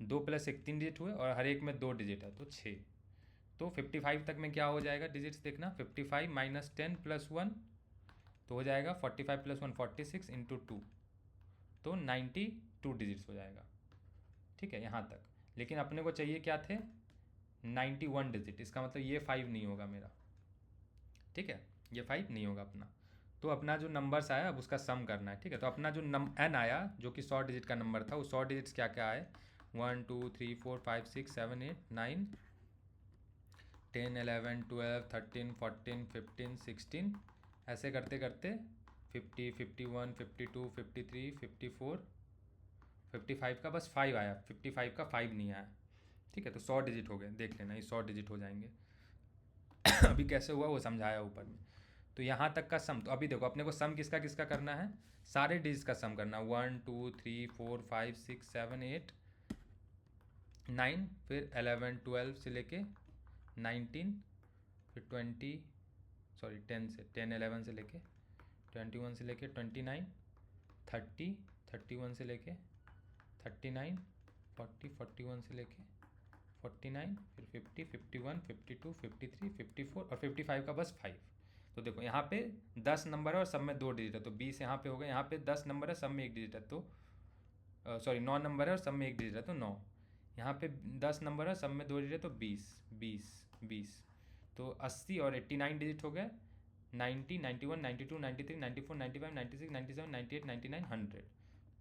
2 + 1 3 डिजिट हुए, और हर एक में 2 डिजिट है, तो 6। तो 55 तक में क्या हो जाएगा डिजिट्स देखना, 55 - 10 + 1 तो हो जाएगा 45 + 1 46 × 2, तो 92 डिजिट्स हो जाएगा। ठीक है यहाँ तक, लेकिन अपने को चाहिए क्या थे, 91 डिजिट, इसका मतलब ये 5 नहीं होगा मेरा। ठीक है, ये 5 नहीं होगा अपना। तो अपना जो नंबर्स आया अब उसका सम करना है। ठीक है, तो अपना जो n आया जो कि 100 डिजिट का नंबर था, वो 100 डिजिट्स क्या क्या आए, 1, 2, 3, 4, 5, 6, 7, 8, 9, 10, 11, 12, 13, 14, 15, 16 ऐसे करते करते 50, 51, 52, 53, 54, 55 का बस 5 आया, 55 का 5 नहीं आया। ठीक है, तो 100 डिजिट हो गए, देख लेना ये 100 डिजिट हो जाएंगे। अभी कैसे हुआ वो समझाया ऊपर में। तो यहाँ तक का सम, तो अभी देखो अपने को सम किसका किसका करना है, सारे डिजिट्स का सम करना, 1, 2, 3, 4, 5, 6, 7, 8, 9, फिर 11, 12 से लेके 19, फिर 10 से 10, 11 से लेके 21 से लेके 29, 30, 31 से लेके 39, 40, 41 से लेके 49, फिर 50, 51, 52, 53, 54 और 55 का बस 5। तो देखो यहाँ पे 10 नंबर है और सब में 2 डिजिट है, तो 20 यहाँ पे हो गए। यहाँ पे 10 नंबर है, सब में 1 डिजिट है, तो सॉरी 9 नंबर है और सब में 1 डिजिट है, तो 9। यहाँ पे 10 नंबर है, सब में 2 डिजिट है, तो 20, 20, 20, तो 80 और 89 डिजिट हो गए, 90, 91, 92, 93, 94, 95, 96, 97, 98, 99, 100।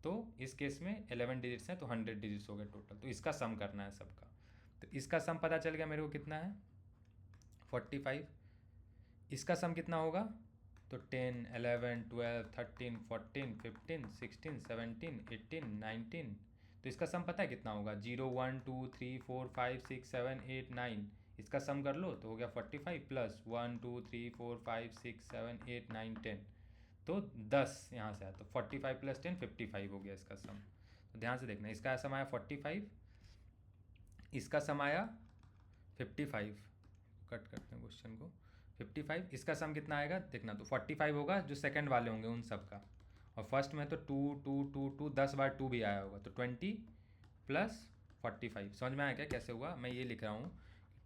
तो इस केस में 11 डिजिट्स हैं तो 100 डिजिट्स हो गए टोटल। तो इसका सम करना है सबका। तो इसका सम पता चल गया मेरे को कितना है 45। इसका सम कितना होगा तो 10, 11, 12, 13, 14, 15, 16, 17, 18, 19। तो इसका सम पता है कितना होगा 0, 1, 2, 3, 4, 5, 6, 7, 8, 9। इसका सम कर लो तो हो गया 45 प्लस 1, 2, 3, 4, 5, 6, 7, 8, 9, 10। तो 10 यहाँ से आया तो 45 प्लस 10 55 हो गया इसका सम। तो ध्यान से देखना, इसका सम आया 45, इसका सम आया 55। कट करते हैं क्वेश्चन को। 55 इसका सम कितना आएगा देखना, तो 45 होगा जो सेकंड वाले होंगे उन सब का, और फर्स्ट में तो 2 2 2 2 10 बार 2 भी आया होगा, तो 20 प्लस 45। समझ में आया क्या कैसे हुआ? मैं ये लिख रहा हूँ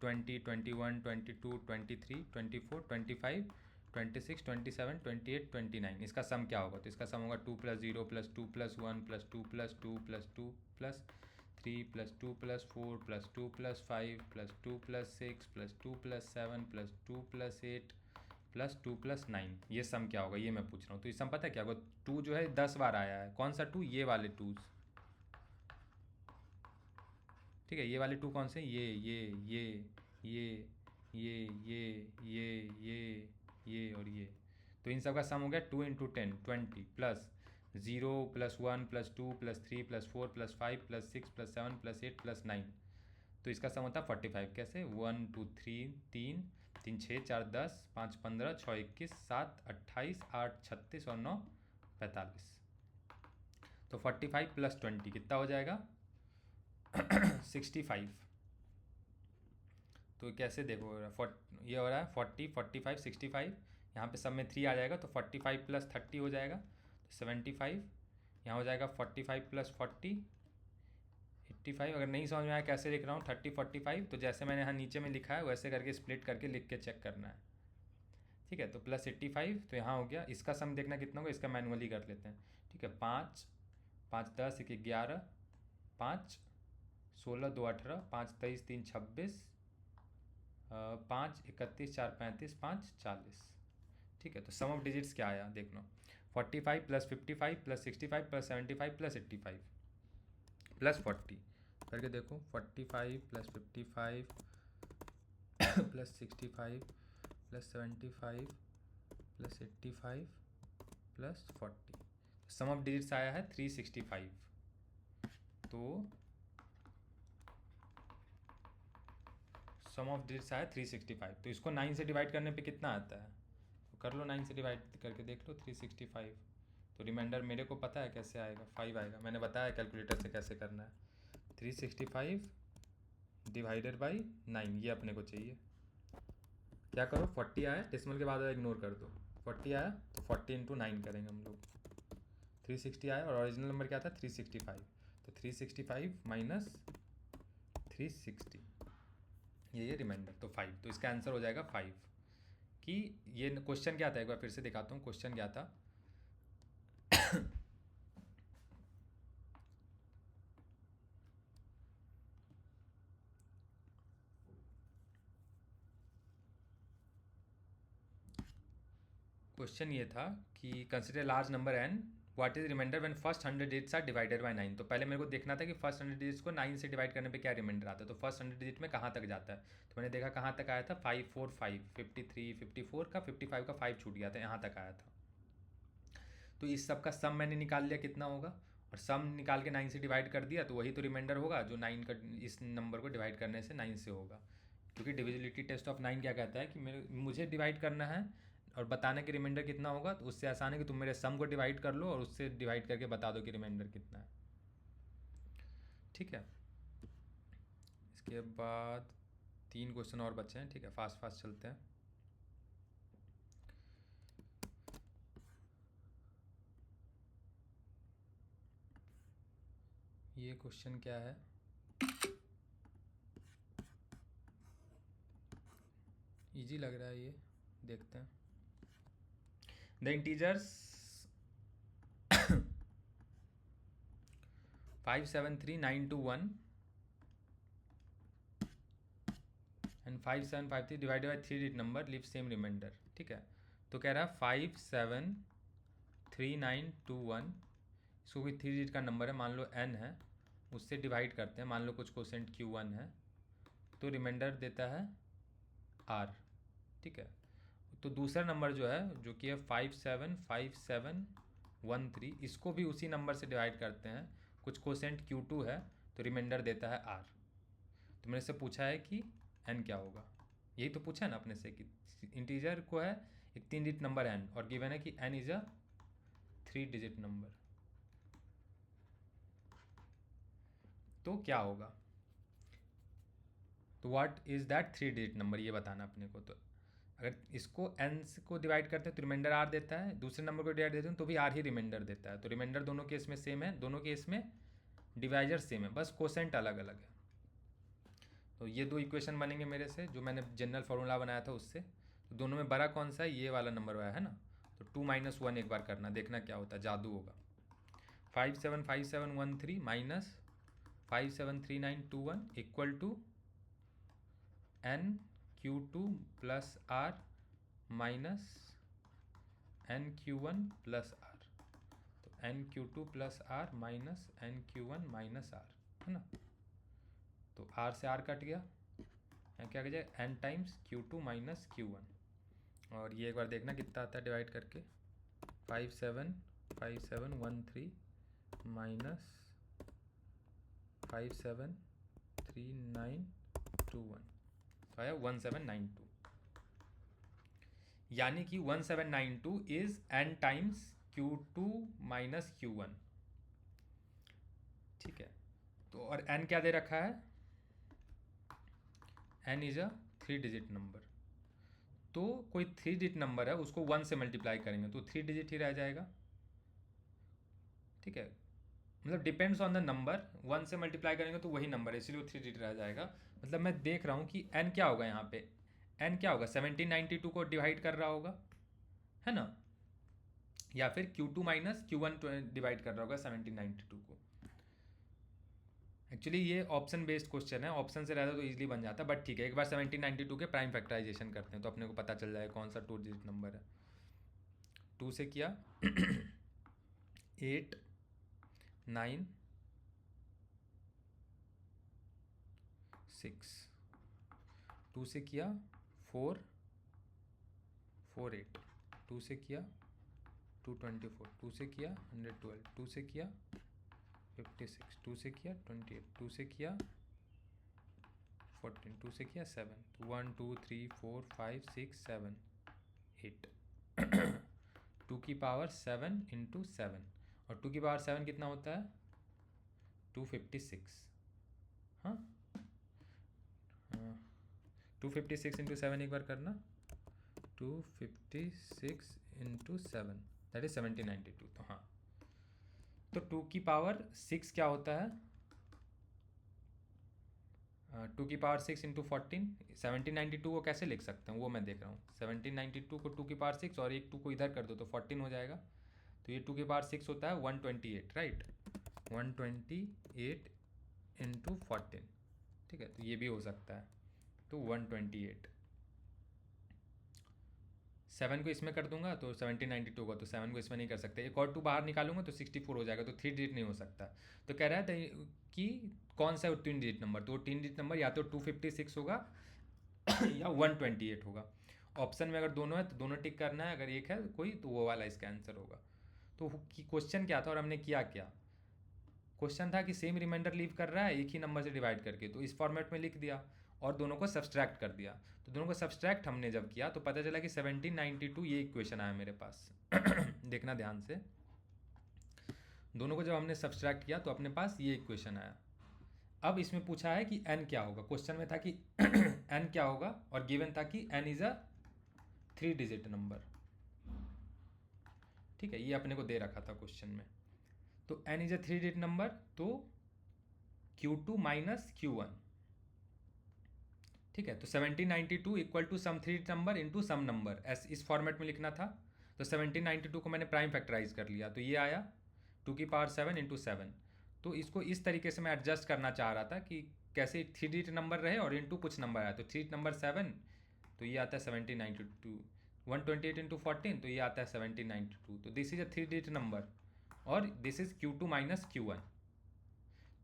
20, 21, 22, 23, 24, 25, 26, 27, 28, 29। इसका सम क्या होगा? तो इसका सम होगा 2 + 0 + 2 + 1 + 2 + 2 + 2 + 3 + 2 + 4 + 2 + 5 + 2 + 6 + 2 + 7 + 2 + 8 + 2 + 9। ये सम क्या होगा ये मैं पूछ रहा हूँ। तो ये सम पता है क्या होगा? 2 जो है 10 बार आया है। कौन सा 2? ये वाले 2। ठीक है, ये वाले 2 कौन से? ये और ये। तो इन सब का सम हो गया 2 × 10 20 प्लस 0 + 1 + 2 + 3 + 4 + 5 + 6 + 7 + 8 + 9। तो इसका सम होता है 45। कैसे? 1 2 3 3 3 6 4 10 5 15 6 21 7 28 8 36 और 9 45। तो 45 + 20 कितना हो जाएगा 65। तो कैसे देखो ये हो रहा है 40 45 65। यहाँ पे सब में 3 आ जाएगा तो 45 + 30 हो जाएगा तो 75। यहाँ हो जाएगा 45 + 40 85। अगर नहीं समझ में आया कैसे लिख रहा हूँ 30 45, तो जैसे मैंने यहाँ नीचे में लिखा है वैसे करके स्प्लिट करके लिख के चेक करना है। ठीक है, तो +85 तो यहाँ हो गया। इसका सम देखना कितना होगा, इसका मैनुअली कर लेते हैं। ठीक है, 5 5 10 1 11 5 16 2 18 5 23 3 26 5 31 4 35 5 40। ठीक है, तो सम ऑफ डिजिट्स क्या आया देखना 45 + 55 + 65 + 75 + 85 + 40 करके देखो 45 + 55 + 65 + 75 + 85 + 40। सम ऑफ डिजिट्स आया है 365। तो सम ऑफ डिजिट्स आया 365। तो इसको 9 से डिवाइड करने पे कितना आता है? तो कर लो 9 से डिवाइड करके देख लो 365। तो रिमाइंडर मेरे को पता है कैसे आएगा, 5 आएगा। मैंने बताया कैलकुलेटर से कैसे करना है। 365 डिवाइडेड बाई 9 ये अपने को चाहिए। क्या करो 40 आया, डेसिमल के बाद इग्नोर कर दो। 40 आया तो 40 × 9 करेंगे हम लोग। 360 आया और ओरिजिनल नंबर क्या था 365। तो 365 माइनस 360 ये रिमाइंडर, तो 5। तो इसका आंसर हो जाएगा 5। कि ये क्वेश्चन क्या था एक बार फिर से दिखाता हूँ। क्वेश्चन क्या था क्वेश्चन ये था कि consider large number n, what is remainder when first 100 digits are divided by 9। तो पहले मेरे को देखना था कि फर्स्ट 100 डिजिट्स को 9 से डिवाइड करने पे क्या रिमाइंडर आता है। तो फर्स्ट 100 डिजिट में कहाँ तक जाता है, तो मैंने देखा कहाँ तक आया था 5 4 5 53 54 का 55 का 5 छूट गया था, यहाँ तक आया था। तो इस सब का सम मैंने निकाल लिया कितना होगा, और सम निकाल के 9 से डिवाइड कर दिया, तो वही तो रिमाइंडर होगा जो 9 का इस नंबर को डिवाइड करने से 9 से होगा। क्योंकि डिविजिबिलिटी टेस्ट ऑफ 9 क्या कहता है कि मुझे डिवाइड करना है और बताने कि रिमाइंडर कितना होगा, तो उससे आसान है कि तुम मेरे सम को डिवाइड कर लो और उससे डिवाइड करके बता दो कि रिमाइंडर कितना है। ठीक है, इसके बाद 3 क्वेश्चन और बचे हैं। ठीक है, फास्ट फास्ट चलते हैं। ये क्वेश्चन क्या है, इजी लग रहा है ये, देखते हैं। The integers 573921 and 5753 divided by 3 digit number leave same remainder. ठीक है, तो कह रहा है 573921 इसको कोई 3 डिजिट का नंबर है, मान लो n है, उससे डिवाइड करते हैं, मान लो कुछ कोसेंट q1 है, तो रिमाइंडर देता है r। ठीक है, तो दूसरा नंबर जो है, जो कि है 575713, इसको भी उसी नंबर से डिवाइड करते हैं, कुछ कोसेंट q2 है, तो रिमाइंडर देता है r। तो मैंने से पूछा है कि n क्या होगा, यही तो पूछा है ना अपने से कि इंटीजर को है एक 3 डिजिट नंबर n और गिवन है कि n is a 3 digit number, तो क्या होगा, तो what is that 3 digit number, ये बताना अपने को। तो अगर इसको n को डिवाइड करते हैं तो रिमाइंडर r देता है, दूसरे नंबर को डिवाइड देते हैं तो भी r ही रिमाइंडर देता है। तो रिमाइंडर दोनों केस में सेम है, दोनों केस में डिवाइजर सेम है, बस कोसेंट अलग अलग है। तो ये दो इक्वेशन बनेंगे मेरे से, जो मैंने जनरल फार्मूला बनाया था उससे। तो दोनों में बड़ा कौन सा है, ये वाला नंबर वाला है ना। तो 2 - 1 एक बार करना, देखना क्या होता है, जादू होगा। 575713 minus 573921 equal to NQ2 plus R minus NQ1 plus R। तो NQ2 plus R minus NQ1 minus R, है ना। तो R से R कट गया, क्या जाए n times Q2 minus Q1। और ये एक बार देखना कितना आता है डिवाइड करके, 575713 माइनस 573921, तो आया 1792। यानी कि 1792 is n times Q2 minus Q1। ठीक है, तो और n क्या दे रखा है, n is a 3 digit number. तो कोई 3 डिजिट नंबर है, उसको 1 से मल्टीप्लाई करेंगे तो 3 डिजिट ही रह जाएगा। ठीक है, मतलब डिपेंड्स ऑन द नंबर, 1 से मल्टीप्लाई करेंगे तो वही नंबर है, इसलिए वो 3 डिजिट रह जाएगा। मतलब मैं देख रहा हूँ कि n क्या होगा, यहाँ पे n क्या होगा, 1792 को डिवाइड कर रहा होगा, है ना, या फिर Q2 माइनस Q1 डिवाइड कर रहा होगा 1792 को। एक्चुअली ये ऑप्शन बेस्ड क्वेश्चन है, ऑप्शन से रहता तो इजीली बन जाता, बट ठीक है, एक बार 1792 के प्राइम फैक्टराइजेशन करते हैं तो अपने को पता चल जाएगा कौन सा 2 डिजिट नंबर है। 2 से किया 8 9 6, 2 से किया 4 4 8, 2 से किया 224, 2 से किया 112, 2 से किया 56, 2 से किया 28, 2 से किया 14, 2 से किया 7, 1 2 3 4 5 6 7 8 2 की पावर 7 इंटू 7, और 2 की पावर 7 कितना होता है, 256। हाँ 256 इंटू 7 एक बार करना, 256 इंटू 7 दैट इज 1792। तो हाँ, तो 2 की पावर 6 क्या होता है, 2 की पावर 6 इंटू 14। 1792 को कैसे लिख सकते हैं वो मैं देख रहा हूँ, 1792 को 2 की पावर 6 और एक 2 को इधर कर दो तो 14 हो जाएगा। तो ये 2 की पावर 6 होता है 128, राइट, 128 इंटू 14। ठीक है, तो ये भी हो सकता है, तो 128। 7 को इसमें कर दूंगा तो 1792 का, तो 7 को इसमें नहीं कर सकते, एक और 2 बाहर निकालूंगा तो 64 हो जाएगा, तो 3 डिजिट नहीं हो सकता। तो कह रहा है कि कौन सा है 3 डिजिट नंबर, तो 3 डिजिट नंबर या तो 256 होगा या 128 होगा। ऑप्शन में अगर दोनों है तो दोनों टिक करना है, अगर एक है कोई तो वो वाला इसका आंसर होगा। तो क्वेश्चन क्या था और हमने किया क्या, क्वेश्चन था कि सेम रिमाइंडर लीव कर रहा है एक ही नंबर से डिवाइड करके, तो इस फॉर्मेट में लिख दिया और दोनों को सब्सट्रैक्ट कर दिया। तो दोनों को सब्सट्रैक्ट हमने जब किया तो पता चला कि 1792 ये इक्वेशन आया मेरे पास देखना ध्यान से, दोनों को जब हमने सब्सट्रैक्ट किया तो अपने पास ये इक्वेशन आया। अब इसमें पूछा है कि n क्या होगा, क्वेश्चन में था कि n क्या होगा और गिवन था कि n is a 3 digit number. ठीक है, ये अपने को दे रखा था क्वेश्चन में। तो n is a 3 digit number, तो Q2 माइनस Q1। ठीक है, तो 1792 equal to some 3 number into some number, इस फॉर्मेट में लिखना था। तो 1792 को मैंने प्राइम फैक्टराइज कर लिया, तो ये आया 2 की पावर 7 इंटू 7। तो इसको इस तरीके से मैं एडजस्ट करना चाह रहा था कि कैसे 3 डिजिट नंबर रहे और इंटू कुछ नंबर आया, तो 3 नंबर 7, तो ये आता है 1792, 128 इंटू 14, तो ये आता है 1792। तो this is a 3 digit number, और this is Q2 minus Q1।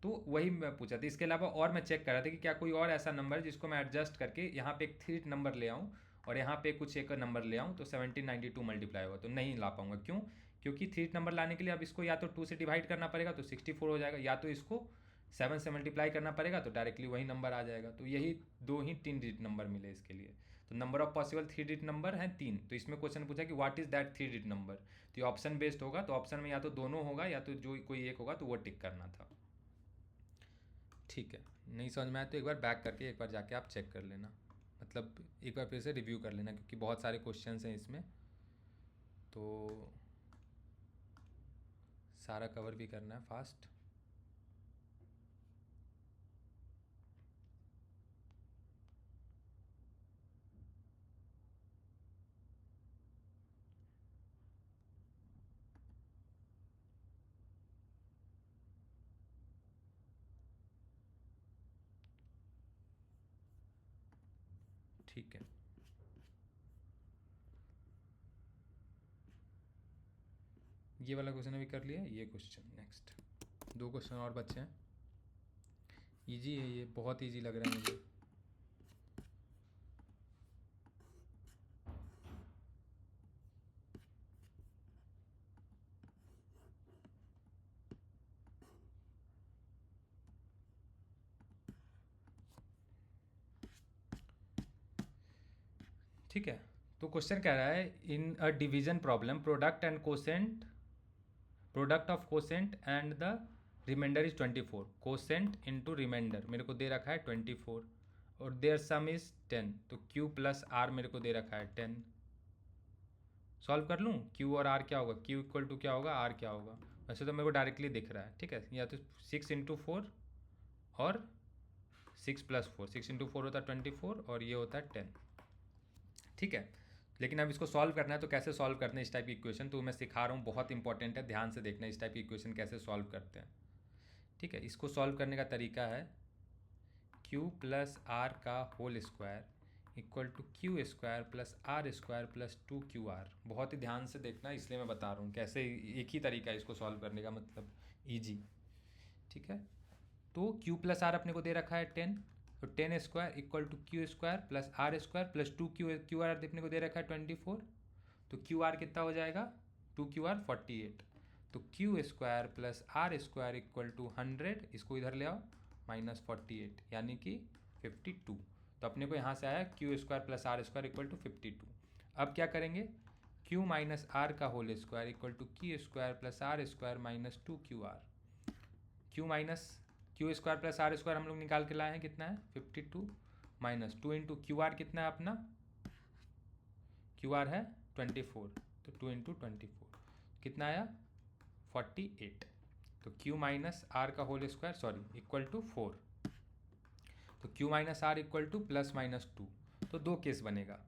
तो वही मैं पूछा था। इसके अलावा और मैं चेक कर रहा था कि क्या कोई और ऐसा नंबर है जिसको मैं एडजस्ट करके यहाँ पे एक 3 नंबर ले आऊँ और यहाँ पे कुछ एक नंबर ले आऊँ तो 1792 मल्टीप्लाई होगा। तो नहीं ला पाऊँगा। क्यों? क्योंकि 3 नंबर लाने के लिए अब इसको या तो 2 से डिवाइड करना पड़ेगा तो 64 हो जाएगा, या तो इसको 7 से मल्टीप्लाई करना पड़ेगा तो डायरेक्टली वही नंबर आ जाएगा। तो यही 3 डिजिट नंबर मिले इसके लिए। तो number of possible 3 digit number हैं 3। तो इसमें क्वेश्चन पूछा कि what is that 3 digit number. तो ये ऑप्शन बेस्ड होगा, तो ऑप्शन में या तो दोनों होगा या तो जो कोई एक होगा, तो वो टिक करना था। ठीक है, नहीं समझ में आया तो एक बार बैक करके एक बार जाके आप चेक कर लेना, मतलब एक बार फिर से रिव्यू कर लेना, क्योंकि बहुत सारे क्वेश्चंस हैं इसमें, तो सारा कवर भी करना है फास्ट। ठीक है, ये वाला क्वेश्चन अभी कर लिया। ये क्वेश्चन नेक्स्ट, 2 क्वेश्चन और बचे हैं। इजी है ये, बहुत इजी लग रहा है मुझे। ठीक है, तो क्वेश्चन कह रहा है in a division problem product of quotient and the remainder is 24। Quotient into remainder मेरे को दे रखा है 24 और देयर सम इज 10। तो Q प्लस R मेरे को दे रखा है 10। सॉल्व कर लूँ? Q और R क्या होगा? Q इक्वल टू क्या होगा, R क्या होगा? वैसे तो मेरे को डायरेक्टली दिख रहा है। ठीक है, या तो 6 इंटू 4 और 6 प्लस 4, 6 इंटू 4 होता है 24 और ये होता है 10। ठीक है, लेकिन अब इसको सॉल्व करना है, तो कैसे सॉल्व करते हैं इस टाइप की इक्वेशन, तो मैं सिखा रहा हूँ, बहुत इंपॉर्टेंट है, ध्यान से देखना इस टाइप की इक्वेशन कैसे सॉल्व करते हैं। ठीक है, इसको सॉल्व करने का तरीका है Q प्लस R का whole square equal to Q square plus R square plus 2QR। बहुत ही ध्यान से देखना, इसलिए मैं बता रहा हूँ कैसे, एक ही तरीका है इसको सॉल्व करने का, मतलब ईजी। ठीक है, तो Q प्लस R अपने को दे रखा है 10, तो 10 square equal to Q square plus R square plus 2QR अपने को दे रखा है 24। तो QR कितना हो जाएगा? 2QR 48। तो Q square plus R square equal to 100, इसको इधर ले आओ, माइनस 48 यानी कि 52। तो अपने को यहाँ से आया Q square plus R square equal to 52। अब क्या करेंगे? Q माइनस R का whole square equal to Q square plus R square minus 2QR। Q minus Q square plus R square हम लोग निकाल के लाए हैं, कितना है? 52 माइनस 2 इंटू QR कितना है अपना? QR है 24, तो 2 इंटू 24 कितना आया? 48। तो Q माइनस R का whole square sorry equal to 4। तो Q minus R equal to plus minus 2। तो 2 केस बनेगा,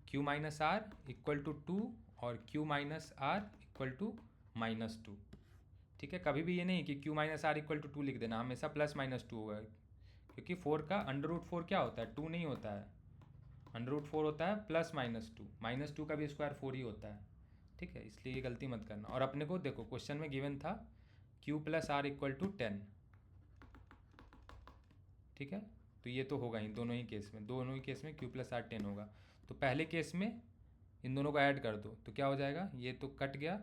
Q minus R equal to 2 और Q minus R equal to minus 2। ठीक है, कभी भी ये नहीं कि Q minus R equal to 2 लिख देना, हमेशा प्लस माइनस 2 होगा, क्योंकि 4 का अंडर रूट 4 क्या होता है? 2 नहीं होता है, अंडर रूट 4 होता है प्लस माइनस 2, माइनस 2 का भी स्क्वायर 4 ही होता है। ठीक है, इसलिए ये गलती मत करना। और अपने को देखो क्वेश्चन में गिवन था Q plus R equal to 10। ठीक है, तो ये तो होगा ही दोनों ही केस में, दोनों ही केस में Q प्लस R 10 होगा। तो पहले केस में इन दोनों को ऐड कर दो तो क्या हो जाएगा? ये तो कट गया,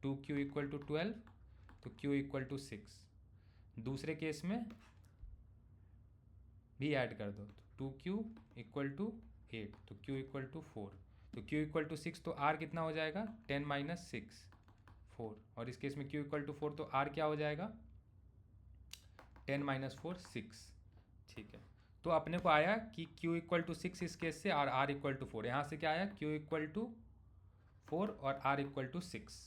2Q इक्वल टू 12, तो Q इक्वल टू 6। दूसरे केस में भी ऐड कर दो तो 2Q इक्वल टू 8, तो Q इक्वल टू 4, तो Q इक्वल टू 6, तो R कितना हो जाएगा? 10 माइनस 6 4। और इस केस में Q इक्वल टू 4, तो R क्या हो जाएगा? 10 माइनस 4 6। ठीक है, तो अपने को आया कि Q इक्वल टू 6 इस केस से और R इक्वल टू 4। यहाँ से क्या आया? Q इक्वल टू 4 और R इक्वल टू 6।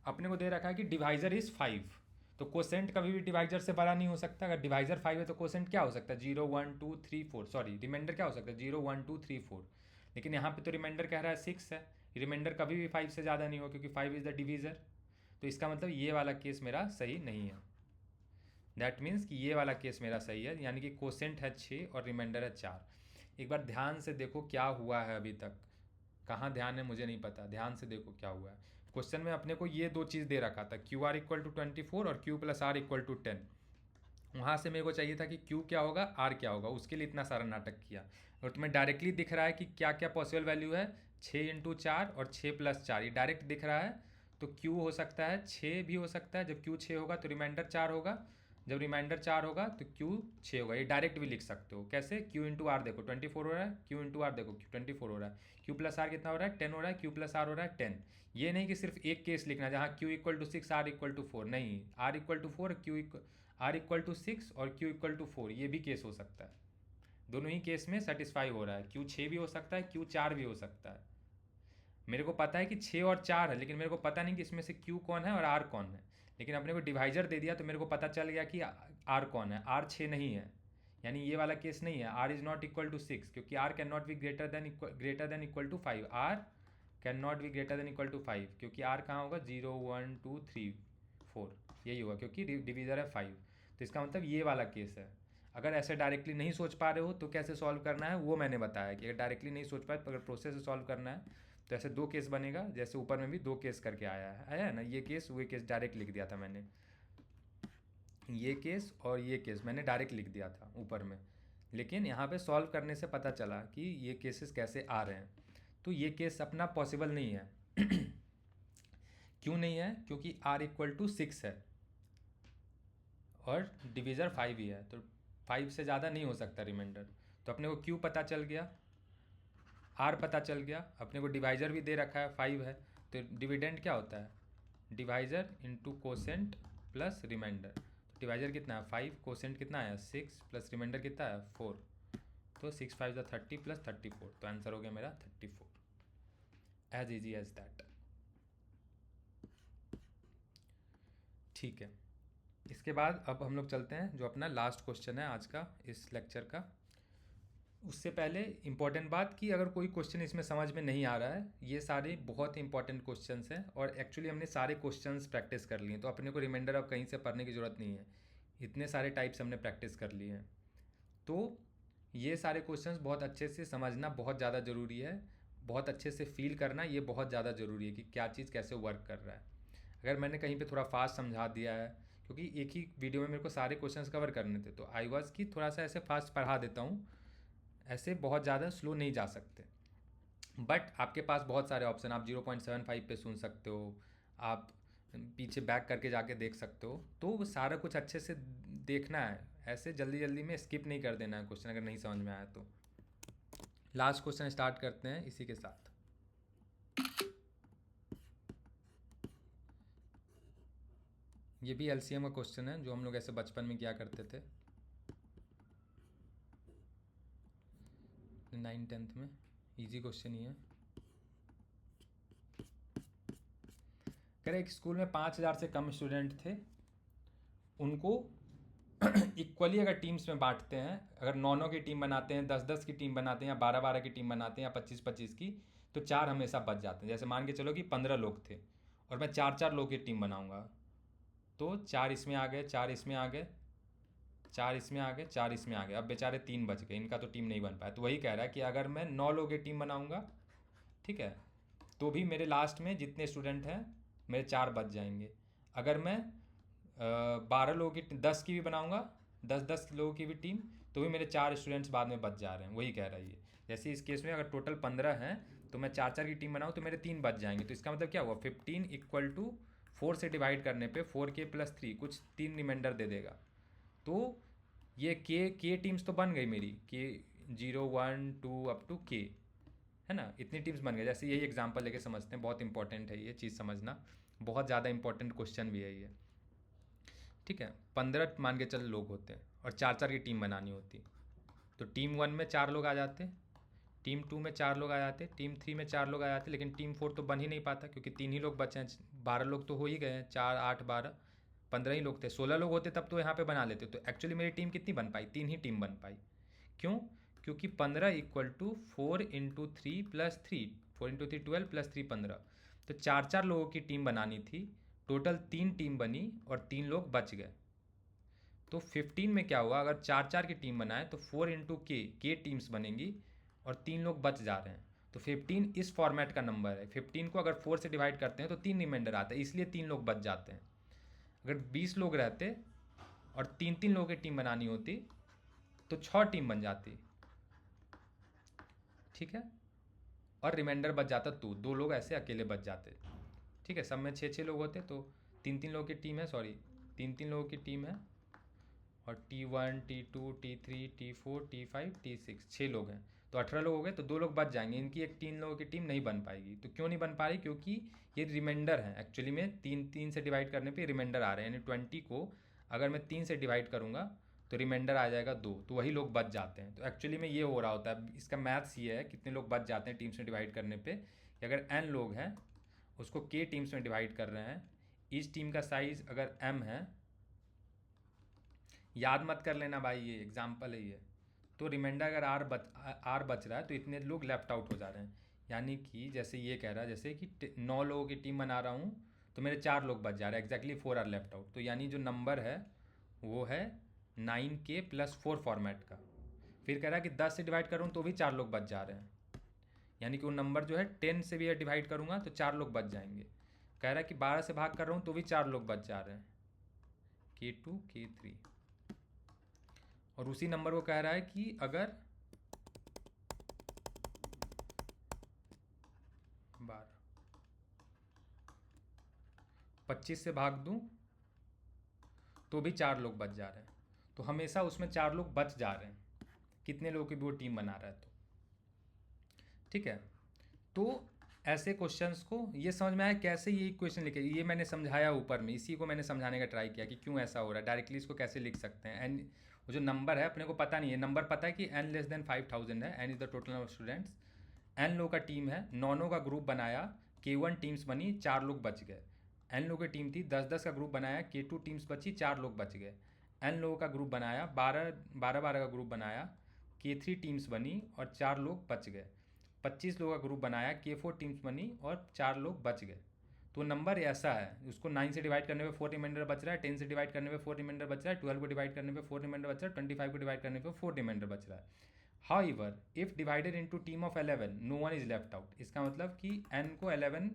अपने को दे रखा है कि डिवाइजर इज 5, तो कोसेंट कभी भी डिवाइजर से बड़ा नहीं हो सकता। अगर डिवाइजर 5 है तो कोसेंट क्या हो सकता है? 0 1 2 3 4, सॉरी रिमाइंडर क्या हो सकता है? 0 1 2 3 4। लेकिन यहाँ पे तो रिमाइंडर कह रहा है 6 है, रिमाइंडर कभी भी 5 से ज़्यादा नहीं हो, क्योंकि 5 इज़ द डिवीज़र। तो इसका मतलब ये वाला केस मेरा सही नहीं है। दैट मीन्स कि ये वाला केस मेरा सही है, यानी कि कोसेंट है 6 और रिमाइंडर है 4। एक बार ध्यान से देखो क्या हुआ है अभी तक, कहाँ ध्यान है मुझे नहीं पता, ध्यान से देखो क्या हुआ है। क्वेश्चन में अपने को ये दो चीज़ दे रखा था, क्यू आर इक्वल टू 24 और Q plus R equal to 10। वहाँ से मेरे को चाहिए था कि क्यू क्या होगा, आर क्या होगा, उसके लिए इतना सारा नाटक किया। और तुम्हें डायरेक्टली दिख रहा है कि क्या क्या पॉसिबल वैल्यू है, 6 इंटू 4 और 6 प्लस 4, ये डायरेक्ट दिख रहा है। तो क्यू हो सकता है 6 भी हो सकता है, जब क्यू 6 होगा तो रिमाइंडर 4 होगा, जब रिमाइंडर 4 होगा तो क्यू 6 होगा। ये डायरेक्ट भी लिख सकते हो। कैसे? क्यू इंटू आर देखो 24 हो रहा है, क्यू इंटू आर देखो 24 हो रहा है, क्यू प्लस आर कितना हो रहा है, 10 हो रहा है, क्यू प्लस आर हो रहा है 10। ये नहीं कि सिर्फ एक केस लिखना जहाँ Q equal to 6 R equal to 4, नहीं, R equal to 4 R equal to 6 और क्यू इक्वल टू 4, ये भी केस हो सकता है। दोनों ही केस में सेटिस्फाई हो रहा है, क्यू 6 भी हो सकता है, क्यू 4 भी हो सकता है। मेरे को पता है कि 6 और 4 है, लेकिन मेरे को पता नहीं कि इसमें से क्यू कौन है और आर कौन है। लेकिन अपने को डिवाइजर दे दिया तो मेरे को पता चल गया कि आर कौन है। आर 6 नहीं है, यानी ये वाला केस नहीं है। R is not equal to 6, क्योंकि R can not be greater than equal to 5। R can not be greater than equal to 5, क्योंकि आर कहाँ होगा, 0 1 2 3 4, यही होगा, क्योंकि डिवीज़र है 5। तो इसका मतलब ये वाला केस है। अगर ऐसे डायरेक्टली नहीं सोच पा रहे हो तो कैसे सॉल्व करना है वो मैंने बताया कि अगर डायरेक्टली नहीं सोच पाए तो अगर प्रोसेस से सॉल्व करना है तो ऐसे दो केस बनेगा, जैसे ऊपर में भी दो केस करके आया है ना, ये केस वो केस डायरेक्ट लिख दिया था मैंने, ये केस और ये केस मैंने डायरेक्ट लिख दिया था ऊपर में। लेकिन यहाँ पे सॉल्व करने से पता चला कि ये केसेस कैसे आ रहे हैं। तो ये केस अपना पॉसिबल नहीं है। क्यों नहीं है? क्योंकि r इक्वल टू 6 है और डिवीज़र 5 ही है, तो 5 से ज़्यादा नहीं हो सकता रिमाइंडर। तो अपने को q पता चल गया, r पता चल गया, अपने को डिवाइज़र भी दे रखा है 5 है। तो डिविडेंड क्या होता है, divisor into quotient plus remainder. Divisor कितना है 5, कोसेंट कितना है 6, प्लस रिमाइंडर कितना है 4। तो 6 5 30 प्लस 34, तो आंसर हो गया मेरा 34। As easy as that. ठीक है, इसके बाद अब हम लोग चलते हैं जो अपना लास्ट क्वेश्चन है आज का इस लेक्चर का। उससे पहले इम्पॉर्टेंट बात कि अगर कोई क्वेश्चन इसमें समझ में नहीं आ रहा है, ये सारे बहुत इंपॉर्टेंट क्वेश्चंस हैं और एक्चुअली हमने सारे क्वेश्चंस प्रैक्टिस कर लिए, तो अपने को रिमाइंडर अब कहीं से पढ़ने की ज़रूरत नहीं है, इतने सारे टाइप्स हमने प्रैक्टिस कर लिए हैं। तो ये सारे क्वेश्चंस बहुत अच्छे से समझना बहुत ज़्यादा ज़रूरी है, बहुत अच्छे से फील करना ये बहुत ज़्यादा ज़रूरी है कि क्या चीज़ कैसे वर्क कर रहा है। अगर मैंने कहीं पे थोड़ा फास्ट समझा दिया है, क्योंकि एक ही वीडियो में मेरे को सारे क्वेश्चंस कवर करने थे, तो आई वॉज कि थोड़ा सा ऐसे फास्ट पढ़ा देता हूँ, ऐसे बहुत ज़्यादा स्लो नहीं जा सकते। बट आपके पास बहुत सारे ऑप्शन, आप 0.75 पे सुन सकते हो, आप पीछे बैक करके जाके देख सकते हो, तो वो सारा कुछ अच्छे से देखना है, ऐसे जल्दी जल्दी में स्किप नहीं कर देना है क्वेश्चन अगर नहीं समझ में आया तो। लास्ट क्वेश्चन स्टार्ट करते हैं इसी के साथ। ये भी एलसीएम का क्वेश्चन है जो हम लोग ऐसे बचपन में किया करते थे 9th 10th में, इजी क्वेश्चन ही है। कह रहे एक स्कूल में 5000 से कम स्टूडेंट थे, उनको इक्वली अगर टीम्स में बांटते हैं, अगर 9 की टीम बनाते हैं, 10 की टीम बनाते हैं, या 12 की टीम बनाते हैं, या 25 की, तो 4 हमेशा बच जाते हैं। जैसे मान के चलो कि 15 लोग थे और मैं 4 लोग की टीम बनाऊंगा, तो 4 इसमें आ गए, 4 इसमें आ गए, 4 इसमें आ गए, 4 इसमें आ गए, अब बेचारे 3 बच गए, इनका तो टीम नहीं बन पाया। तो वही कह रहा है कि अगर मैं 9 लोग की टीम बनाऊंगा, ठीक है, तो भी मेरे लास्ट में जितने स्टूडेंट हैं मेरे 4 बच जाएंगे। अगर मैं 12 लोगों की 10 की भी बनाऊंगा, 10 लोगों की भी टीम, तो भी मेरे 4 स्टूडेंट्स बाद में बच जा रहे हैं, वही कह रहा है ये। जैसे इस केस में अगर टोटल 15 हैं तो मैं 4 की टीम बनाऊँ तो मेरे 3 बच जाएंगे। तो इसका मतलब क्या हुआ, 15 इक्वल टू 4 से डिवाइड करने पे 4k प्लस 3 कुछ 3 रिमाइंडर दे देगा। तो ये के टीम्स तो बन गई मेरी, के 0 1 2 अप टू के, है ना, इतनी टीम्स बन गई। जैसे यही एग्जांपल लेके समझते हैं, बहुत इंपॉर्टेंट है ये चीज़ समझना, बहुत ज़्यादा इंपॉर्टेंट क्वेश्चन भी है ये। ठीक है, 15 मान के चल लोग होते हैं और 4 की टीम बनानी होती, तो टीम 1 में 4 लोग आ जाते, टीम 2 में 4 लोग आ जाते, टीम 3 में 4 लोग आ जाते, लेकिन टीम 4 तो बन ही नहीं पाता क्योंकि 3 ही लोग बचे हैं। 12 लोग तो हो ही गए हैं, 4 8 12 15 ही लोग थे। 16 लोग होते तब तो यहाँ पे बना लेते, तो एक्चुअली मेरी टीम कितनी बन पाई, 3 ही टीम बन पाई। क्यों? क्योंकि 15 equal to 4 into 3 plus 3, 4 into 3 12 plus 3 15, तो 4 लोगों की टीम बनानी थी, टोटल 3 टीम बनी और 3 लोग बच गए। तो 15 में क्या हुआ, अगर 4 की टीम बनाए तो 4 इंटू के टीम्स बनेंगी और 3 लोग बच जा रहे हैं, तो 15 इस फॉर्मेट का नंबर है। 15 को अगर 4 से डिवाइड करते हैं तो 3 रिमाइंडर आता है, इसलिए 3 लोग बच जाते हैं। अगर 20 लोग रहते और 3-3 लोगों की टीम बनानी होती तो 6 टीम बन जाती, ठीक है, और रिमाइंडर बच जाता 2 लोग ऐसे अकेले बच जाते, ठीक है। सब में 6-6 लोग होते तो 3-3 लोगों की टीम है, सॉरी 3-3 लोगों की टीम है, और T1 T2 T3 T4 T5 T6 6 लोग हैं, तो 18 लोग हो गए, तो 2 लोग बच जाएंगे। इनकी एक 3 लोगों की टीम नहीं बन पाएगी। तो क्यों नहीं बन पा रही? क्योंकि ये रिमाइंडर है, एक्चुअली में 3 से डिवाइड करने पे रिमाइंडर आ रहे हैं, यानी 20 को अगर मैं 3 से डिवाइड करूँगा तो रिमाइंडर आ जाएगा 2, तो वही लोग बच जाते हैं। तो एक्चुअली में ये हो रहा होता है, इसका मैथ्स ये है कितने लोग बच जाते हैं टीम्स में डिवाइड करने पे, कि अगर n लोग हैं उसको k टीम्स में डिवाइड कर रहे हैं, इस टीम का साइज अगर m है, याद मत कर लेना भाई, ये एग्जाम्पल है ये, तो रिमाइंडर अगर r बच रहा है तो इतने लोग लेफ्ट आउट हो जा रहे हैं। यानी कि जैसे ये कह रहा है, जैसे कि 9 लोगों की टीम बना रहा हूँ तो मेरे 4 लोग बच जा रहे हैं, एग्जैक्टली 4 आर लेफ्ट आउट। तो यानी जो नंबर है वो है 9k+4 फॉर्मेट का। फिर कह रहा है कि 10 से डिवाइड करूँ तो भी 4 लोग बच जा रहे हैं, यानी कि वो नंबर जो है 10 से भी डिवाइड करूँगा तो 4 लोग बच जाएंगे। कह रहा है कि 12 से भाग कर रहा हूँ तो भी 4 लोग बच जा रहे हैं, K2 K3। और उसी नंबर को कह रहा है कि अगर 25 से भाग दूं तो भी 4 लोग बच जा रहे हैं। तो हमेशा उसमें 4 लोग बच जा रहे हैं, कितने लोगों की भी वो टीम बना रहा है तो, ठीक है। तो ऐसे क्वेश्चंस को ये समझ में आया कैसे ये इक्वेशन लिखे, ये मैंने समझाया ऊपर में, इसी को मैंने समझाने का ट्राई किया कि क्यों ऐसा हो रहा है। डायरेक्टली इसको कैसे लिख सकते हैं, एन वो जो नंबर है अपने को पता नहीं है, नंबर पता है कि n <5,000 है, n is the total number of students, n लोगों का टीम है, 9 का ग्रुप बनाया, K1 टीम्स बनी, 4 लोग बच गए। n लोगों की टीम थी, 10-10 का ग्रुप बनाया, K2 टीम्स बची, 4 लोग बच गए। n लोगों का ग्रुप बनाया, 12 का ग्रुप बनाया, K3 टीम्स बनी और 4 लोग बच गए। 25 लोगों का ग्रुप बनाया, K4 टीम्स बनी और 4 लोग बच गए। तो नंबर ऐसा है, उसको 9 से डिवाइड करने पे 4 रिमाइंडर बच रहा है, 10 से डिवाइड करने पे 4 रिमाइंडर बच रहा है, 12 को डिवाइड करने पे 4 रिमाइंडर बच रहा है, 25 को डिवाइड करने पे 4 रिमाइंडर बच रहा है। However, if divided into team of 11, no one is left out। इसका मतलब कि n को 11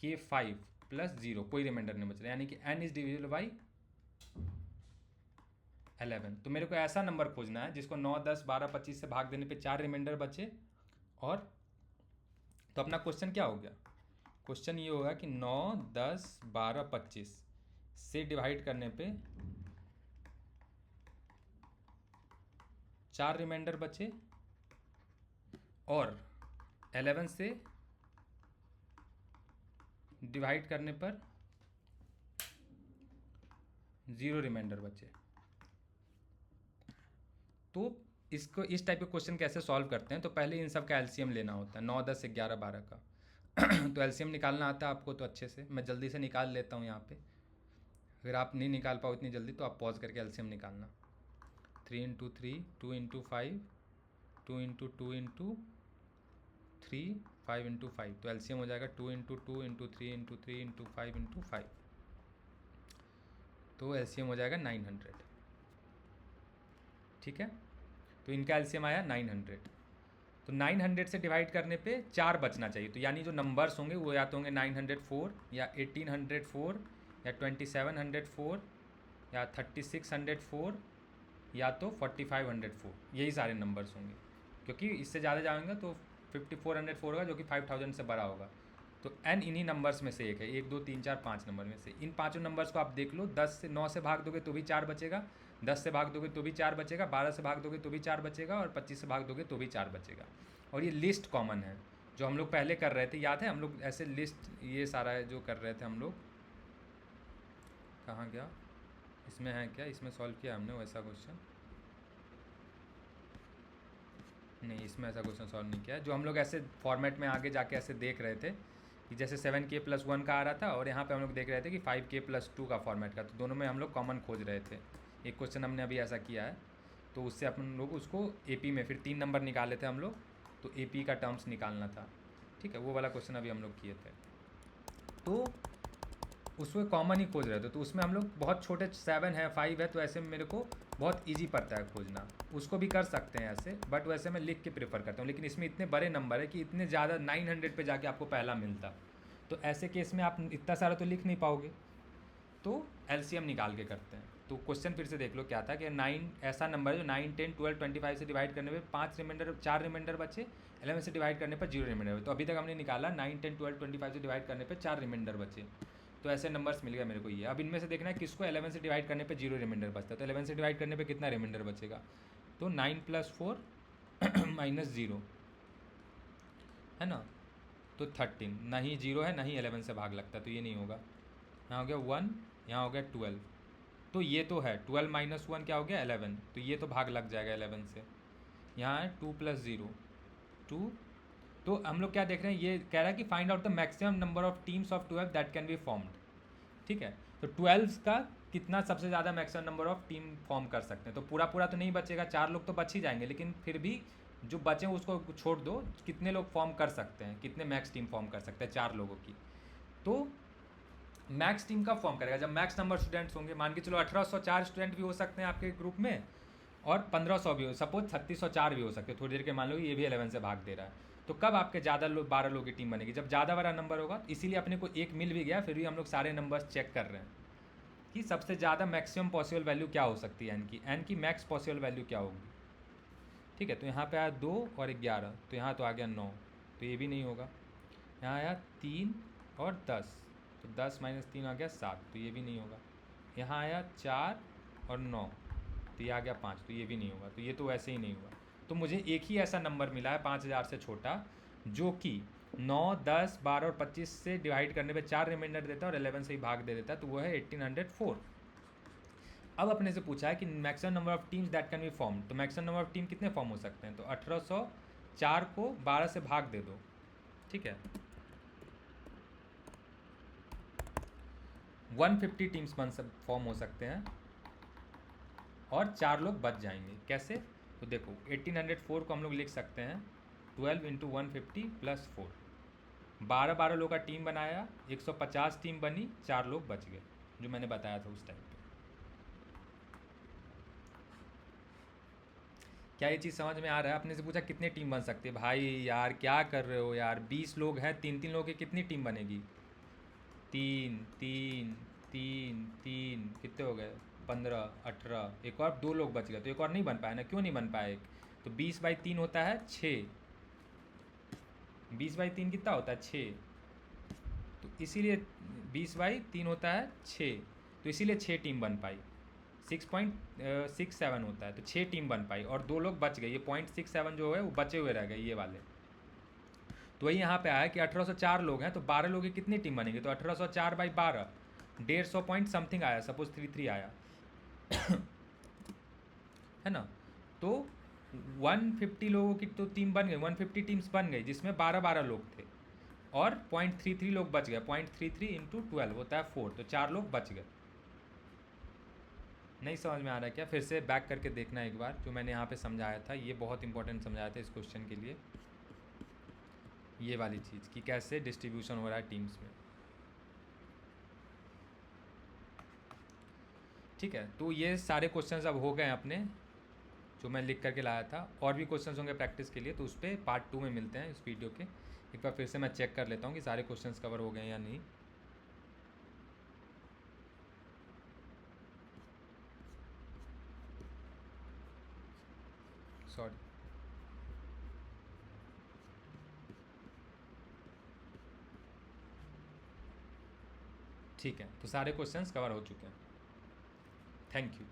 K5+0 कोई रिमाइंडर नहीं बच रहा, यानी कि n इज डिविजिबल बाई 11। तो मेरे को ऐसा नंबर खोजना है जिसको 9, 10, 12, 25 से भाग देने पे 4 रिमाइंडर बचे। और तो अपना क्वेश्चन क्या हो गया? क्वेश्चन ये होगा कि 9, 10, 12, 25 से डिवाइड करने पे 4 रिमाइंडर बचे, और 11 से डिवाइड करने पर 0 रिमाइंडर बचे। तो इसको इस टाइप के क्वेश्चन कैसे सॉल्व करते हैं? तो पहले इन सब का एलसीएम लेना होता है, 9, 10, 11, 12 का। तो एलसीएम निकालना आता है आपको तो अच्छे से, मैं जल्दी से निकाल लेता हूँ यहाँ पे। अगर आप नहीं निकाल पाओ इतनी जल्दी तो आप पॉज करके एलसीएम निकालना। 3 × 3, 2 × 5, 2 × 2 × 3, 5 × 5। तो एलसीएम हो जाएगा 2 × 2 × 3 × 3 × 5 × 5। तो एलसीएम हो जाएगा 900, ठीक है। तो इनका एलसीएम आया 900। तो 900 से डिवाइड करने पे 4 बचना चाहिए। तो यानी जो नंबर्स होंगे वो या तो होंगे 904 या 1804 या 2704 या 3604 या तो 4504, यही सारे नंबर्स होंगे। क्योंकि इससे ज़्यादा जाएंगे तो 5404 होगा जो कि 5000 से बड़ा होगा। तो n इन्हीं नंबर्स में से एक है, 1, 2, 3, 4, 5 नंबर में से। इन पाँचों नंबर्स को आप देख लो, 9 से भाग दोगे तो भी 4 बचेगा, 10 से भाग दोगे तो भी 4 बचेगा, 12 से भाग दोगे तो भी 4 बचेगा, और 25 से भाग दोगे तो भी 4 बचेगा। और ये लिस्ट कॉमन है जो हम लोग पहले कर रहे थे, याद है? हम लोग ऐसे लिस्ट ये सारा है जो कर रहे थे हम लोग। कहाँ गया? इसमें है क्या? इसमें सॉल्व किया हमने वैसा क्वेश्चन? नहीं, इसमें ऐसा क्वेश्चन सॉल्व नहीं किया। जो हम लोग ऐसे फॉर्मेट में आगे जाके ऐसे देख रहे थे कि जैसे 7k+1 का आ रहा था, और यहाँ पे हम लोग देख रहे थे कि 5k+2 का फॉर्मेट का, तो दोनों में हम लोग कॉमन खोज रहे थे। एक क्वेश्चन हमने अभी ऐसा किया है, तो उससे अपन लोग उसको AP में फिर 3 नंबर निकाले थे हम लोग, तो AP का टर्म्स निकालना था, ठीक है। वो वाला क्वेश्चन अभी हम लोग किए थे। तो उसमें कॉमन ही खोज रहे थे, तो उसमें हम लोग बहुत छोटे 7 है 5 है, तो ऐसे में मेरे को बहुत इजी पड़ता है खोजना। उसको भी कर सकते हैं ऐसे, बट वैसे मैं लिख के प्रेफर करता हूँ। लेकिन इसमें इतने बड़े नंबर है कि इतने ज़्यादा 900 पे जाके आपको पहला मिलता, तो ऐसे केस में आप इतना सारा तो लिख नहीं पाओगे, तो एलसीएम निकाल के करते हैं। तो क्वेश्चन फिर से देख लो क्या था कि 9 ऐसा नंबर है जो 9, 10, 12, 25 से डिवाइड करने पे 4 रिमाइंडर बचे, 11 से डिवाइड करने पर 0 रिमाइंडर बचे। तो अभी तक हमने निकाला 9, 10, 12, 25 से डिवाइड करने पे 4 रिमाइंडर बचे। तो ऐसे नंबर्स मिल गया मेरे को ये। अब इनमें से देखना है किसको 11 से डिवाइड करने पे 0 रिमाइंडर बचता है। तो 11 से डिवाइड करने पे कितना रिमाइंडर बचेगा, तो 9 + 4 -0 है ना, तो 13। ना ही 0 है ना ही 11 से भाग लगता, तो ये नहीं होगा। यहाँ हो गया 1, यहाँ हो गया 12, तो ये तो है 12 - 1 क्या हो गया 11, तो ये तो भाग लग जाएगा 11 से। यहाँ है 2 + 0 2। तो हम लोग क्या देख रहे हैं, ये कह रहा है कि find out the maximum number of teams of 12 that can be formed. ठीक है, तो 12 का कितना सबसे ज़्यादा maximum number of team form कर सकते हैं। तो पूरा पूरा तो नहीं बचेगा, 4 लोग तो बच ही जाएंगे, लेकिन फिर भी जो बचे उसको छोड़ दो, कितने लोग फॉर्म कर सकते हैं, कितने मैक्स टीम फॉर्म कर सकते हैं 4 लोगों की। तो मैक्स टीम कब फॉर्म करेगा, जब मैक्स नंबर स्टूडेंट्स होंगे। मान के चलो 1804 स्टूडेंट भी हो सकते हैं आपके ग्रुप में, और 1500 भी हो, सपोज 3604 भी हो सकते हैं। थोड़ी देर के मान लो ये भी 11 से भाग दे रहा है, तो कब आपके ज़्यादा लोग 12 लोगों की टीम बनेगी, जब ज़्यादा बड़ा नंबर होगा। इसीलिए अपने को एक मिल भी गया, फिर भी हम लोग सारे नंबर्स चेक कर रहे हैं कि सबसे ज़्यादा मैक्सिमम पॉसिबल वैल्यू क्या हो सकती है एन की मैक्स पॉसिबल वैल्यू क्या होगी। ठीक है, तो यहाँ पे आया 2 और 11, तो यहाँ तो आ गया 9, तो ये भी नहीं होगा। यहाँ आया 3 और 10, तो 10 - 3 आ गया 7, तो ये भी नहीं होगा। यहाँ आया 4 और 9, तो ये आ गया 5, तो ये भी नहीं होगा। तो ये तो वैसे ही नहीं हुआ। तो मुझे एक ही ऐसा नंबर मिला है 5000 से छोटा, जो कि 9, 10, 12 और 25 से डिवाइड करने पे 4 रिमाइंडर देता है और 11 से ही भाग दे देता है, तो वो है 1804। अब अपने से पूछा है कि maximum number of teams that can be form, तो मैक्सिमम नंबर ऑफ टीम कितने फॉर्म हो सकते हैं, तो 1804 को 12 से भाग दे दो। ठीक है, 150 टीम्स फॉर्म हो सकते हैं और 4 लोग बच जाएंगे। कैसे, तो देखो 1804 को हम लोग लिख सकते हैं 12 × 150 + 4। 12 लोग का टीम बनाया, 150 टीम बनी, 4 लोग बच गए, जो मैंने बताया था उस टाइम पे। क्या ये चीज़ समझ में आ रहा है। आपने से पूछा कितने टीम बन सकती है, भाई यार क्या कर रहे हो यार, 20 लोग हैं, 3-3 लोगों की कितनी टीम बनेगी, 3 3 3 3 कितने हो गए, 15 18, एक और 2 लोग बच गए, तो एक और नहीं बन पाया ना, क्यों नहीं बन पाया एक, तो 20/3 होता है 6, 20/3 कितना होता है 6, तो इसीलिए 20/3 होता है 6, तो इसीलिए 6 टीम बन पाई। 6.67 होता है, तो 6 टीम बन पाई और 2 लोग बच गए, ये 0.67 जो है वो बचे हुए रह गए ये वाले। तो वही यहाँ पे आया कि 1804 लोग हैं, तो 12 लोग की कितनी टीम बनेगी, तो 1804/12 150 पॉइंट समथिंग आया, सपोज 33 आया है ना। तो 150 लोगों की तो टीम बन गई, 150 टीम्स बन गई, जिसमें 12 लोग थे और 0.33 लोग बच गए। 0.33 × 12 होता है 4, तो 4 लोग बच गए। नहीं समझ में आ रहा है क्या, फिर से बैक करके देखना एक बार, जो मैंने यहाँ पे समझाया था, ये बहुत इंपॉर्टेंट समझाया था इस क्वेश्चन के लिए, ये वाली चीज़ कि कैसे डिस्ट्रीब्यूशन हो रहा है टीम्स में। ठीक है, तो ये सारे क्वेश्चंस अब हो गए अपने, जो मैं लिख करके लाया था। और भी क्वेश्चंस होंगे प्रैक्टिस के लिए, तो उस पर पार्ट 2 में मिलते हैं इस वीडियो के। एक बार फिर से मैं चेक कर लेता हूँ कि सारे क्वेश्चंस कवर हो गए या नहीं। सॉरी, ठीक है, तो सारे क्वेश्चंस कवर हो चुके हैं। Thank you.